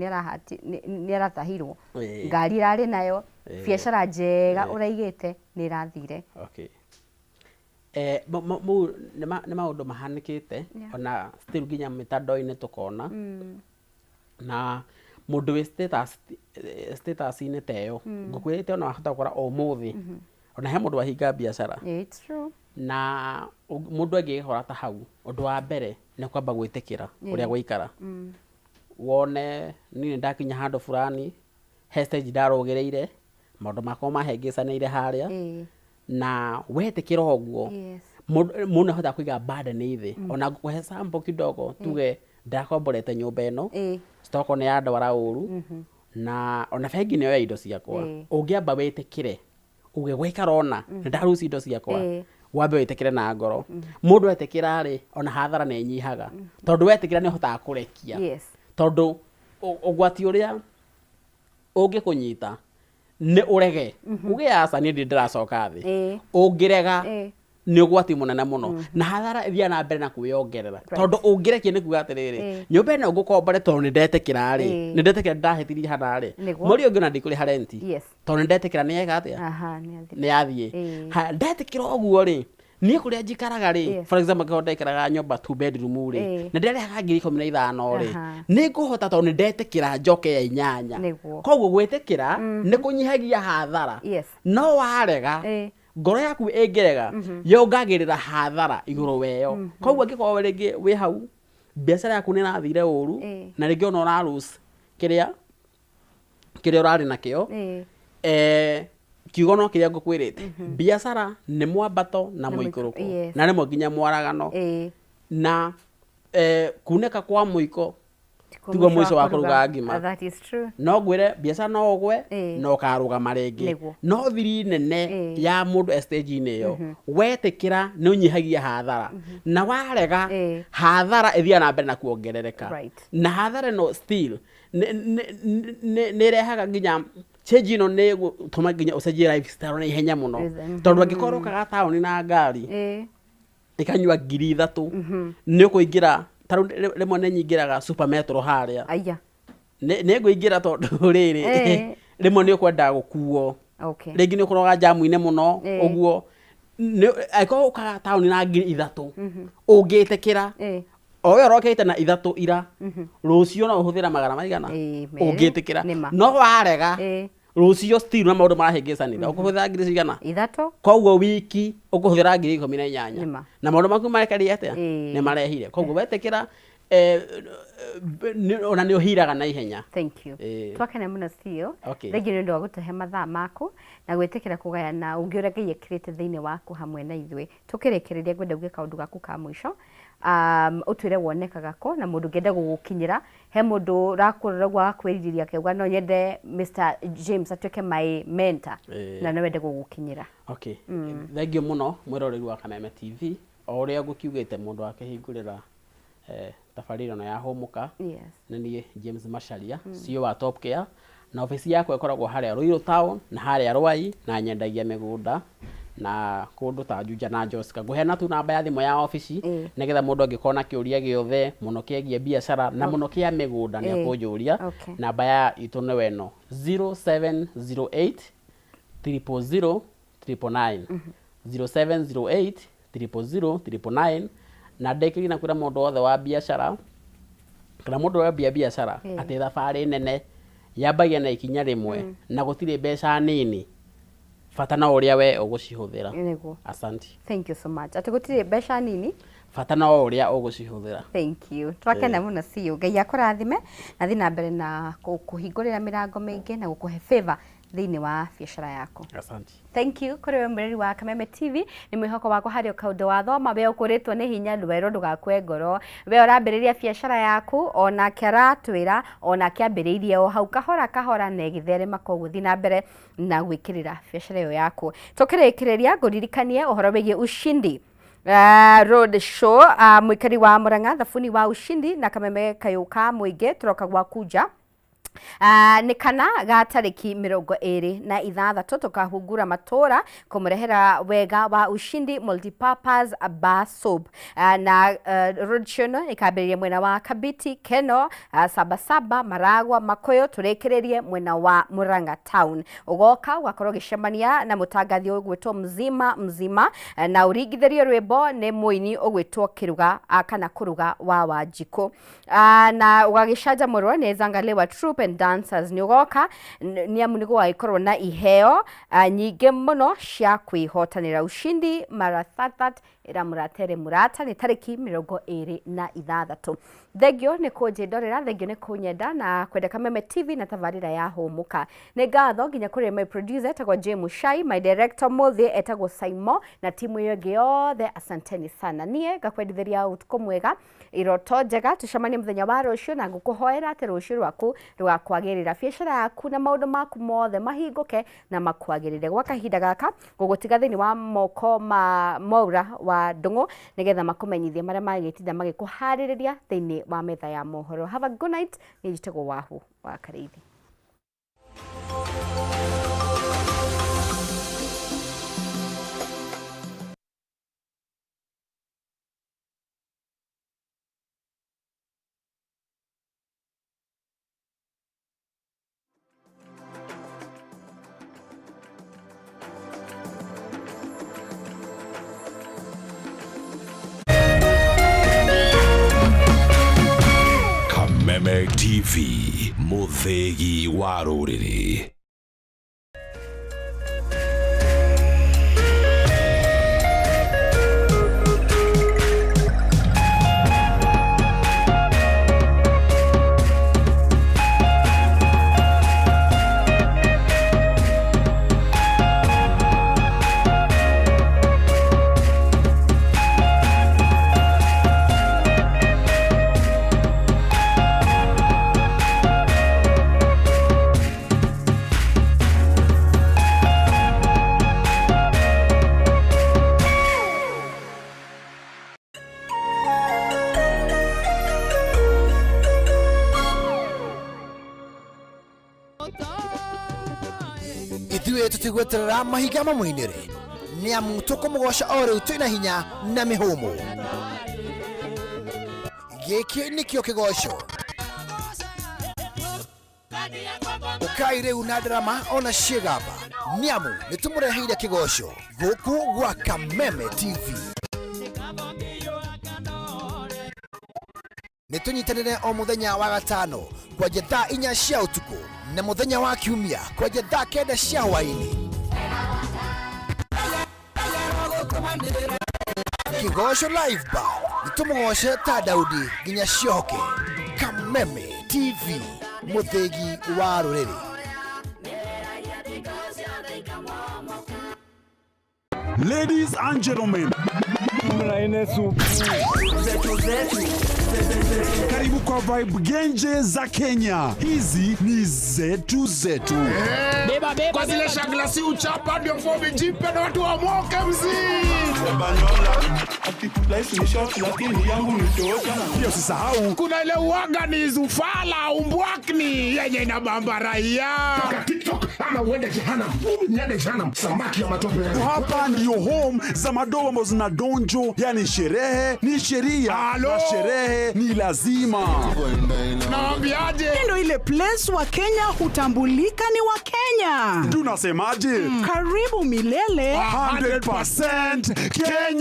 ni aratahirwo ngari rari nayo biacara njega uraigite ni irathire okay ni maundu mahanikite ona still ginya mitandao-ini tukona na mundu wi status ine teyo ngukwirite ona wahota gukora o muthi ona he mundu wahinga biacara it's true na mundu angihora ta hau undu wa mbere ni kwamba gwitikira uria gwaikara wone ni ndakinya handu fulani hashtag ndarogereire maundu makwa mahengicanire haria na wetikira oguo mundu hota kuiga burden ithi ona nguhe sample kidogo tuge ndakomborete nyumba ino stock ni ya ndwara uru na ona bengi ni yo indo ciakwa ungiamba witikire uge gwaikara ona ndaruci indo ciakwa wambe witikire na ngoro mundu etikira ri ona hathara ni nyihaga tondu wetikira ni hotaga kurekia tondu ugwati uria ungikunyita ni urege uge asa ni ndiracoka thi ungirega ni ugwati munene muno na hathara ithia na mbere na kwiongerera tondu ungirekia ni kuga atiriri nyumba ino ngukombore tondu ndetikira ri ni ndetikira ndahetirie hana ri muri ungi na ndikuriha renti tondu ndetikira ni ega atia ni yathie ndetikira oguo ri ni kuria njikaraga ri for example ngihota ikaraga nyumba 2 bedroom ri na ndirehaga 15,000 ri ni nguhota tondu ndetikira njoke ya 8 koguo gwitikira ni kunyihagia hathara no warega ngoro yaku ingirega yongagirira hathara iguru weyo koguo ngikoo ringi wi hau biacara yaku ni rathire uru na ringi ona ura lose kiria urari nakio kiugo no kiria ngukwirite biacara ni mwambato na muikuruko na rimwe nginya mwaragano na kuneka kwa muiko tiguo mwico wa kuruga ngima no ngwire biacara no ugwe no karugama ringi no thiri nene ya mundu stage-ini iyo wetikira ni unyihagia hathara na warega hathara ithia na mbere na kuongerereka na hathara no still ni rehaga nginya change ino ni gutuma nginya ucenjie lifestyle na ihenya muno tondu angikorwo kaga tauni na ngari ikanyua 3,000 ni ukuingira taru rimwe ni nyingiraga super metro haria aya ni nguingira tondu riri rimwe ni ukwenda gukuo ringi ni ukuroga jamu-ine muno uguo aiko ukaga tauni na 3,000 ungitikira oyo rokete na 3 ira rucio no uhuthira magana maigana ungitikira no warega rucio still na maundu marahingicanira ukuhuthira ngiri cigana 3 koguo wiki ukuhuthira ngiri 18 na maundu maku marekari atia ni marehire koguo wetikira ona ni uhiraga na ihenya thank you twakene muno cio thengi ni ndu wa gutuhe mathaa maku na gwitikira kugayana ungi uria Ngai ekirite thiini waku hamwe na ithwe tukirekereria ngwenda uge kaundu gaku ka mwisho utwire wonekaga ko na mundu ngenda gugukinyira he mundu rakurora gwa kwiriria keuga no nyende Mr James atuike my mentor na no wende gugukinyira. Okay. Thengio muno mwiroreri wa Kameme TV o uria ngukiugite mundu akihingurira tabarĩra no ya homuka. Na niĩ James Macharia CEO wa Top Care na ofisi yako ikoragwo harĩa Ruiru Town na harĩa Rwai na nyendagia mĩgũnda na kundu ta Juja na Joska nguhena tu namba ya thimũ ya ofisi nigetha mundu angĩkorwo kĩũria gĩothe muno kĩgiĩ biacara na muno kĩa mĩgũnda nĩ akũnjũria. Namba ya itũ nĩ weno 0708 000 999 0708 000 999 na ndekĩri na kwĩra mũndũ wothe wa biacara kana mũndũ wa biacara atĩ thabarĩ nene yambagia na ikinya rĩmwe na gũtirĩ mbeca nini bata na ũrĩa we ũgũcihũthĩra. Asante. Thank you so much. Atĩ gũtirĩ mbeca nini bata na ũrĩa ũgũcihũthĩra. Thank you. Twakena mũno CEO. Ngai akũrathime na thiĩ na mbere na kũhingũrĩra mĩrango mĩingĩ na gũkũhe favor thĩinĩ wa biacara yako. Asante. Thank you kuri we mureri wa Kameme TV ni mwihoko wako harĩ kaundu wa thoma we ukuritwo ni hinya ndwero ndugakwe ngoro we urambĩrĩria biacara yaku ona kĩratwĩra ona kĩambĩrĩirie o hau kahora kahora na gĩtherema koguo thiĩ na mbere na gwĩkĩrĩra biacara yo yaku. Tũkĩrĩkĩrĩria ngũririkanie ũhoro wĩgiĩ Ushindi Road Show mwikari wa Murang'a thabuni wa Ushindi na Kameme kayuka muingĩ turoka gwa kuja ni kana ga tariki 26 tukahungura matora kumurehera wega wa Ushindi multipurpose bar soap na roadshow ikambĩrĩria mwena wa Kabiti Keno Sabasaba Maragwa Makoyo turekererie mwena wa Murang'a town ugoka ugakorwo gĩcemania na mũtangathi ũgwĩtwo mzima na ũringithĩrio rwĩmbo nĩ mũini ũgwĩtwo Kĩruga kana Kũruga wa Wanjikũ na ũgagĩcanjamũrwo nĩ Zangalewa Troupe and dancers ni ugoka ni amu nigo aikorwo na iheo nyingĩ muno cia kwihotanira ushindi marathatat ira muratere murata ni tariki 26. Thengio ni kunjindorera thengio ni kunyenda na kwenda Kameme TV na tabarĩra ya homuka ni ngatho nginya kuri my producer etagwo James Shai, my director Muthi etagwo Saimo na timu iyo ĩngĩ yothe asanteni sana. Nie ngakwendithĩria utuko mwega iroto njega tucemanie mũthenya wa rũciũ na ngũkũhoera atĩ rũciũ rwaku rũgakwagĩrĩra biacara yaku na maũndũ maku mothe mahingũke na makwagĩrĩre gwa kahinda gaka ngũgũtiga thĩinĩ wa moko maura wa Ndung'u nigetha makũmenyithie marĩa magĩtinda magĩkũharĩrĩria thĩinĩ wa metha ya mohoro. Have a good night. Nĩ njitagwo Wahu wa Kareithi. Kameme TV, muthegi wa rũrĩrĩ. Ithuĩ tũtigweterera mahiga mamũinĩre nĩ amu tũkũmũgoca o rĩu twĩna hinya na mĩhũmũ. Gĩkĩ nĩkĩo kĩgoco ũkai rĩu na ndarama ona ciĩgamba nĩ amu nĩtũmũreheire kĩgoco gũkũ gwa Kameme TV. Nĩtũnyitanĩre o mũthenya wa gatano kwanjia thaa 4 cia ũtukũ na mũthenya wa kiumia kwanjia thaa 9 cia hwaĩ-inĩ. Kĩgoco live bar nĩtũmũgoce ta Daudi nginya ciohoke. Kameme TV, mũthegi wa rũrĩrĩ. Ladies and gentlemen, Karibu kwa vibe genje za Kenya. Hizi ni zetu. Beba. Kwa zile shaglasi uchapa ndio fomi jipe na watu wa moke Pia usisahau kuna ile uwaga ni zufala umbwakni yenye inabamba raia. TikTok ama uende jehanamu. Niende jehanamu. Samaki ya matope. Hapa ndio home za madoa ambazo zinadonjo. Yani sherehe ni sheria na sherehe ni lazima. Naambiaje? Ndio ile place wa Kenya hutambulika ni wa Kenya. Tunasemaje? Karibu milele 100% Kenya.